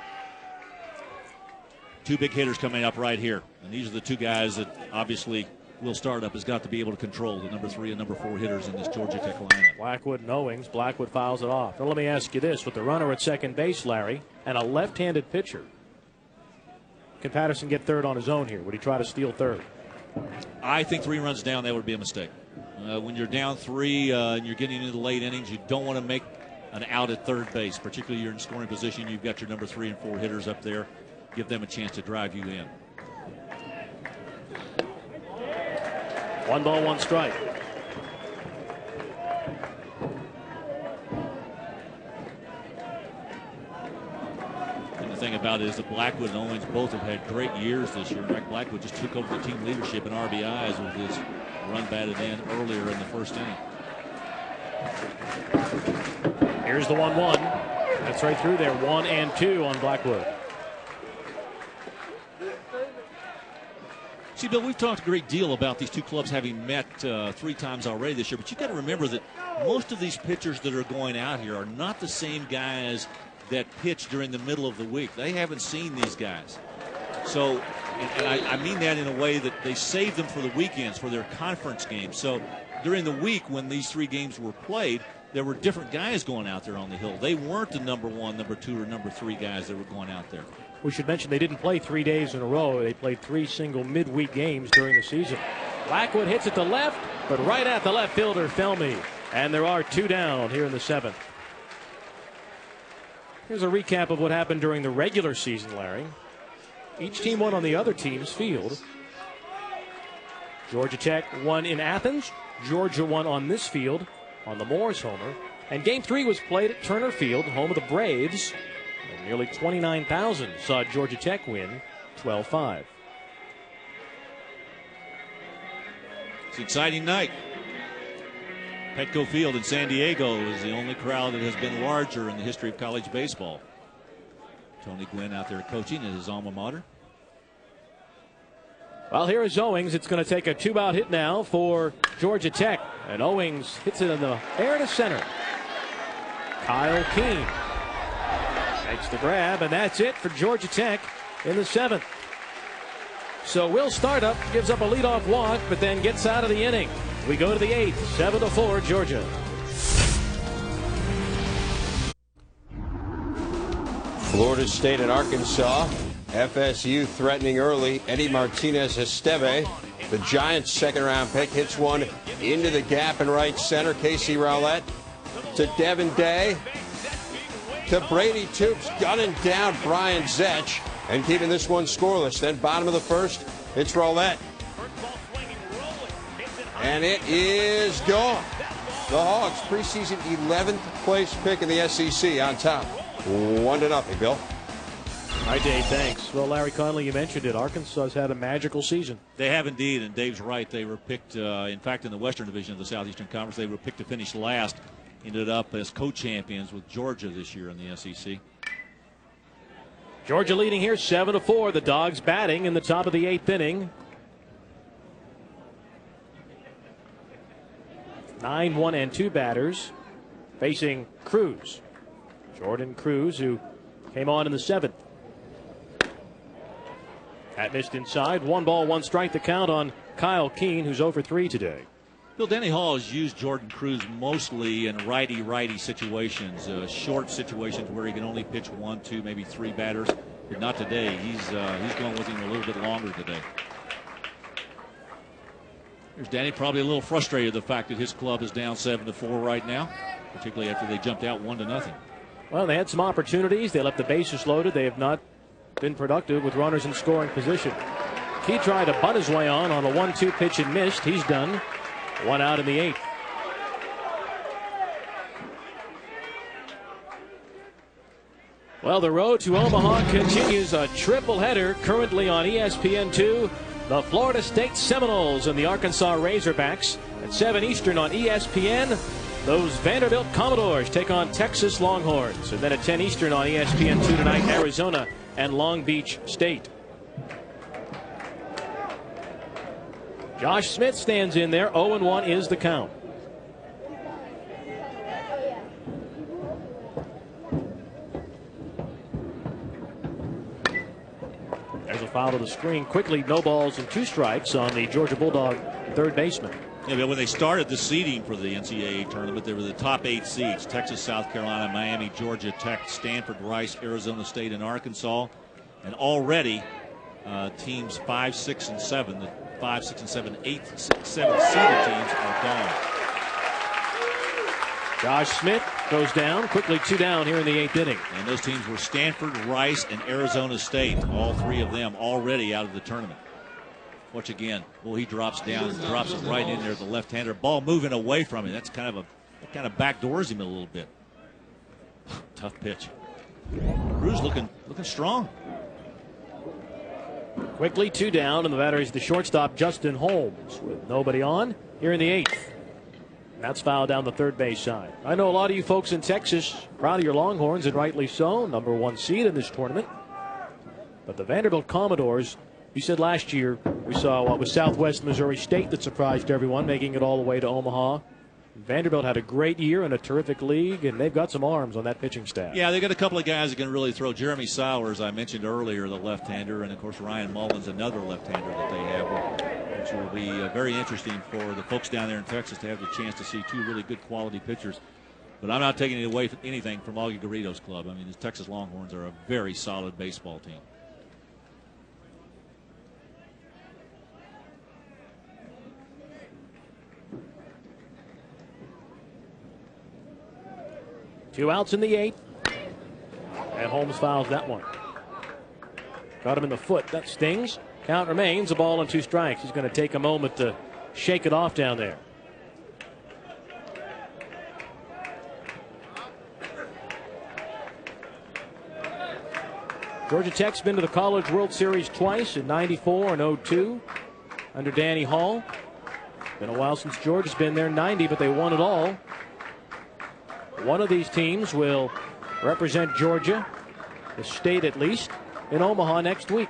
Two big hitters coming up right here, and these are the two guys that obviously Will Startup has got to be able to control, the number 3 and number 4 hitters in this Georgia Tech lineup. Blackwood and Owings. Blackwood fouls it off. Now let me ask you this. With the runner at second base, Larry, and a left-handed pitcher, can Patterson get third on his own here? Would he try to steal third? I think 3 runs down, that would be a mistake. When you're down 3 and you're getting into the late innings, you don't want to make an out at third base, particularly you're in scoring position. You've got your number 3 and 4 hitters up there. Give them a chance to drive you in. 1 ball, 1 strike. And the thing about it is that Blackwood and Owens both have had great years this year. Mike Blackwood just took over the team leadership in RBIs with his run batted in earlier in the first inning. Here's the 1-1. That's right through there. 1 and 2 on Blackwood. See, Bill, we've talked a great deal about these two clubs having met 3 times already this year, but you've got to remember that most of these pitchers that are going out here are not the same guys that pitch during the middle of the week. They haven't seen these guys. So, and I mean that in a way that they save them for the weekends, for their conference games. So during the week when these 3 games were played, there were different guys going out there on the hill. They weren't the number 1, number 2, or number 3 guys that were going out there. We should mention they didn't play 3 days in a row. They played 3 single midweek games during the season. Blackwood hits it to left, but right at the left fielder, Felmy. And there are 2 down here in the 7th. Here's a recap of what happened during the regular season, Larry. Each team won on the other team's field. Georgia Tech won in Athens. Georgia won on this field, on the Morris Homer. And Game 3 was played at Turner Field, home of the Braves. And nearly 29,000 saw Georgia Tech win 12-5. It's an exciting night. Petco Field in San Diego is the only crowd that has been larger in the history of college baseball. Tony Gwynn out there coaching at his alma mater. Well, here is Owings. It's going to take a 2-out hit now for Georgia Tech. And Owings hits it in the air to center. Kyle Keene makes the grab, and that's it for Georgia Tech in the 7th. So Will Startup gives up a leadoff walk, but then gets out of the inning. We go to the 8th, 7-4 Georgia. Florida State and Arkansas. FSU threatening early. Eddie Martinez-Esteve, the Giants' second-round pick, hits one into the gap in right center. Casey Rowlett to Devin Day. To Brady Toops, gunning down Brian Zetch. and keeping this one scoreless. Then bottom of the first, it's Roulette. And it is gone. The Hogs, preseason 11th place pick in the SEC on top. 1-0, Bill. Hi, Dave. Thanks. Well, Larry Conley, you mentioned it. Arkansas has had a magical season. They have indeed, and Dave's right. They were picked, in fact, in the Western Division of the Southeastern Conference, they were picked to finish last. Ended up as co-champions with Georgia this year in the SEC. Georgia leading here 7-4. The Dogs batting in the top of the 8th inning. 9, 1, and 2 batters facing Cruz. Jordan Cruz, who came on in the 7th. That missed inside. 1 ball, 1 strike, the count on Kyle Keene, who's 0 for 3 today. Bill, Danny Hall has used Jordan Cruz mostly in righty-righty situations, short situations where he can only pitch 1, 2, maybe 3 batters, but not today. He's going with him a little bit longer today. Here's Danny, probably a little frustrated the fact that his club is down 7-4 right now, particularly after they jumped out 1-0. Well, they had some opportunities. They left the bases loaded. They have not been productive with runners in scoring position. He tried to butt his way on a 1-2 pitch and missed. He's done. 1 out in the 8th. Well, the road to Omaha continues. A triple header currently on ESPN2. The Florida State Seminoles and the Arkansas Razorbacks at 7 Eastern on ESPN. Those Vanderbilt Commodores take on Texas Longhorns. And then at 10 Eastern on ESPN2 tonight, Arizona and Long Beach State. Josh Smith stands in there. 0-1 is the count. There's a foul to the screen. Quickly, no balls and 2 strikes on the Georgia Bulldog third baseman. Yeah, but when they started the seeding for the NCAA tournament, they were the top 8 seeds: Texas, South Carolina, Miami, Georgia Tech, Stanford, Rice, Arizona State, and Arkansas. And already teams 5, 6, and 7, the 5, 6, and 7, 8, 7 seeded teams are gone. Josh Smith goes down. Quickly 2 down here in the 8th inning. And those teams were Stanford, Rice, and Arizona State. All 3 of them already out of the tournament. Watch again. Well, he drops down and drops it right in there. The left-hander ball moving away from him. That kind of backdoors him a little bit. Tough pitch. Cruz looking strong. Quickly 2 down, and the batter is the shortstop Justin Holmes with nobody on here in the 8th. That's fouled down the third base side. I know a lot of you folks in Texas proud of your Longhorns, and rightly so. Number 1 seed in this tournament. But the Vanderbilt Commodores, you said last year we saw what was Southwest Missouri State that surprised everyone, making it all the way to Omaha. Vanderbilt had a great year in a terrific league, and they've got some arms on that pitching staff. Yeah, they got a couple of guys that can really throw. Jeremy Sowers, I mentioned earlier, the left-hander, and of course Ryan Mullins, another left-hander that they have, which will be very interesting for the folks down there in Texas to have the chance to see 2 really good quality pitchers. But I'm not taking away anything from Augie Garrido's club. I mean, the Texas Longhorns are a very solid baseball team. Two outs in the 8th. And Holmes fouls that one. Got him in the foot. That stings. Count remains. A ball and 2 strikes. He's going to take a moment to shake it off down there. Georgia Tech's been to the College World Series twice, in '94 and '02 under Danny Hall. Been a while since Georgia's been there. '90, but they won it all. One of these teams will represent Georgia, the state at least, in Omaha next week.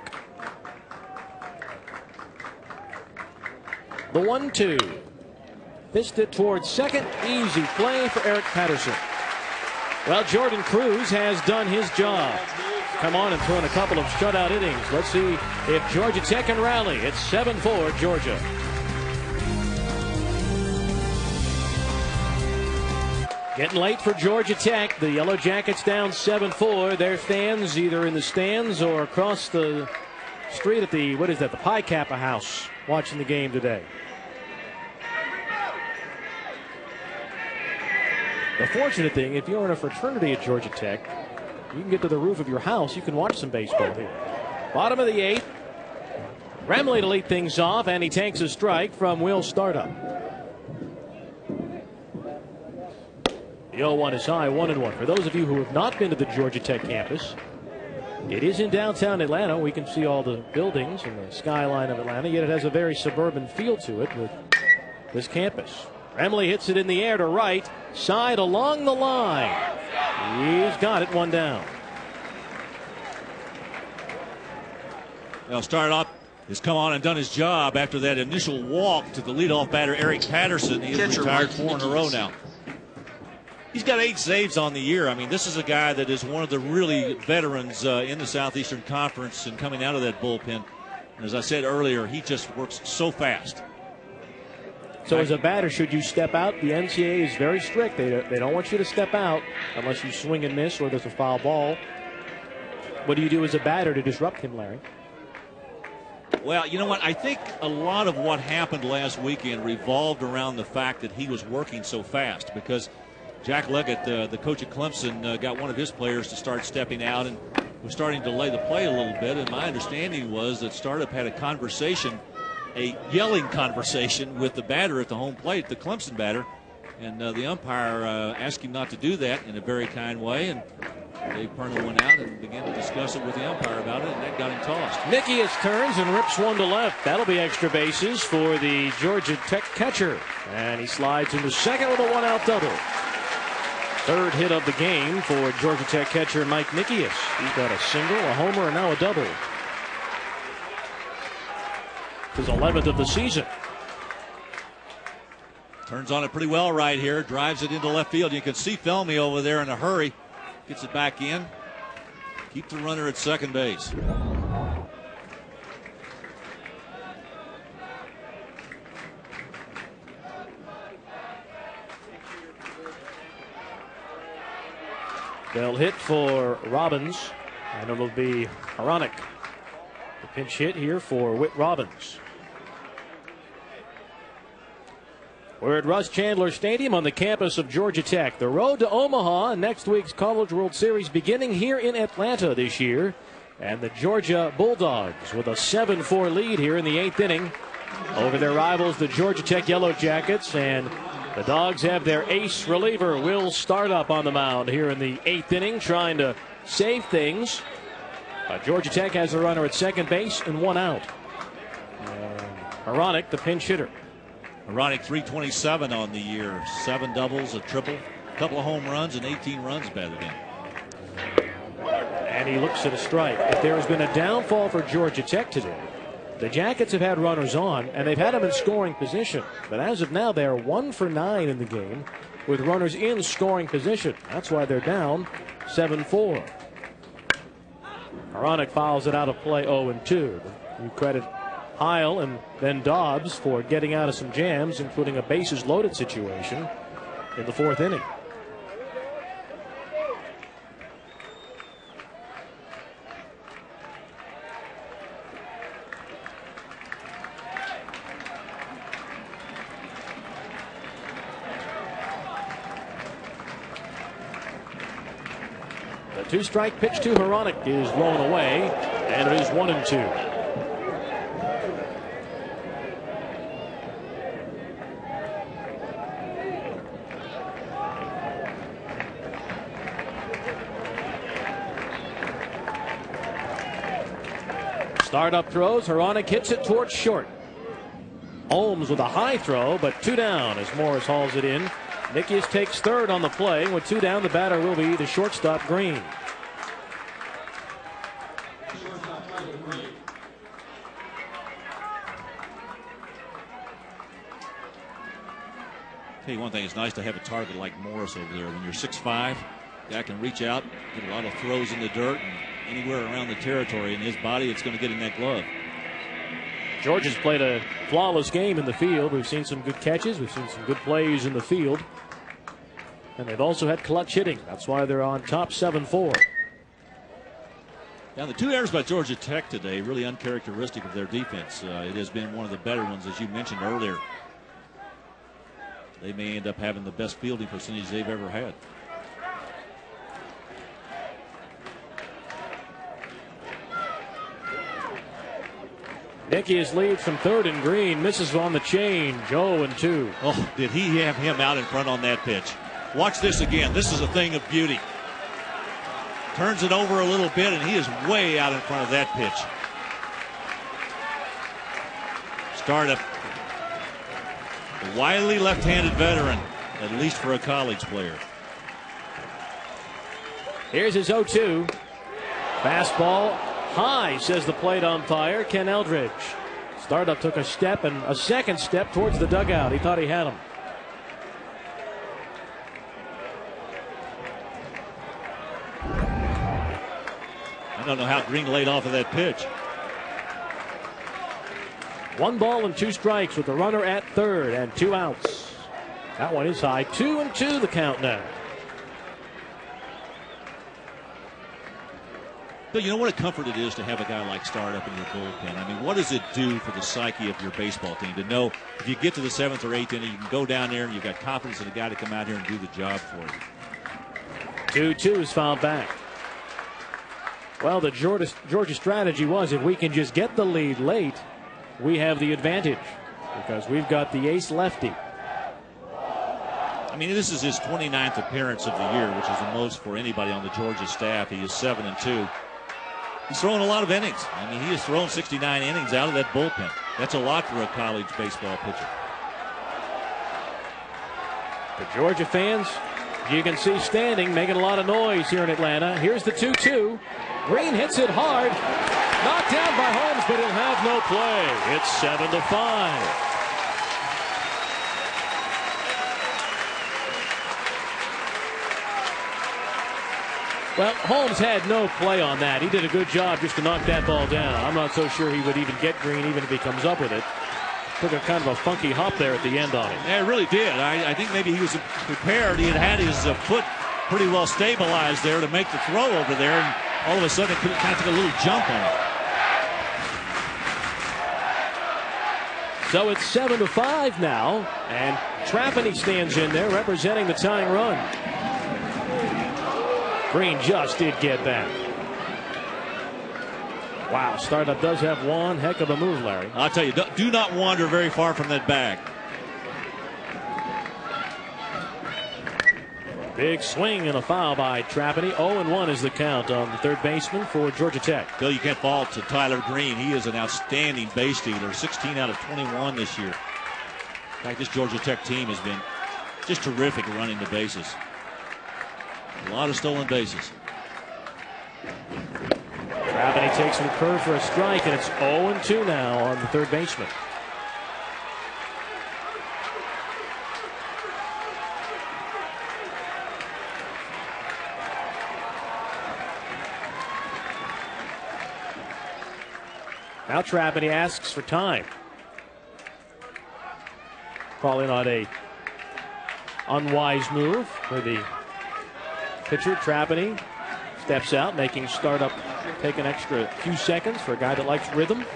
The 1-2. Fist it towards second. Easy play for Eric Patterson. Well, Jordan Cruz has done his job. Come on and thrown a couple of shutout innings. Let's see if Georgia Tech can rally. It's 7-4 Georgia. Getting late for Georgia Tech. The Yellow Jackets down 7-4. Their fans either in the stands or across the street at the, what is that, the Pi Kappa House, watching the game today. The fortunate thing, if you're in a fraternity at Georgia Tech, you can get to the roof of your house. You can watch some baseball here. Bottom of the 8th. Remley to lead things off, and he takes a strike from Will Startup. The 0-1 is high, 1-1. For those of you who have not been to the Georgia Tech campus, it is in downtown Atlanta. We can see all the buildings and the skyline of Atlanta, yet it has a very suburban feel to it with this campus. Remley hits it in the air to right, side along the line. He's got it, one down. Well, started off, has come on and done his job after that initial walk to the leadoff batter, Eric Patterson. He has retired 4 in a row now. He's got 8 saves on the year. I mean, this is a guy that is one of the really veterans in the Southeastern Conference and coming out of that bullpen. And as I said earlier, he just works so fast. So as a batter, should you step out? The NCAA is very strict. They don't want you to step out unless you swing and miss or there's a foul ball. What do you do as a batter to disrupt him, Larry? Well, you know what? I think a lot of what happened last weekend revolved around the fact that he was working so fast, because Jack Leggett, the coach at Clemson, got one of his players to start stepping out and was starting to delay the play a little bit. And my understanding was that Startup had a conversation, a yelling conversation with the batter at the home plate, the Clemson batter. And the umpire asked him not to do that in a very kind way. And Dave Pernell went out and began to discuss it with the umpire about it, and that got him tossed. Nickius turns and rips one to left. That'll be extra bases for the Georgia Tech catcher. And he slides into second with a 1-out double. Third hit of the game for Georgia Tech catcher Mike Nickius. He's got a single, a homer, and now a double. His 11th of the season. Turns on it pretty well right here. Drives it into left field. You can see Felmy over there in a hurry. Gets it back in. Keep the runner at second base. They'll hit for Robbins, and it'll be Hronek. The pinch hit here for Whit Robbins. We're at Russ Chandler Stadium on the campus of Georgia Tech. The road to Omaha, next week's College World Series beginning here in Atlanta this year. And the Georgia Bulldogs with a 7-4 lead here in the 8th inning over their rivals, the Georgia Tech Yellow Jackets. And the Dogs have their ace reliever, Will Startup, on the mound here in the 8th inning, trying to save things. Georgia Tech has a runner at second base and 1 out. Hronek, the pinch hitter. Hronek 327 on the year. 7 doubles, a triple, a couple of home runs, and 18 runs batted in. And he looks at a strike. If there has been a downfall for Georgia Tech today, the Jackets have had runners on, and they've had them in scoring position. But as of now, they are 1 for 9 in the game with runners in scoring position. That's why they're down 7-4. Hronek fouls it out of play 0-2. You credit Heil and then Dobbs for getting out of some jams, including a bases loaded situation in the 4th inning. The 2-strike pitch to Hronek is blown away, and it is 1-2. Startup throws. Hronek hits it towards short. Holmes with a high throw, but 2 down as Morris hauls it in. Nickius takes third on the play. With 2 down, the batter will be the shortstop, Green. Tell you one thing, it's nice to have a target like Morris over there. When you're 6'5", guy can reach out, get a lot of throws in the dirt, and anywhere around the territory in his body, it's going to get in that glove. Georgia's played a flawless game in the field. We've seen some good catches. We've seen some good plays in the field. And they've also had clutch hitting. That's why they're on top 7-4. Now, the 2 errors by Georgia Tech today, really uncharacteristic of their defense. It has been one of the better ones, as you mentioned earlier. They may end up having the best fielding percentage they've ever had. Nickias leads from third and Green. Misses on the change. 0-2. Oh, did he have him out in front on that pitch? Watch this again. This is a thing of beauty. Turns it over a little bit, and he is way out in front of that pitch. Startup. A wily left-handed veteran, at least for a college player. Here's his 0-2. Fastball high, says the plate umpire, Ken Eldridge. Startup took a step and a second step towards the dugout. He thought he had him. I don't know how Green laid off of that pitch. 1 ball and 2 strikes with the runner at third and 2 outs. That one is high. 2-2 the count now. But you know what a comfort it is to have a guy like Startup in your bullpen. I mean, what does it do for the psyche of your baseball team to know if you get to the 7th or 8th inning, you can go down there and you've got confidence in a guy to come out here and do the job for you. 2-2 is fouled back. Well, the Georgia strategy was if we can just get the lead late, we have the advantage because we've got the ace lefty. I mean, this is his 29th appearance of the year, which is the most for anybody on the Georgia staff. He is 7-2. He's throwing a lot of innings. I mean, he has thrown 69 innings out of that bullpen. That's a lot for a college baseball pitcher. The Georgia fans, you can see standing, making a lot of noise here in Atlanta. Here's the 2-2. Green hits it hard. Knocked down by Holmes, but he'll have no play. It's 7-5. Well, Holmes had no play on that. He did a good job just to knock that ball down. I'm not so sure he would even get Green even if he comes up with it. Took a kind of a funky hop there at the end on it. Yeah, it really did. I think maybe he was prepared. He had his foot pretty well stabilized there to make the throw over there, and all of a sudden it kind of took a little jump on it. So it's 7-5 now, and Trapani stands in there representing the tying run. Green just did get that. Wow, Startup does have one heck of a move, Larry. I'll tell you, do not wander very far from that bag. Big swing and a foul by Trapani. 0-1 is the count on the third baseman for Georgia Tech. Bill, you can't fault to Tyler Green. He is an outstanding base stealer. 16 out of 21 this year. In fact, this Georgia Tech team has been just terrific at running the bases. A lot of stolen bases. Trapani takes some curve for a strike, and it's 0-2 now on the third baseman. Now Trapani asks for time. Probably not a unwise move for the pitcher. Trapani steps out, making Startup take an extra few seconds for a guy that likes rhythm.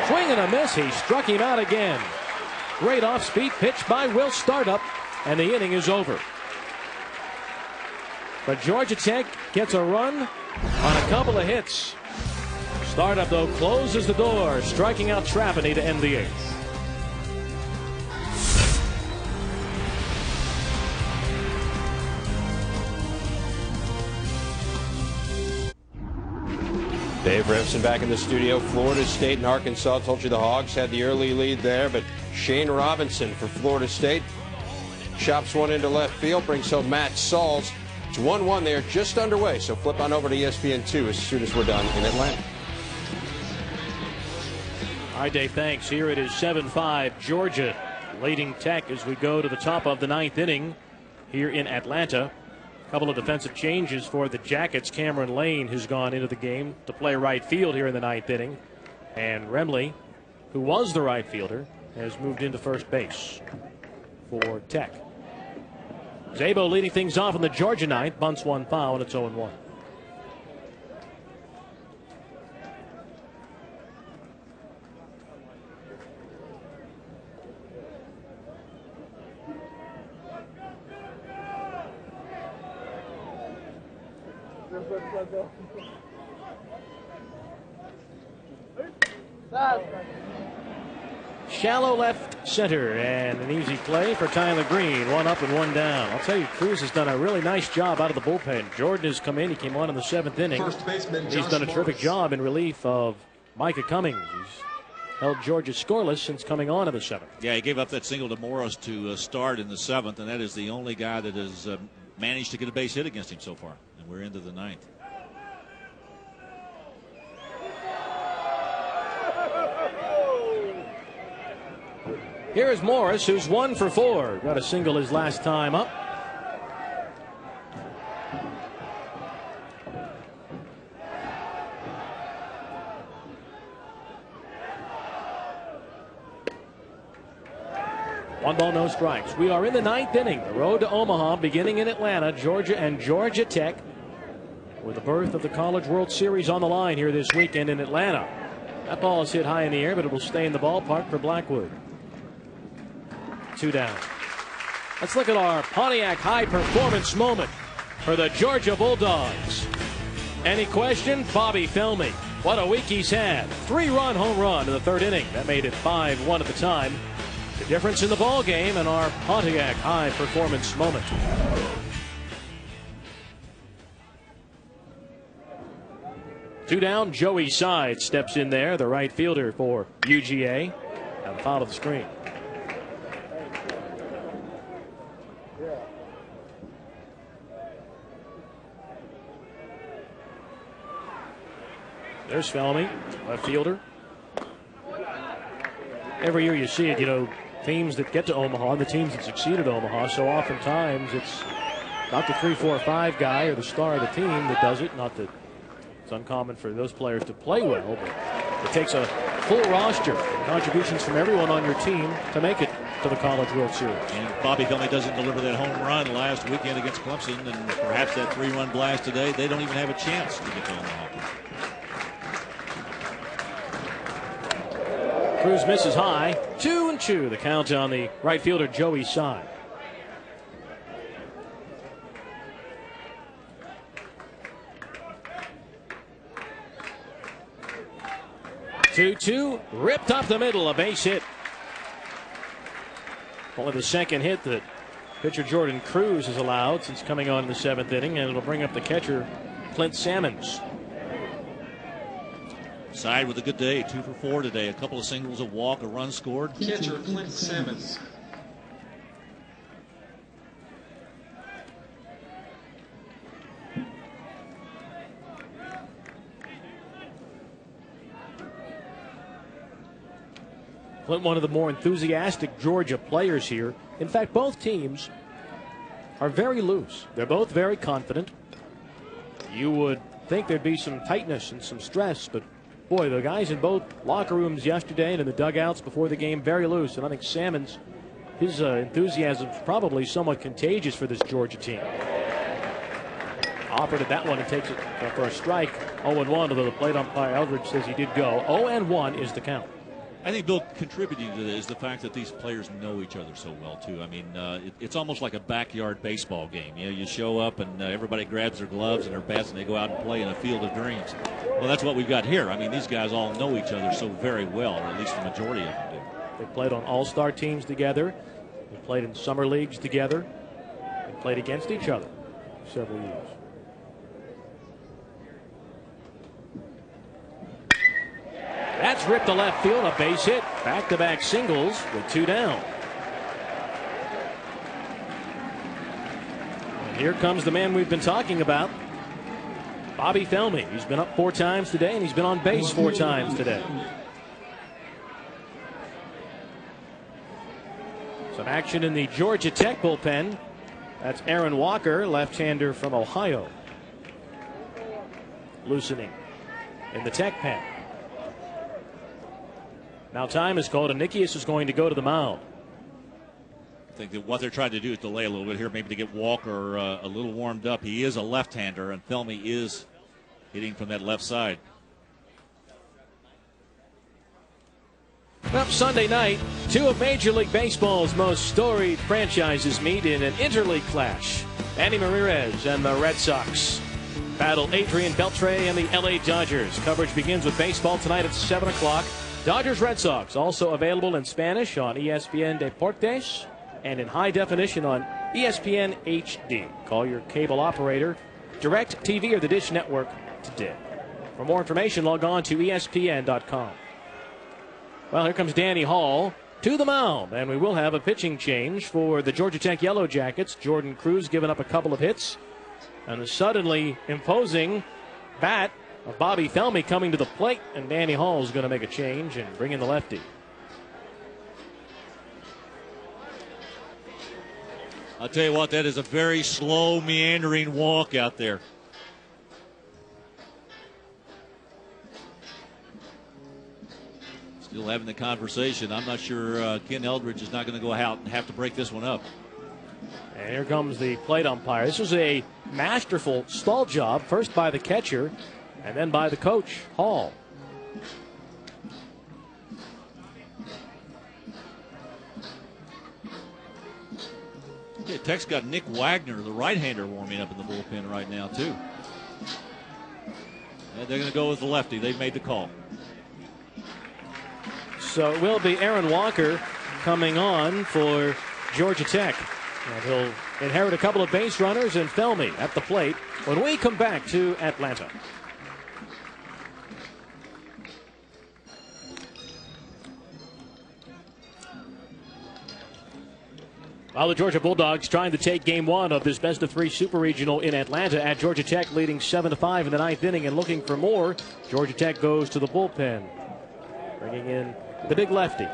Swing and a miss. He struck him out again. Great off-speed pitch by Will Startup, and the inning is over. But Georgia Tech gets a run on a couple of hits. Startup, though, closes the door, striking out Trapani to end the eighth. Dave Revson back in the studio. Florida State and Arkansas. Told you the Hogs had the early lead there, but Shane Robinson for Florida State chops one into left field, brings home Matt Sauls. It's 1-1 there, just underway, so flip on over to ESPN2 as soon as we're done in Atlanta. All right, Dave, thanks. Here it is 7-5, Georgia leading Tech as we go to the top of the ninth inning here in Atlanta. A couple of defensive changes for the Jackets. Cameron Lane has gone into the game to play right field here in the ninth inning. And Remley, who was the right fielder, has moved into first base for Tech. Zabo leading things off in the Georgia ninth. Bunts one foul, and it's 0-1. Shallow left center, and an easy play for Tyler Green. One up and one down. I'll tell you, Cruz has done a really nice job out of the bullpen. Jordan has come in. He came on in the 7th inning. He's done a terrific job in relief of Micah Cummings. He's held Georgia scoreless since coming on in the 7th. Yeah, he gave up that single to Morris to start in the 7th, and that is the only guy that has managed to get a base hit against him so far. And we're into the 9th. Here is Morris, who's 1 for 4. Got a single his last time up. One ball, no strikes. We are in the 9th inning. The road to Omaha, beginning in Atlanta, Georgia and Georgia Tech, with the birth of the College World Series on the line here this weekend in Atlanta. That ball is hit high in the air, but it will stay in the ballpark for Blackwood. 2 down. Let's look at our Pontiac high performance moment for the Georgia Bulldogs. Any question? Bobby Felmy. What a week he's had. 3-run home run in the 3rd inning. That made it 5-1 at the time. The difference in the ball game and our Pontiac high performance moment. Two down. Joey Side steps in there, the right fielder for UGA. And foul of the screen. There's Felmy, left fielder. Every year you see it, you know, teams that get to Omaha, the teams that succeed at Omaha, so oftentimes it's not the 3, 4, 5 guy or the star of the team that does it. Not that it's uncommon for those players to play well, but it takes a full roster, contributions from everyone on your team to make it to the College World Series. And Bobby Felmy doesn't deliver that home run last weekend against Clemson, and perhaps that 3-run blast today, they don't even have a chance to get to Omaha. Cruz misses high. 2-2. The count on the right fielder, Joey Side. Two, ripped up the middle, a base hit. Only the 2nd hit that pitcher Jordan Cruz has allowed since coming on in the 7th inning, and it'll bring up the catcher, Clint Sammons. Side with a good day, 2 for 4 today. A couple of singles, a walk, a run scored. Catcher Clint Sammons. Clint, one of the more enthusiastic Georgia players here. In fact, both teams are very loose. They're both very confident. You would think there'd be some tightness and some stress, but boy, the guys in both locker rooms yesterday and in the dugouts before the game, very loose. And I think Sammons, his enthusiasm is probably somewhat contagious for this Georgia team. Offered at that one and takes it for a strike. 0-1, although the plate umpire Eldridge says he did go. 0-1 is the count. I think, Bill, contributing to this is the fact that these players know each other so well, too. I mean, it's almost like a backyard baseball game. You know, you show up and everybody grabs their gloves and their bats and they go out and play in a field of dreams. Well, that's what we've got here. I mean, these guys all know each other so very well, or at least the majority of them do. They played on all-star teams together. They played in summer leagues together. They played against each other for several years. That's ripped to left field, a base hit. Back-to-back singles with 2 down. And here comes the man we've been talking about, Bobby Felmy. He's been up 4 times today, and he's been on base 4 times today. Some action in the Georgia Tech bullpen. That's Aaron Walker, left-hander from Ohio, loosening in the Tech pen. Now time is called, and Nikias is going to go to the mound. I think that what they're trying to do is delay a little bit here, maybe to get Walker a little warmed up. He is a left-hander, and Felmy is hitting from that left side. Well, Sunday night, 2 of Major League Baseball's most storied franchises meet in an interleague clash. Manny Ramirez and the Red Sox battle Adrian Beltre and the LA Dodgers. Coverage begins with baseball tonight at 7 o'clock Dodgers Red Sox also available in Spanish on ESPN Deportes and in high definition on ESPN HD. Call your cable operator, Direct TV, or the Dish Network today. For more information, log on to ESPN.com. Well, here comes Danny Hall to the mound, and we will have a pitching change for the Georgia Tech Yellow Jackets. Jordan Cruz giving up a couple of hits, and the suddenly imposing bat of Bobby Felmy coming to the plate, and Danny Hall is going to make a change and bring in the lefty. I'll tell you what, that is a very slow, meandering walk out there. Still having the conversation. I'm not sure Ken Eldridge is not going to go out and have to break this one up. And here comes the plate umpire. This was a masterful stall job, first by the catcher and then by the coach, Hall. Yeah, Tech's got Nick Wagner, the right-hander, warming up in the bullpen right now, too. And they're going to go with the lefty. They've made the call. So it will be Aaron Walker coming on for Georgia Tech. And he'll inherit a couple of base runners and Felmy at the plate when we come back to Atlanta. While the Georgia Bulldogs trying to take game one of this best-of-3 Super Regional in Atlanta at Georgia Tech, leading 7-5 in the ninth inning and looking for more. Georgia Tech goes to the bullpen, bringing in the big lefty,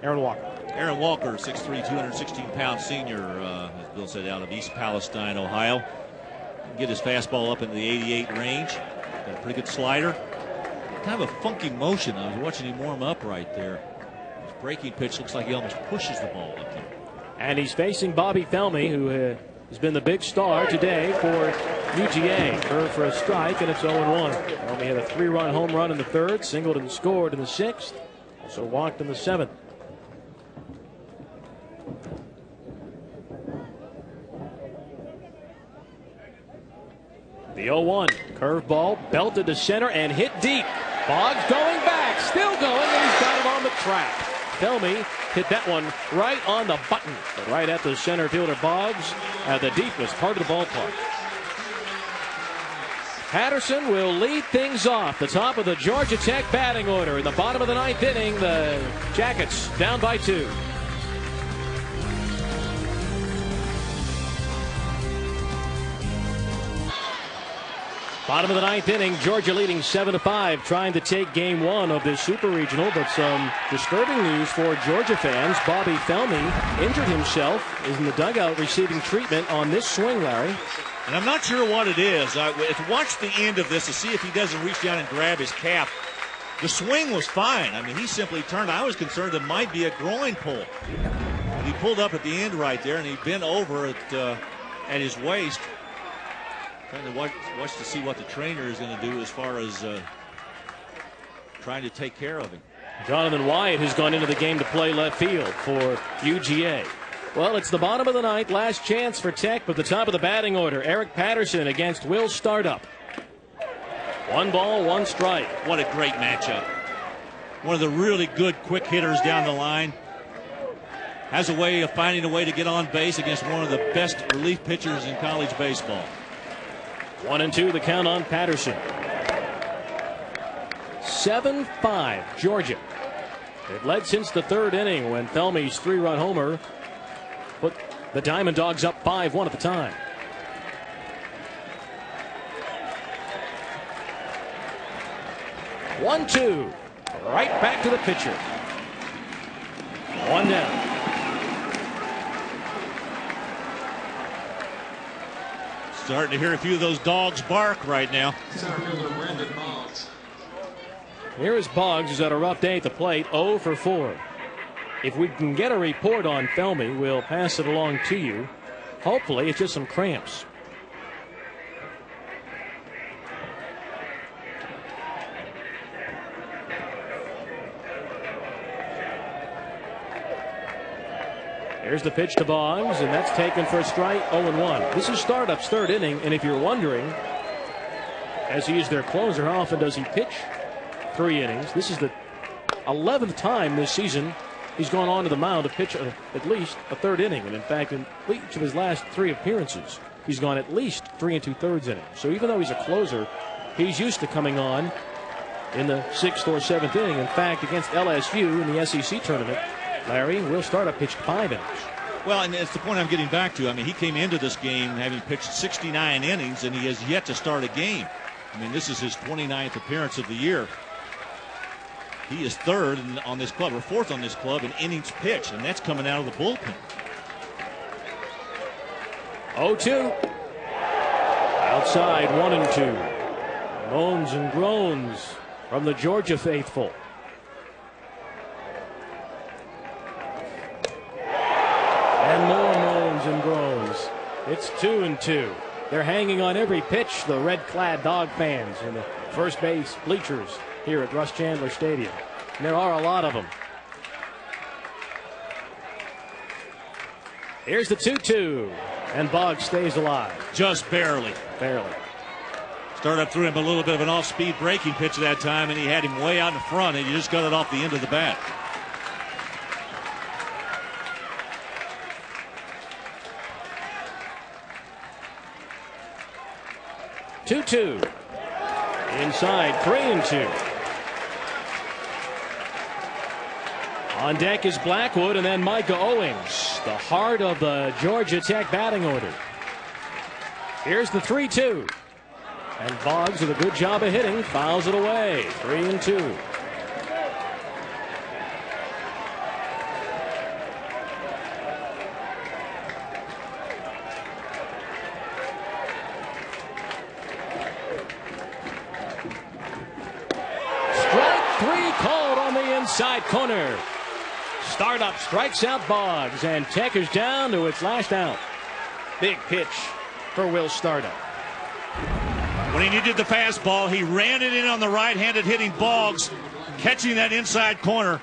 Aaron Walker. Aaron Walker, 6'3", 216-pound senior, as Bill said, out of East Palestine, Ohio. Get his fastball up into the 88 range. Got a pretty good slider. Kind of a funky motion. I was watching him warm up right there. His breaking pitch looks like he almost pushes the ball up there. And he's facing Bobby Felmy, who has been the big star today for UGA. Curve for a strike, and it's 0-1. Felmy had a 3-run home run in the third, singled and scored in the sixth, also walked in the seventh. The 0-1 curveball belted to center and hit deep. Boggs going back, still going, and he's got it on the track. Felmy hit that one right on the button, but right at the center fielder Boggs at the deepest part of the ballpark. Patterson will lead things off. The top of the Georgia Tech batting order in the bottom of the ninth inning. The Jackets down by 2. Bottom of the ninth inning, Georgia leading 7-5, trying to take game one of this Super Regional, but some disturbing news for Georgia fans. Bobby Felmy injured himself, is in the dugout receiving treatment on this swing, Larry. And I'm not sure what it is. I watched the end of this to see if he doesn't reach down and grab his calf. The swing was fine. I mean, he simply turned. I was concerned it might be a groin pull. And he pulled up at the end right there, and he bent over at his waist. Trying to watch to see what the trainer is going to do as far as trying to take care of him. Jonathan Wyatt has gone into the game to play left field for UGA. Well, it's the bottom of the ninth, last chance for Tech, but the top of the batting order, Eric Patterson against Will Startup. 1 ball, 1 strike. What a great matchup. One of the really good quick hitters down the line. Has a way of finding a way to get on base against one of the best relief pitchers in college baseball. 1-2 the count on Patterson. 7-5 Georgia. It led since the third inning when Felmy's 3-run homer put the Diamond Dogs up 5-1 at the time. One-two. Right back to the pitcher. 1 down. Starting to hear a few of those dogs bark right now. Here is Boggs, who's had a rough day at the plate, 0 for 4. If we can get a report on Felmy, we'll pass it along to you. Hopefully, it's just some cramps. Here's the pitch to Boggs, and that's taken for a strike, 0-1. This is Startup's third inning, and if you're wondering, as he is their closer, how often does he pitch 3 innings? This is the 11th time this season he's gone on to the mound to pitch at least a third inning. And in fact, in each of his last 3 appearances, he's gone at least 3 2/3 innings. So even though he's a closer, he's used to coming on in the 6th or 7th inning. In fact, against LSU in the SEC tournament, Larry, Will Startup pitched 5 innings. Well, and it's the point I'm getting back to. I mean, he came into this game having pitched 69 innings, and he has yet to start a game. I mean, this is his 29th appearance of the year. He is 3rd on this club, or 4th on this club in innings pitched, and that's coming out of the bullpen. 0-2. Outside, 1-2. Moans and groans from the Georgia faithful. And more moans and groans. It's 2-2. They're hanging on every pitch, the red-clad Dog fans in the first base bleachers here at Russ Chandler Stadium. And there are a lot of them. Here's the 2-2. And Boggs stays alive. Just barely. Barely. Startup threw him a little bit of an off-speed breaking pitch at that time, and he had him way out in front, and he just got it off the end of the bat. Two. Inside, 3-2. On deck is Blackwood and then Micah Owings, the heart of the Georgia Tech batting order. Here's the 3-2. And Boggs with a good job of hitting, fouls it away. 3-2. Inside corner. Startup strikes out Boggs, and Tech is down to its last out. Big pitch for Will Startup. When he needed the fastball, he ran it in on the right-handed hitting Boggs, catching that inside corner.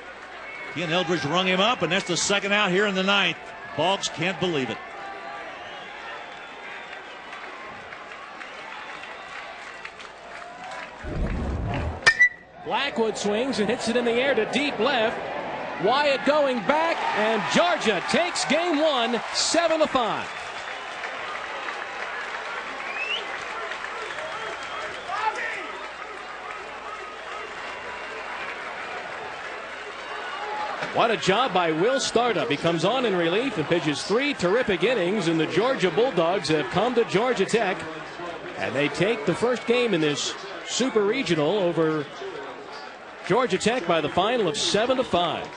He and Eldridge rung him up, and that's the second out here in the 9th. Boggs can't believe it. Blackwood swings and hits it in the air to deep left. Wyatt going back, and Georgia takes game 1, 7-5. What a job by Will Startup. He comes on in relief and pitches 3 terrific innings, and the Georgia Bulldogs have come to Georgia Tech, and they take the first game in this Super Regional over Georgia Tech by the final of 7-5.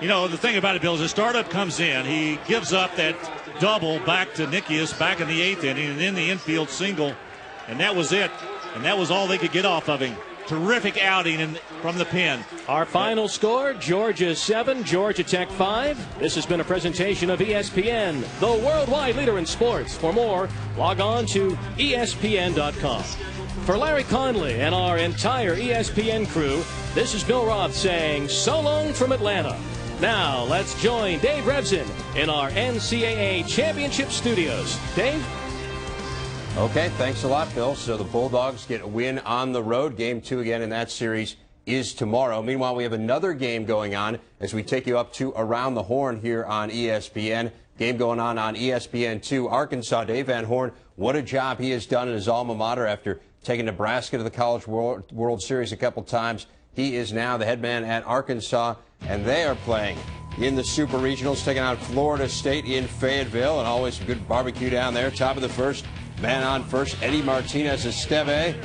You know, the thing about it, Bill, is the Startup comes in. He gives up that double back to Nickius back in the 8th inning, and then the infield single, and that was it. And that was all they could get off of him. Terrific outing from the pen. Our final score, Georgia 7, Georgia Tech 5. This has been a presentation of ESPN, the worldwide leader in sports. For more, log on to ESPN.com. For Larry Conley and our entire ESPN crew, this is Bill Roth saying so long from Atlanta. Now, let's join Dave Revson in our NCAA Championship Studios. Dave? Okay, thanks a lot, Bill. So the Bulldogs get a win on the road. Game 2 again in that series is tomorrow. Meanwhile, we have another game going on as we take you up to Around the Horn here on ESPN. Game going on ESPN2. Arkansas, Dave Van Horn, what a job he has done in his alma mater after taking Nebraska to the College World Series a couple times. He is now the head man at Arkansas, and they are playing in the Super Regionals, taking on Florida State in Fayetteville, and always some good barbecue down there. Top of the first, man on first, Eddie Martinez-Esteve.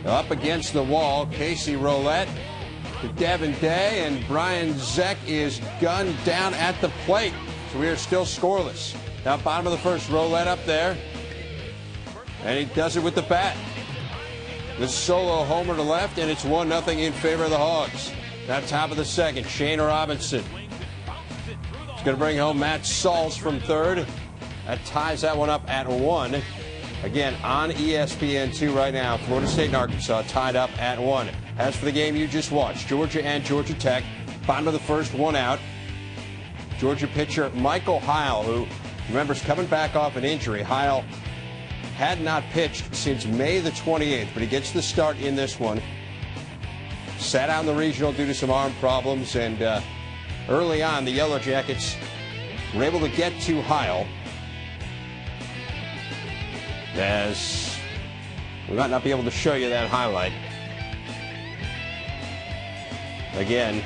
Up against the wall, Casey Roulette to Devin Day, and Brian Zeck is gunned down at the plate. So we are still scoreless. Now, bottom of the first, Roulette up there. And he does it with the bat. The solo homer to left, and it's 1-0 in favor of the Hogs. Now top of the second, Shane Robinson. He's going to bring home Matt Sauls from third. That ties that one up at 1. Again, on ESPN2 right now, Florida State and Arkansas tied up at 1. As for the game you just watched, Georgia and Georgia Tech, bottom of the first, 1 out. Georgia pitcher Michael Heil, who, remember, is coming back off an injury. Heil had not pitched since May the 28th, but he gets the start in this one. sat out in the regional due to some arm problems, and early on, the Yellow Jackets were able to get to Heil, as we might not be able to show you that highlight. Again,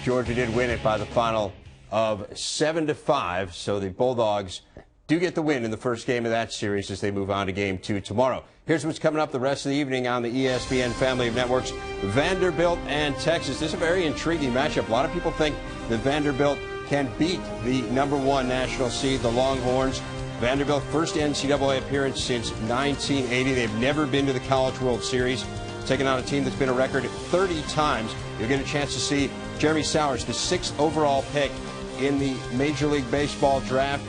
Georgia did win it by the final of 7-5, so the Bulldogs do get the win in the first game of that series as they move on to game 2 tomorrow. Here's what's coming up the rest of the evening on the ESPN family of networks. Vanderbilt and Texas. This is a very intriguing matchup. A lot of people think that Vanderbilt can beat the #1 national seed, the Longhorns. Vanderbilt, first NCAA appearance since 1980. They've never been to the College World Series, taking on a team that's been a record 30 times. You'll get a chance to see Jeremy Sowers, the 6th overall pick in the Major League Baseball draft.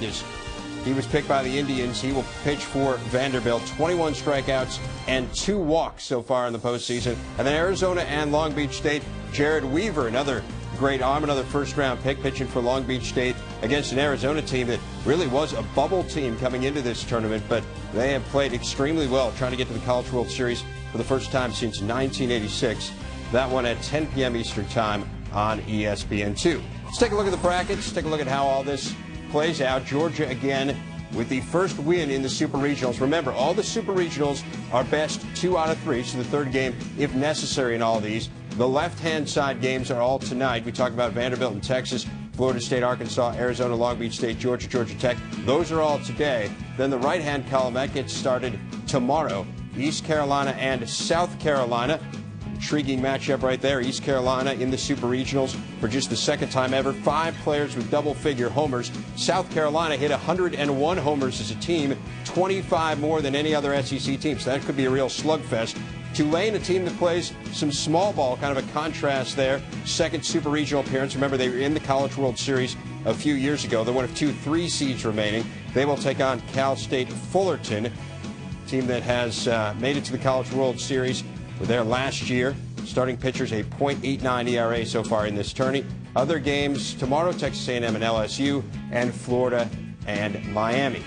He was picked by the Indians. He will pitch for Vanderbilt. 21 strikeouts and 2 walks so far in the postseason. And then Arizona and Long Beach State, Jared Weaver, another great arm, another first-round pick, pitching for Long Beach State against an Arizona team that really was a bubble team coming into this tournament, but they have played extremely well, trying to get to the College World Series for the first time since 1986. That one at 10 p.m. Eastern Time on ESPN2. Let's take a look at the brackets, take a look at how all this plays out. Georgia again with the first win in the Super Regionals. Remember, all the Super Regionals are best 2 out of 3, so the third game, if necessary, in all these. The left-hand side games are all tonight. We talk about Vanderbilt and Texas, Florida State, Arkansas, Arizona, Long Beach State, Georgia, Georgia Tech. Those are all today. Then the right-hand column, that gets started tomorrow. East Carolina and South Carolina. Intriguing matchup right there. East Carolina in the Super Regionals for just the second time ever. 5 players with double-figure homers. South Carolina hit 101 homers as a team, 25 more than any other SEC team. So that could be a real slugfest. Tulane, a team that plays some small ball, kind of a contrast there. Second Super Regional appearance. Remember, they were in the College World Series a few years ago. They're one of 2 3 seeds remaining. They will take on Cal State Fullerton, a team that has made it to the College World Series. Were there last year. Starting pitchers, a .89 ERA so far in this tourney. Other games tomorrow, Texas A&M and LSU, and Florida and Miami.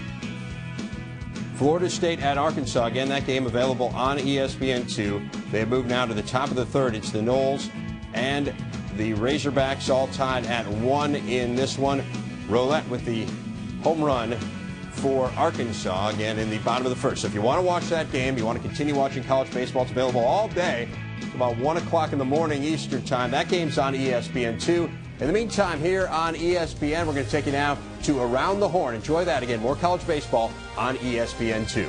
Florida State at Arkansas. Again, that game available on ESPN2. They have moved now to the top of the third. It's the Noles and the Razorbacks all tied at 1 in this one. Roulette with the home run for Arkansas, again, in the bottom of the first. So if you want to watch that game, you want to continue watching college baseball, it's available all day. It's about 1 o'clock in the morning Eastern Time. That game's on ESPN2. In the meantime, here on ESPN, we're going to take you now to Around the Horn. Enjoy that again. More college baseball on ESPN2.